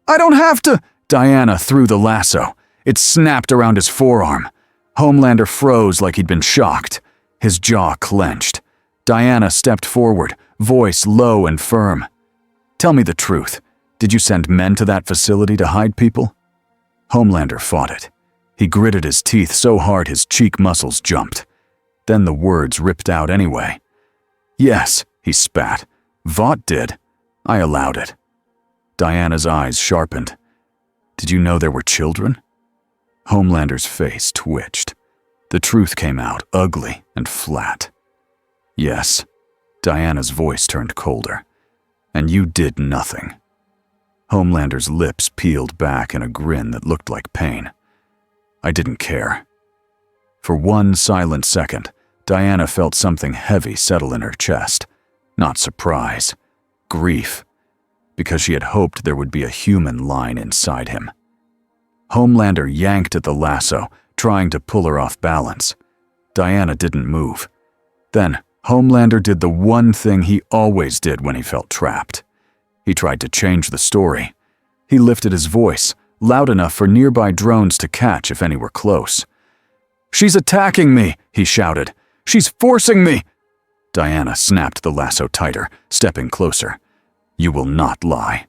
I don't have to! Diana threw the lasso. It snapped around his forearm. Homelander froze like he'd been shocked. His jaw clenched. Diana stepped forward, voice low and firm. Tell me the truth. Did you send men to that facility to hide people? Homelander fought it. He gritted his teeth so hard his cheek muscles jumped. Then the words ripped out anyway. Yes, he spat. Vought did. I allowed it. Diana's eyes sharpened. Did you know there were children? Homelander's face twitched. The truth came out, ugly and flat. Yes. Diana's voice turned colder. And you did nothing. Homelander's lips peeled back in a grin that looked like pain. I didn't care. For one silent second, Diana felt something heavy settle in her chest. Not surprise, grief, because she had hoped there would be a human line inside him. Homelander yanked at the lasso, trying to pull her off balance. Diana didn't move. Then, Homelander did the one thing he always did when he felt trapped. He tried to change the story. He lifted his voice, loud enough for nearby drones to catch if any were close. "She's attacking me," he shouted. "She's forcing me!" Diana snapped the lasso tighter, stepping closer. "You will not lie."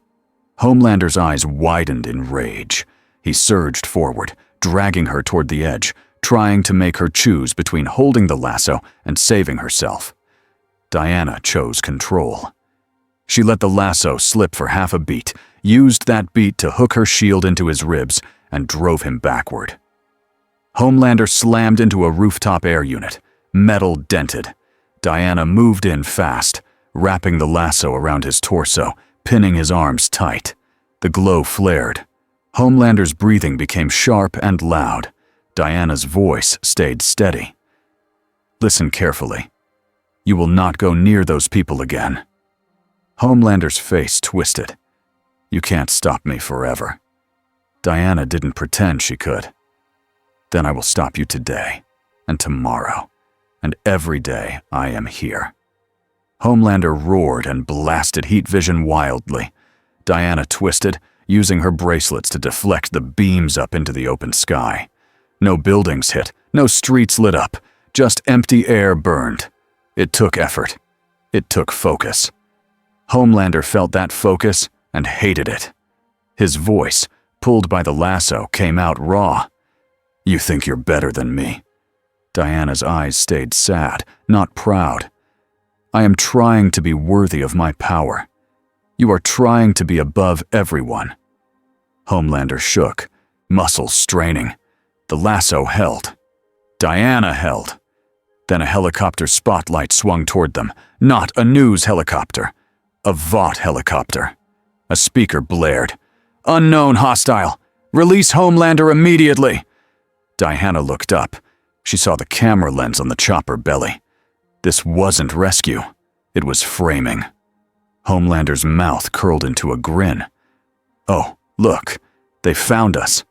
Homelander's eyes widened in rage. He surged forward, dragging her toward the edge, trying to make her choose between holding the lasso and saving herself. Diana chose control. She let the lasso slip for half a beat, used that beat to hook her shield into his ribs, and drove him backward. Homelander slammed into a rooftop air unit, metal dented. Diana moved in fast, wrapping the lasso around his torso, pinning his arms tight. The glow flared. Homelander's breathing became sharp and loud. Diana's voice stayed steady. "Listen carefully. You will not go near those people again." Homelander's face twisted. "You can't stop me forever." Diana didn't pretend she could. "Then I will stop you today, and tomorrow, and every day I am here." Homelander roared and blasted heat vision wildly. Diana twisted, using her bracelets to deflect the beams up into the open sky. No buildings hit, no streets lit up, just empty air burned. It took effort. It took focus. Homelander felt that focus and hated it. His voice, pulled by the lasso, came out raw. "You think you're better than me." Diana's eyes stayed sad, not proud. "I am trying to be worthy of my power. You are trying to be above everyone." Homelander shook, muscles straining. The lasso held. Diana held. Then a helicopter spotlight swung toward them. Not a news helicopter. A Vought helicopter. A speaker blared. "Unknown hostile! Release Homelander immediately!" Diana looked up. She saw the camera lens on the chopper belly. This wasn't rescue. It was framing. Homelander's mouth curled into a grin. "Oh, look, they found us."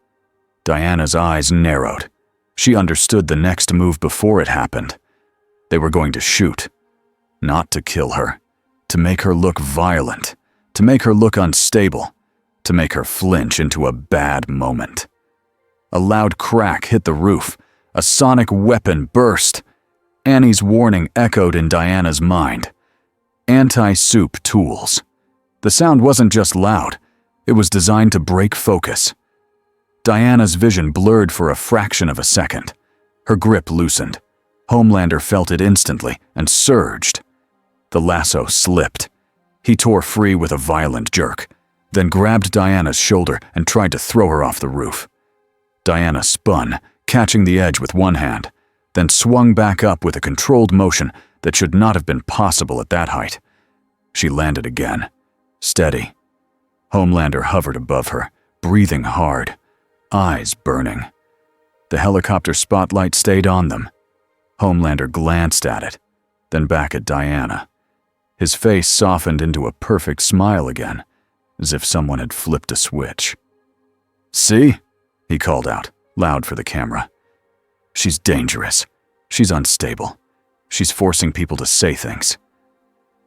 Diana's eyes narrowed. She understood the next move before it happened. They were going to shoot. Not to kill her. To make her look violent. To make her look unstable. To make her flinch into a bad moment. A loud crack hit the roof. A sonic weapon burst. Annie's warning echoed in Diana's mind. Anti-soup tools. The sound wasn't just loud. It was designed to break focus. Diana's vision blurred for a fraction of a second. Her grip loosened. Homelander felt it instantly and surged. The lasso slipped. He tore free with a violent jerk, then grabbed Diana's shoulder and tried to throw her off the roof. Diana spun, catching the edge with one hand, then swung back up with a controlled motion that should not have been possible at that height. She landed again, steady. Homelander hovered above her, breathing hard, eyes burning. The helicopter spotlight stayed on them. Homelander glanced at it, then back at Diana. His face softened into a perfect smile again, as if someone had flipped a switch. "See?" he called out, loud for the camera. "She's dangerous. She's unstable. She's forcing people to say things."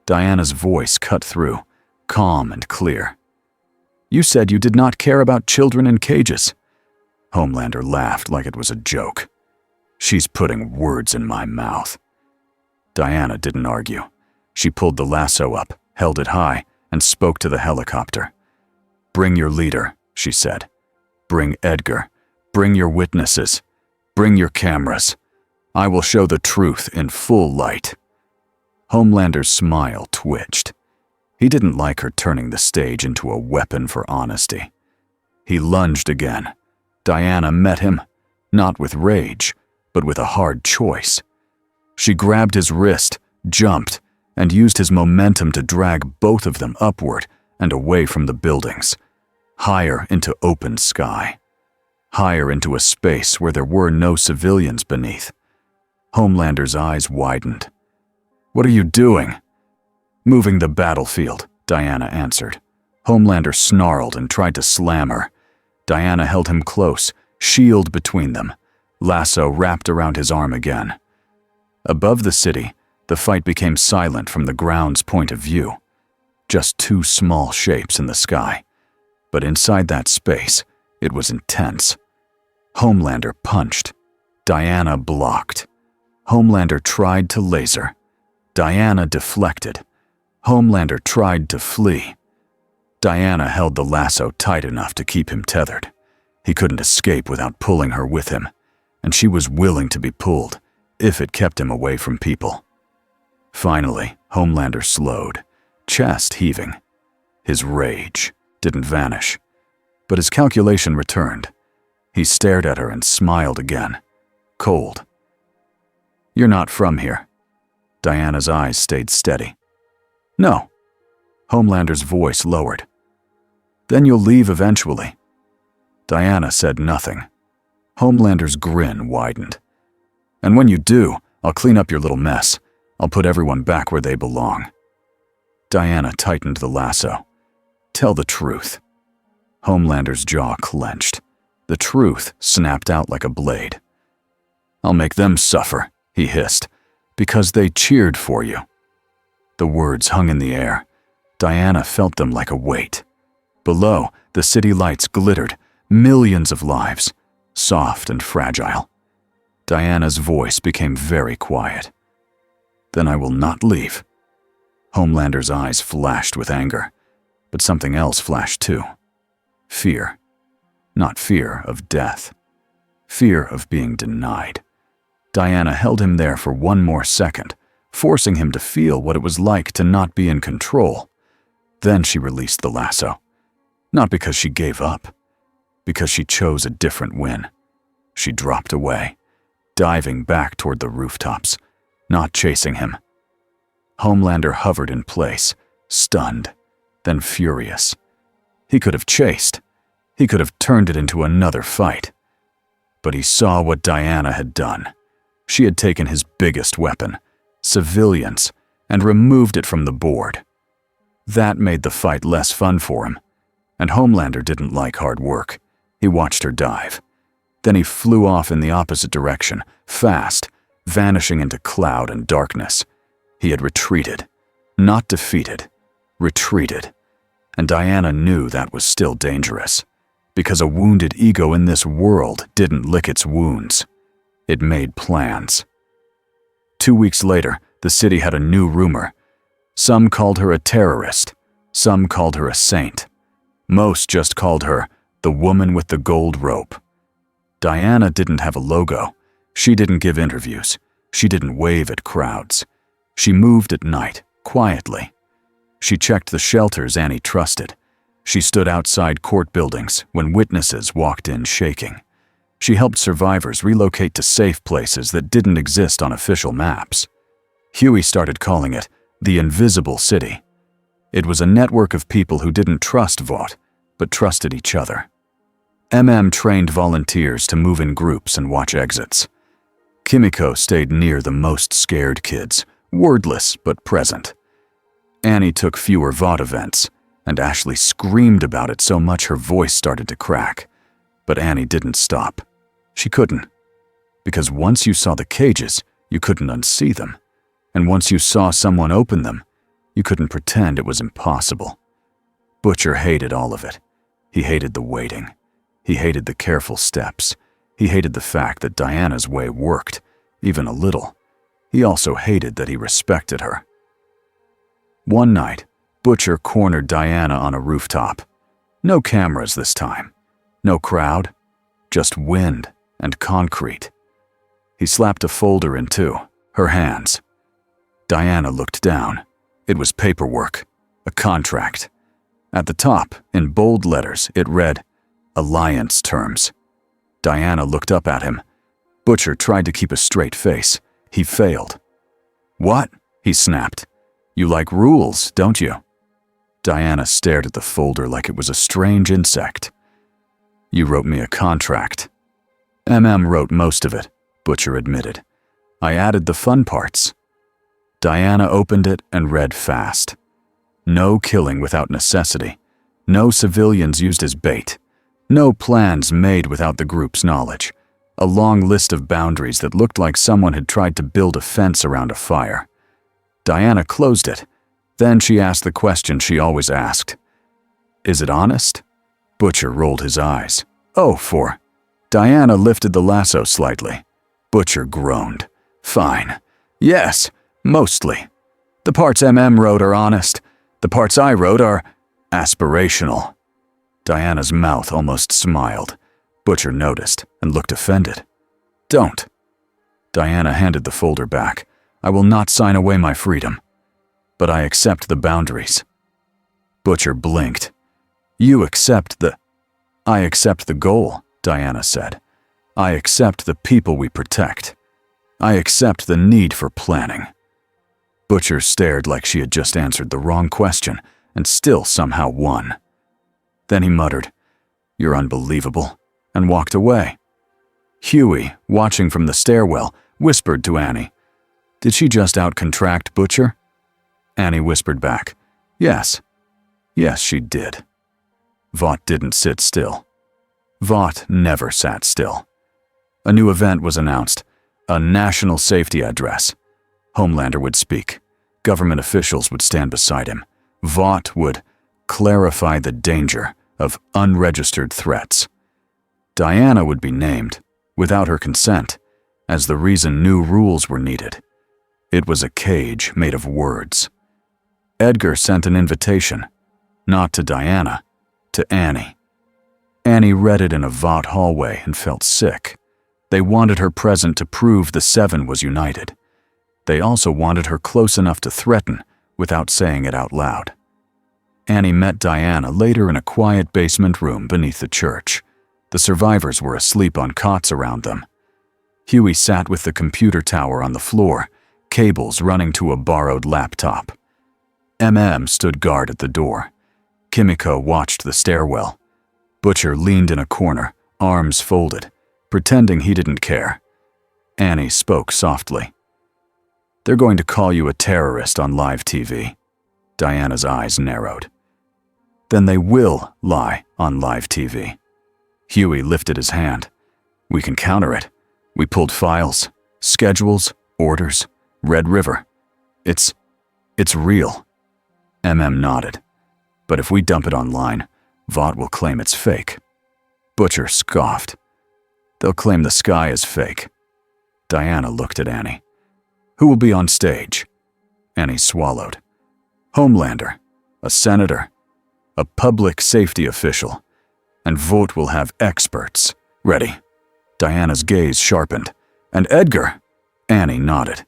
Diana's voice cut through, calm and clear. "You said you did not care about children in cages." Homelander laughed like it was a joke. "She's putting words in my mouth." Diana didn't argue. She pulled the lasso up, held it high, and spoke to the helicopter. "Bring your leader," she said. "Bring Edgar. Bring your witnesses. Bring your cameras. I will show the truth in full light." Homelander's smile twitched. He didn't like her turning the stage into a weapon for honesty. He lunged again. Diana met him, not with rage, but with a hard choice. She grabbed his wrist, jumped, and used his momentum to drag both of them upward and away from the buildings, higher into open sky, higher into a space where there were no civilians beneath. Homelander's eyes widened. "What are you doing?" "Moving the battlefield," Diana answered. Homelander snarled and tried to slam her. Diana held him close, shield between them, lasso wrapped around his arm again. Above the city, the fight became silent from the ground's point of view. Just two small shapes in the sky. But inside that space, it was intense. Homelander punched. Diana blocked. Homelander tried to laser. Diana deflected. Homelander tried to flee. Diana held the lasso tight enough to keep him tethered. He couldn't escape without pulling her with him, and she was willing to be pulled, if it kept him away from people. Finally, Homelander slowed, chest heaving. His rage didn't vanish, but his calculation returned. He stared at her and smiled again, cold. "You're not from here." Diana's eyes stayed steady. "No." Homelander's voice lowered. "Then you'll leave eventually." Diana said nothing. Homelander's grin widened. "And when you do, I'll clean up your little mess. I'll put everyone back where they belong." Diana tightened the lasso. "Tell the truth." Homelander's jaw clenched. The truth snapped out like a blade. "I'll make them suffer," he hissed, "because they cheered for you." The words hung in the air. Diana felt them like a weight. Below, the city lights glittered, millions of lives, soft and fragile. Diana's voice became very quiet. "Then I will not leave." Homelander's eyes flashed with anger, but something else flashed too. Fear. Not fear of death. Fear of being denied. Diana held him there for one more second, forcing him to feel what it was like to not be in control. Then she released the lasso. Not because she gave up, because she chose a different win. She dropped away, diving back toward the rooftops, not chasing him. Homelander hovered in place, stunned, then furious. He could have chased. He could have turned it into another fight. But he saw what Diana had done. She had taken his biggest weapon, civilians, and removed it from the board. That made the fight less fun for him, and Homelander didn't like hard work. He watched her dive. Then he flew off in the opposite direction, fast, vanishing into cloud and darkness. He had retreated, not defeated, retreated. And Diana knew that was still dangerous, because a wounded ego in this world didn't lick its wounds. It made plans. 2 weeks later, the city had a new rumor. Some called her a terrorist. Some called her a saint. Most just called her the woman with the gold rope. Diana didn't have a logo. She didn't give interviews. She didn't wave at crowds. She moved at night, quietly. She checked the shelters Annie trusted. She stood outside court buildings when witnesses walked in shaking. She helped survivors relocate to safe places that didn't exist on official maps. Huey started calling it the Invisible City. It was a network of people who didn't trust Vought, but trusted each other. trained volunteers to move in groups and watch exits. Kimiko stayed near the most scared kids, wordless but present. Annie took fewer Vought events, and Ashley screamed about it so much her voice started to crack. But Annie didn't stop. She couldn't. Because once you saw the cages, you couldn't unsee them. And once you saw someone open them, you couldn't pretend it was impossible. Butcher hated all of it. He hated the waiting. He hated the careful steps. He hated the fact that Diana's way worked, even a little. He also hated that he respected her. One night, Butcher cornered Diana on a rooftop. No cameras this time. No crowd. Just wind and concrete. He slapped a folder in two, her hands. Diana looked down. It was paperwork. A contract. At the top, in bold letters, it read, "Alliance terms." Diana looked up at him. Butcher tried to keep a straight face. He failed. "What?" he snapped. "You like rules, don't you?" Diana stared at the folder like it was a strange insect. "You wrote me a contract." Wrote most of it, Butcher admitted. "I added the fun parts." Diana opened it and read fast. No killing without necessity. No civilians used as bait. No plans made without the group's knowledge. A long list of boundaries that looked like someone had tried to build a fence around a fire. Diana closed it. Then she asked the question she always asked. "Is it honest?" Butcher rolled his eyes. "Oh, for..." Diana lifted the lasso slightly. Butcher groaned. "Fine. Yes, mostly. The parts wrote are honest. The parts I wrote are aspirational." Diana's mouth almost smiled. Butcher noticed and looked offended. "Don't." Diana handed the folder back. "I will not sign away my freedom. But I accept the boundaries." Butcher blinked. "You accept the..." "I accept the goal," Diana said. "I accept the people we protect. I accept the need for planning." Butcher stared like she had just answered the wrong question and still somehow won. Then he muttered, "You're unbelievable," and walked away. Huey, watching from the stairwell, whispered to Annie, "Did she just outcontract Butcher?" Annie whispered back, "Yes. Yes, she did." Vought didn't sit still. Vought never sat still. A new event was announced, a national safety address. Homelander would speak. Government officials would stand beside him. Vought would clarify the danger of unregistered threats. Diana would be named, without her consent, as the reason new rules were needed. It was a cage made of words. Edgar sent an invitation, not to Diana, to Annie. Annie read it in a Vought hallway and felt sick. They wanted her present to prove the Seven was united. They also wanted her close enough to threaten without saying it out loud. Annie met Diana later in a quiet basement room beneath the church. The survivors were asleep on cots around them. Huey sat with the computer tower on the floor, cables running to a borrowed laptop. Stood guard at the door. Kimiko watched the stairwell. Butcher leaned in a corner, arms folded, pretending he didn't care. Annie spoke softly. "They're going to call you a terrorist on live TV." Diana's eyes narrowed. "Then they will lie on live TV." Huey lifted his hand. "We can counter it. We pulled files, schedules, orders, Red River. It's real." Nodded. "But if we dump it online, Vought will claim it's fake." Butcher scoffed. "They'll claim the sky is fake." Diana looked at Annie. "Who will be on stage?" Annie swallowed. "Homelander, a senator, a public safety official, and Vought will have experts. Ready?" Diana's gaze sharpened. "And Edgar?" Annie nodded.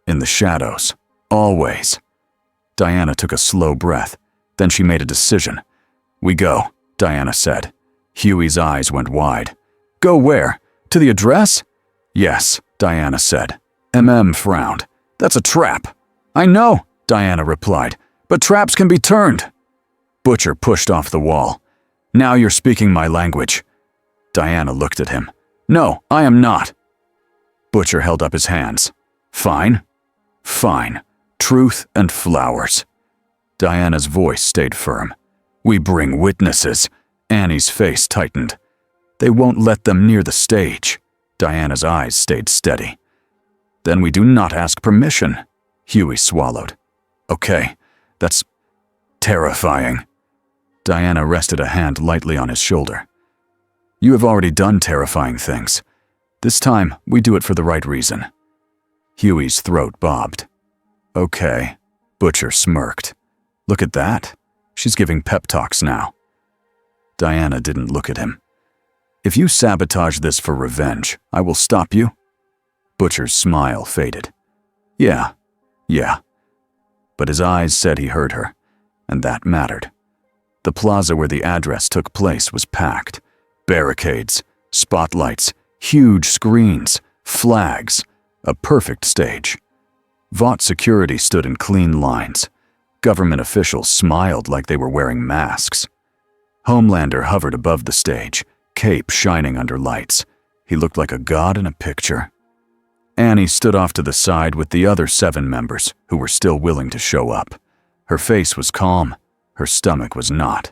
"In the shadows. Always." Diana took a slow breath. Then she made a decision. "We go," Diana said. Huey's eyes went wide. "Go where? To the address?" "Yes," Diana said. Frowned. "That's a trap." "I know," Diana replied, "but traps can be turned." Butcher pushed off the wall. "Now you're speaking my language." Diana looked at him. "No, I am not." Butcher held up his hands. "Fine. Fine. Truth and flowers." Diana's voice stayed firm. "We bring witnesses." Annie's face tightened. "They won't let them near the stage." Diana's eyes stayed steady. "Then we do not ask permission." Huey swallowed. "Okay, that's terrifying." Diana rested a hand lightly on his shoulder. "You have already done terrifying things. This time, we do it for the right reason." Huey's throat bobbed. "Okay." Butcher smirked. "Look at that. She's giving pep talks now." Diana didn't look at him. "If you sabotage this for revenge, I will stop you." Butcher's smile faded. Yeah. But his eyes said he heard her. and that mattered. The plaza where the address took place was packed. Barricades, spotlights, huge screens, flags, a perfect stage. Vought security stood in clean lines. Government officials smiled like they were wearing masks. Homelander hovered above the stage, cape shining under lights. He looked like a god in a picture. Annie stood off to the side with the other 7 members who were still willing to show up. Her face was calm. Her stomach was not.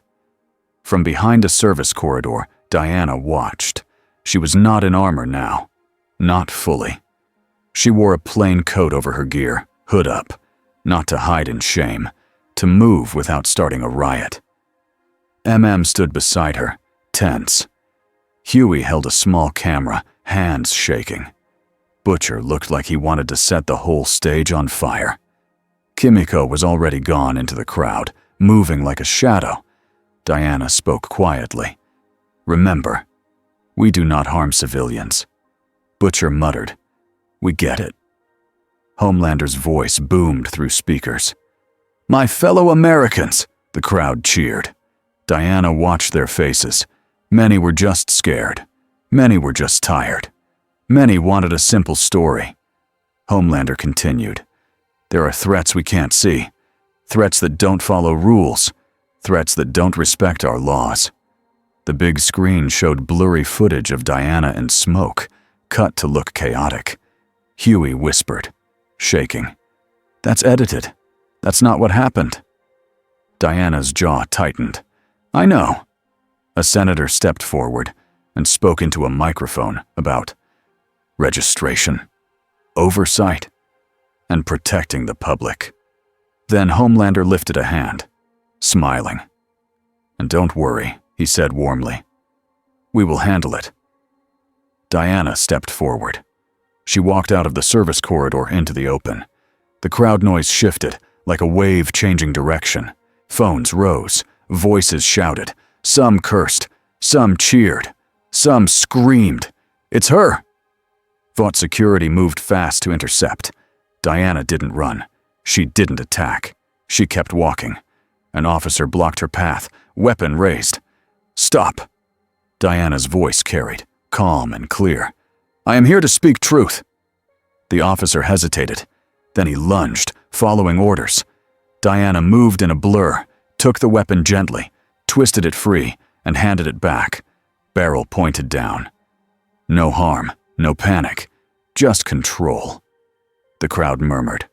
From behind a service corridor, Diana watched. She was not in armor now. Not fully. She wore a plain coat over her gear, hood up. Not to hide in shame. To move without starting a riot. MM stood beside her, tense. Huey held a small camera, hands shaking. Butcher looked like he wanted to set the whole stage on fire. Kimiko was already gone into the crowd, moving like a shadow. Diana spoke quietly. "Remember, we do not harm civilians." Butcher muttered, "We get it." Homelander's voice boomed through speakers. "My fellow Americans!" the crowd cheered. Diana watched their faces. Many were just scared. Many were just tired. Many wanted a simple story. Homelander continued. "There are threats we can't see. Threats that don't follow rules. Threats that don't respect our laws." The big screen showed blurry footage of Diana in smoke, cut to look chaotic. Huey whispered, shaking, "That's edited. That's not what happened." Diana's jaw tightened. "I know." A senator stepped forward and spoke into a microphone about registration, oversight, and protecting the public. Then Homelander lifted a hand, smiling. "And don't worry," he said warmly. "We will handle it." Diana stepped forward. She walked out of the service corridor into the open. The crowd noise shifted, like a wave changing direction. Phones rose, voices shouted. Some cursed, some cheered, some screamed. "It's her!" Vought security moved fast to intercept. Diana didn't run. She didn't attack. She kept walking. An officer blocked her path, weapon raised. "Stop!" Diana's voice carried, calm and clear. "I am here to speak truth." The officer hesitated. Then he lunged, following orders. Diana moved in a blur, took the weapon gently, twisted it free, and handed it back. Barrel pointed down. No harm, no panic, just control. The crowd murmured.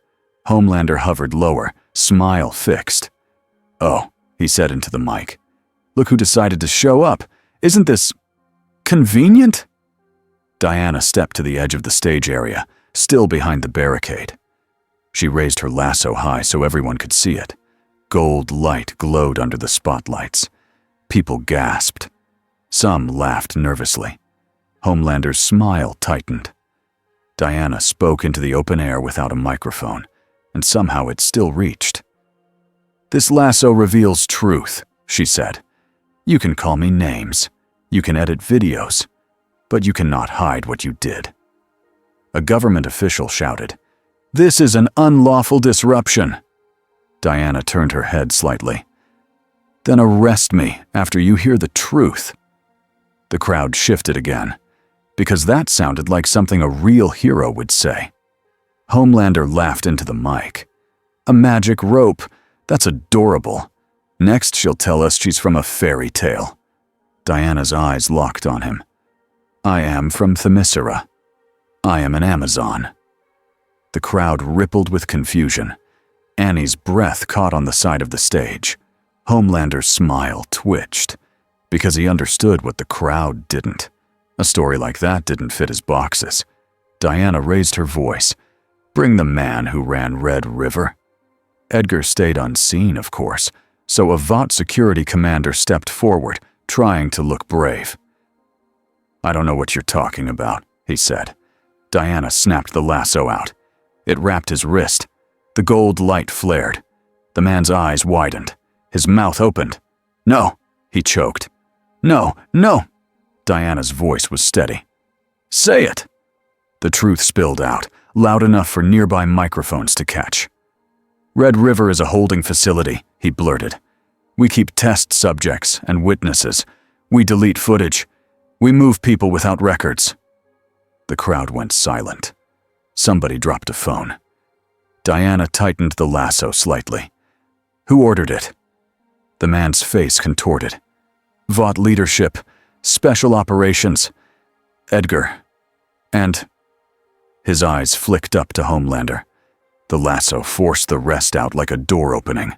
Homelander hovered lower, smile fixed. "Oh," he said into the mic. "Look who decided to show up. Isn't this convenient?" Diana stepped to the edge of the stage area, still behind the barricade. She raised her lasso high so everyone could see it. Gold light glowed under the spotlights. People gasped. Some laughed nervously. Homelander's smile tightened. Diana spoke into the open air without a microphone, and somehow it still reached. "This lasso reveals truth," she said. "You can call me names. You can edit videos. But you cannot hide what you did." A government official shouted, "This is an unlawful disruption." Diana turned her head slightly. "Then arrest me after you hear the truth." The crowd shifted again, because that sounded like something a real hero would say. Homelander laughed into the mic. "A magic rope. That's adorable. Next she'll tell us she's from a fairy tale." Diana's eyes locked on him. "I am from Themyscira. I am an Amazon." The crowd rippled with confusion. Annie's breath caught on the side of the stage. Homelander's smile twitched, because he understood what the crowd didn't. A story like that didn't fit his boxes. Diana raised her voice. "Bring the man who ran Red River." Edgar stayed unseen, of course, so a Vought security commander stepped forward, trying to look brave. "I don't know what you're talking about," he said. Diana snapped the lasso out. It wrapped his wrist. The gold light flared. The man's eyes widened. His mouth opened. "No," he choked. "No, no." Diana's voice was steady. "Say it." The truth spilled out, loud enough for nearby microphones to catch. Red River is a holding facility, he blurted. We keep test subjects and witnesses. We delete footage. We move people without records. The crowd went silent. Somebody dropped a phone. Diana tightened the lasso slightly. Who ordered it? The man's face contorted. Vought leadership, special operations, Edgar. And his eyes flicked up to Homelander. The lasso forced the rest out like a door opening.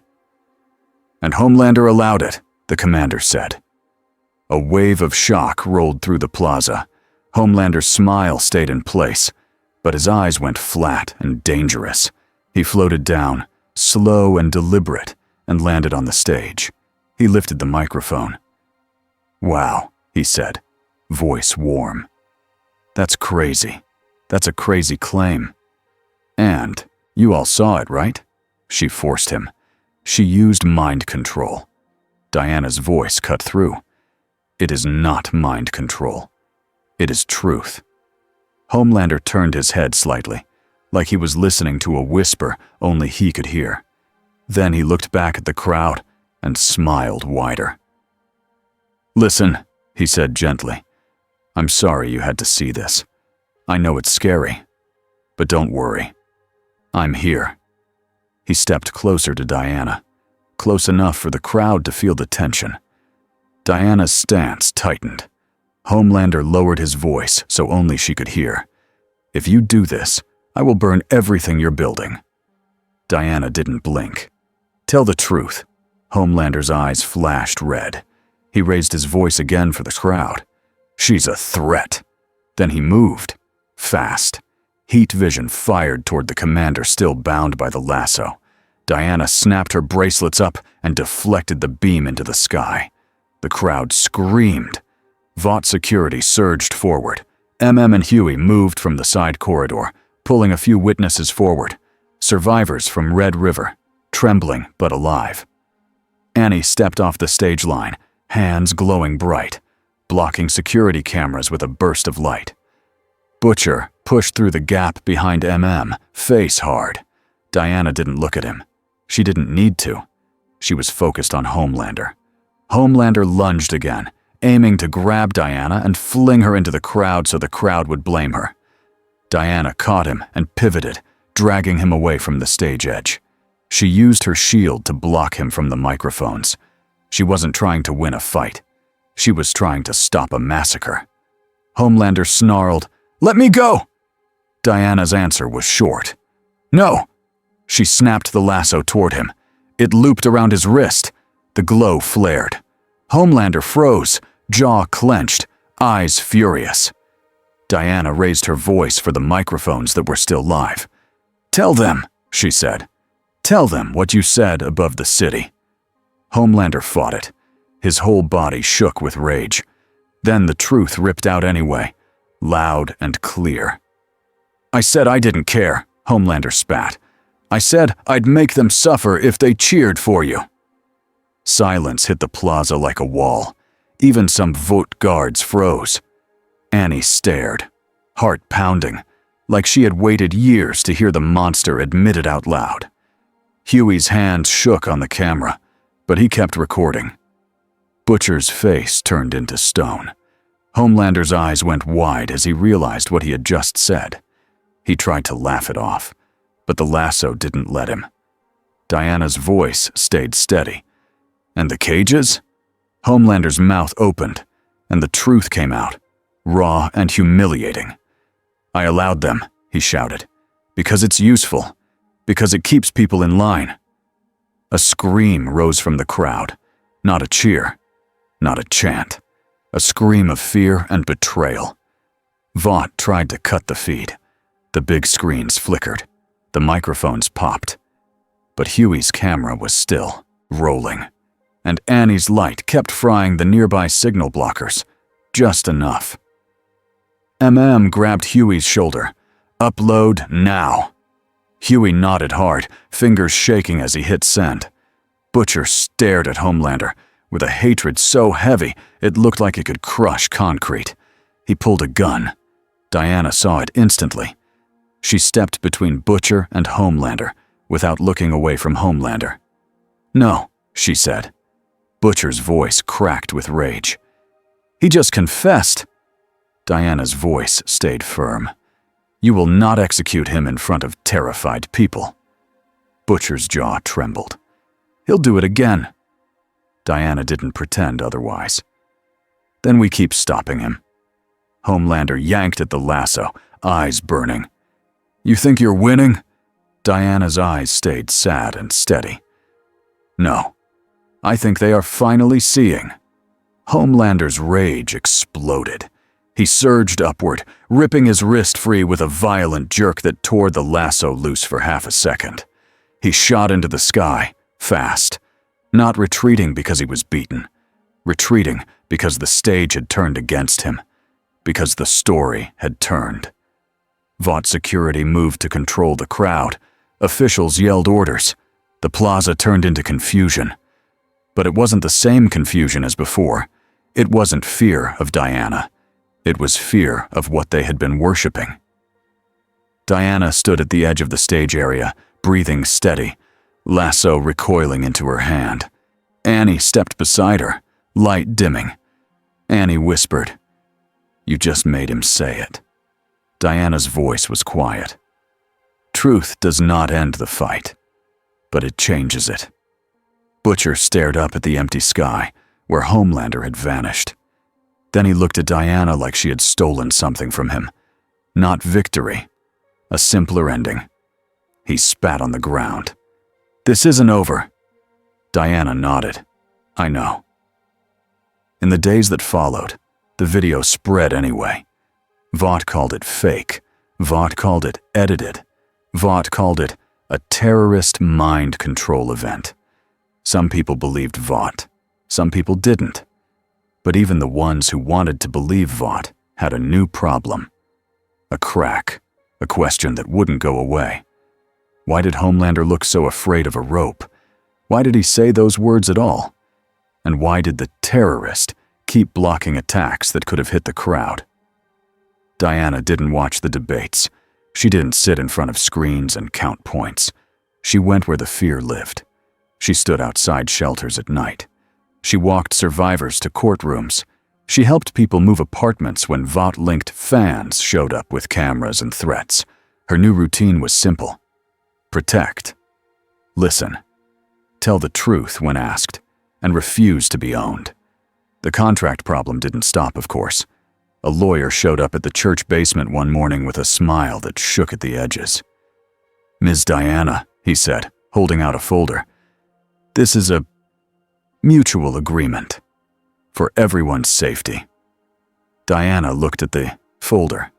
And Homelander allowed it, the commander said. A wave of shock rolled through the plaza. Homelander's smile stayed in place, but his eyes went flat and dangerous. He floated down, slow and deliberate, and landed on the stage. He lifted the microphone. Wow, he said, voice warm. That's crazy. That's a crazy claim. And you all saw it, right? She forced him. She used mind control. Diana's voice cut through. It is not mind control. It is truth. Homelander turned his head slightly, like he was listening to a whisper only he could hear. Then he looked back at the crowd and smiled wider. Listen, he said gently. I'm sorry you had to see this. I know it's scary, but don't worry. I'm here. He stepped closer to Diana, close enough for the crowd to feel the tension. Diana's stance tightened. Homelander lowered his voice so only she could hear. If you do this, I will burn everything you're building. Diana didn't blink. Tell the truth. Homelander's eyes flashed red. He raised his voice again for the crowd. She's a threat. Then he moved. Fast. Heat vision fired toward the commander still bound by the lasso. Diana snapped her bracelets up and deflected the beam into the sky. The crowd screamed. Vought security surged forward. MM and Huey moved from the side corridor, pulling a few witnesses forward. Survivors from Red River, trembling but alive. Annie stepped off the stage line, hands glowing bright, blocking security cameras with a burst of light. Butcher pushed through the gap behind MM, face hard. Diana didn't look at him. She didn't need to. She was focused on Homelander. Homelander lunged again, aiming to grab Diana and fling her into the crowd so the crowd would blame her. Diana caught him and pivoted, dragging him away from the stage edge. She used her shield to block him from the microphones. She wasn't trying to win a fight. She was trying to stop a massacre. Homelander snarled, "Let me go!" Diana's answer was short. "No!" She snapped the lasso toward him. It looped around his wrist. The glow flared. Homelander froze, jaw clenched, eyes furious. Diana raised her voice for the microphones that were still live. "Tell them," she said. "Tell them what you said above the city." Homelander fought it. His whole body shook with rage. Then the truth ripped out anyway, loud and clear. "I said I didn't care," Homelander spat. "I said I'd make them suffer if they cheered for you." Silence hit the plaza like a wall. Even some Vought guards froze. Annie stared, heart pounding, like she had waited years to hear the monster admit it out loud. Huey's hands shook on the camera, but he kept recording. Butcher's face turned into stone. Homelander's eyes went wide as he realized what he had just said. He tried to laugh it off, but the lasso didn't let him. Diana's voice stayed steady. And the cages? Homelander's mouth opened, and the truth came out, raw and humiliating. "I allowed them," he shouted, "because it's useful, because it keeps people in line." A scream rose from the crowd, not a cheer, not a chant, a scream of fear and betrayal. Vought tried to cut the feed. The big screens flickered, the microphones popped. But Huey's camera was still, rolling. And Annie's light kept frying the nearby signal blockers, just enough. MM grabbed Huey's shoulder. "Upload now." Huey nodded hard, fingers shaking as he hit send. Butcher stared at Homelander, with a hatred so heavy it looked like it could crush concrete. He pulled a gun. Diana saw it instantly. She stepped between Butcher and Homelander, without looking away from Homelander. "No," she said. Butcher's voice cracked with rage. "He just confessed." Diana's voice stayed firm. "You will not execute him in front of terrified people." Butcher's jaw trembled. "He'll do it again." Diana didn't pretend otherwise. "Then we keep stopping him." Homelander yanked at the lasso, eyes burning. "You think you're winning?" Diana's eyes stayed sad and steady. "No, I think they are finally seeing." Homelander's rage exploded. He surged upward, ripping his wrist free with a violent jerk that tore the lasso loose for half a second. He shot into the sky, fast, not retreating because he was beaten, retreating because the stage had turned against him, because the story had turned. Vought security moved to control the crowd. Officials yelled orders. The plaza turned into confusion. But it wasn't the same confusion as before. It wasn't fear of Diana. It was fear of what they had been worshipping. Diana stood at the edge of the stage area, breathing steady, lasso recoiling into her hand. Annie stepped beside her, light dimming. Annie whispered, "You just made him say it." Diana's voice was quiet. "Truth does not end the fight, but it changes it." Butcher stared up at the empty sky, where Homelander had vanished. Then he looked at Diana like she had stolen something from him. Not victory, a simpler ending. He spat on the ground. "This isn't over." Diana nodded. "I know." In the days that followed, the video spread anyway. Vought called it fake. Vought called it edited. Vought called it a terrorist mind control event. Some people believed Vought. Some people didn't. But even the ones who wanted to believe Vought had a new problem. A crack. A question that wouldn't go away. Why did Homelander look so afraid of a rope? Why did he say those words at all? And why did the terrorist keep blocking attacks that could have hit the crowd? Diana didn't watch the debates. She didn't sit in front of screens and count points. She went where the fear lived. She stood outside shelters at night. She walked survivors to courtrooms. She helped people move apartments when Vought-linked fans showed up with cameras and threats. Her new routine was simple. Protect. Listen. Tell the truth when asked, and refuse to be owned. The contract problem didn't stop, of course. A lawyer showed up at the church basement one morning with a smile that shook at the edges. "Ms. Diana," he said, holding out a folder. "This is a mutual agreement for everyone's safety." Diana looked at the folder.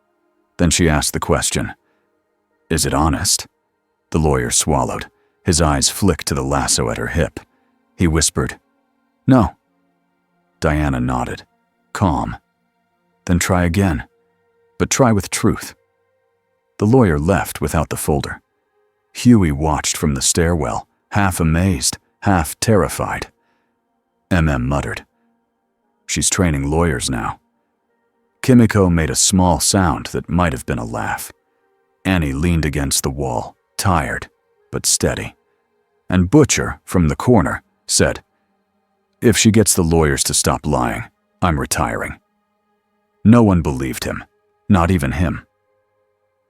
Then she asked the question, "Is it honest?" The lawyer swallowed. His eyes flicked to the lasso at her hip. He whispered, "No." Diana nodded, calm. "Then try again, but try with truth." The lawyer left without the folder. Huey watched from the stairwell, half amazed, half terrified. MM muttered, "She's training lawyers now." Kimiko made a small sound that might have been a laugh. Annie leaned against the wall, tired, but steady. And Butcher, from the corner, said, "If she gets the lawyers to stop lying, I'm retiring." No one believed him, not even him.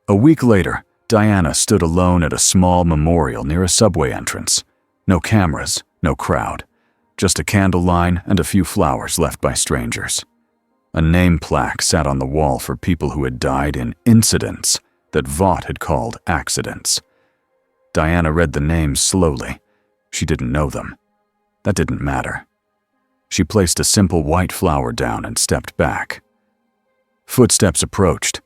A week later, Diana stood alone at a small memorial near a subway entrance. No cameras, no crowd. Just a candle line and a few flowers left by strangers. A name plaque sat on the wall for people who had died in incidents that Vought had called accidents. Diana read the names slowly. She didn't know them. That didn't matter. She placed a simple white flower down and stepped back. Footsteps approached.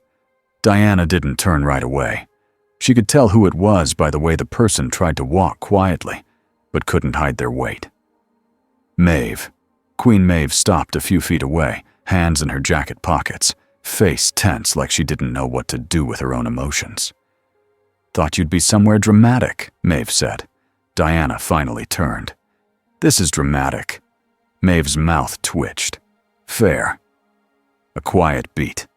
Diana didn't turn right away. She could tell who it was by the way the person tried to walk quietly, but couldn't hide their weight. Maeve. Queen Maeve stopped a few feet away, hands in her jacket pockets, face tense like she didn't know what to do with her own emotions. "Thought you'd be somewhere dramatic," Maeve said. Diana finally turned. "This is dramatic." Maeve's mouth twitched. "Fair." A quiet beat.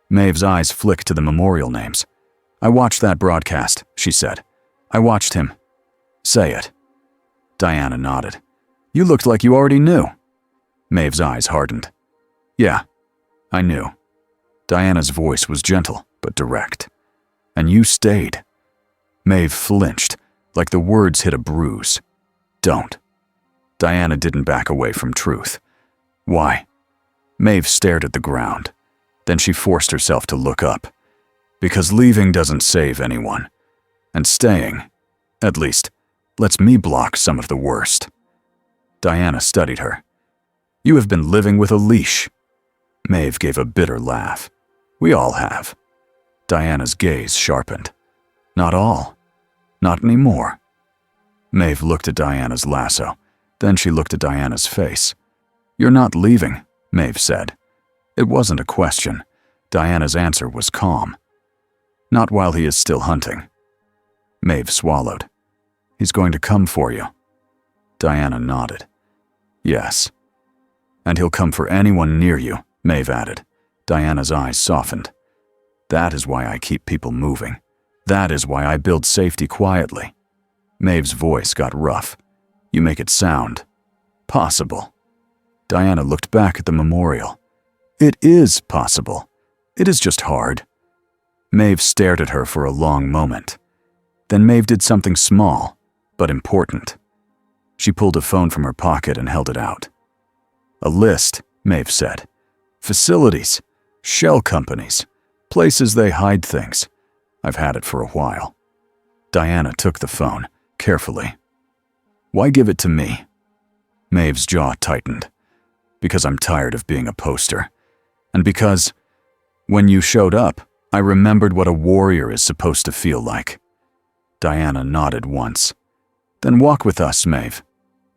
Maeve's eyes flicked to the memorial names. "I watched that broadcast," she said. "I watched him, Say it. Diana nodded. You looked like you already knew. Maeve's eyes hardened. Yeah, I knew. Diana's voice was gentle but direct. And you stayed. Maeve flinched, like the words hit a bruise. Don't. Diana didn't back away from truth. Why? Maeve stared at the ground. Then she forced herself to look up. Because leaving doesn't save anyone. And staying, at least, lets me block some of the worst. Diana studied her. You have been living with a leash. Maeve gave a bitter laugh. We all have. Diana's gaze sharpened. Not all. Not anymore. Maeve looked at Diana's lasso. Then she looked at Diana's face. You're not leaving, Maeve said. It wasn't a question. Diana's answer was calm. Not while he is still hunting. Maeve swallowed. He's going to come for you. Diana nodded. Yes. And he'll come for anyone near you, Maeve added. Diana's eyes softened. That is why I keep people moving. That is why I build safety quietly. Maeve's voice got rough. You make it sound possible. Diana looked back at the memorial. It is possible. It is just hard. Maeve stared at her for a long moment. Then Maeve did something small, but important. She pulled a phone from her pocket and held it out. A list, Maeve said. Facilities, shell companies, places they hide things. I've had it for a while. Diana took the phone, carefully. Why give it to me? Maeve's jaw tightened. Because I'm tired of being a poster. And because, when you showed up, I remembered what a warrior is supposed to feel like. Diana nodded once. Then walk with us, Maeve.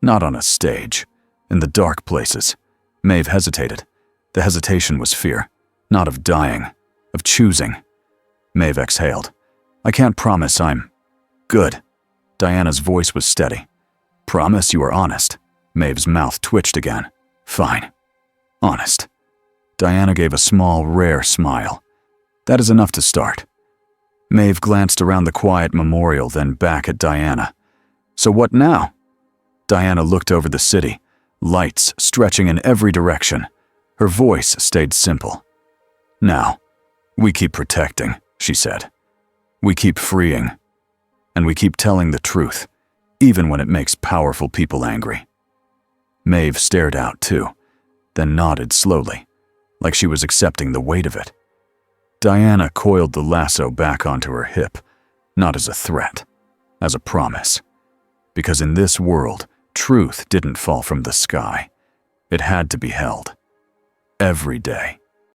Not on a stage. In the dark places. Maeve hesitated. The hesitation was fear. Not of dying. Of choosing. Maeve exhaled. I can't promise I'm good. Diana's voice was steady. Promise you are honest. Maeve's mouth twitched again. Fine. Honest. Diana gave a small, rare smile. That is enough to start. Maeve glanced around the quiet memorial, then back at Diana. So what now? Diana looked over the city, lights stretching in every direction. Her voice stayed simple. Now, we keep protecting, she said. We keep freeing. And we keep telling the truth, even when it makes powerful people angry. Maeve stared out too, then nodded slowly, like she was accepting the weight of it. Diana coiled the lasso back onto her hip, not as a threat, as a promise. Because in this world, truth didn't fall from the sky. It had to be held. Every day.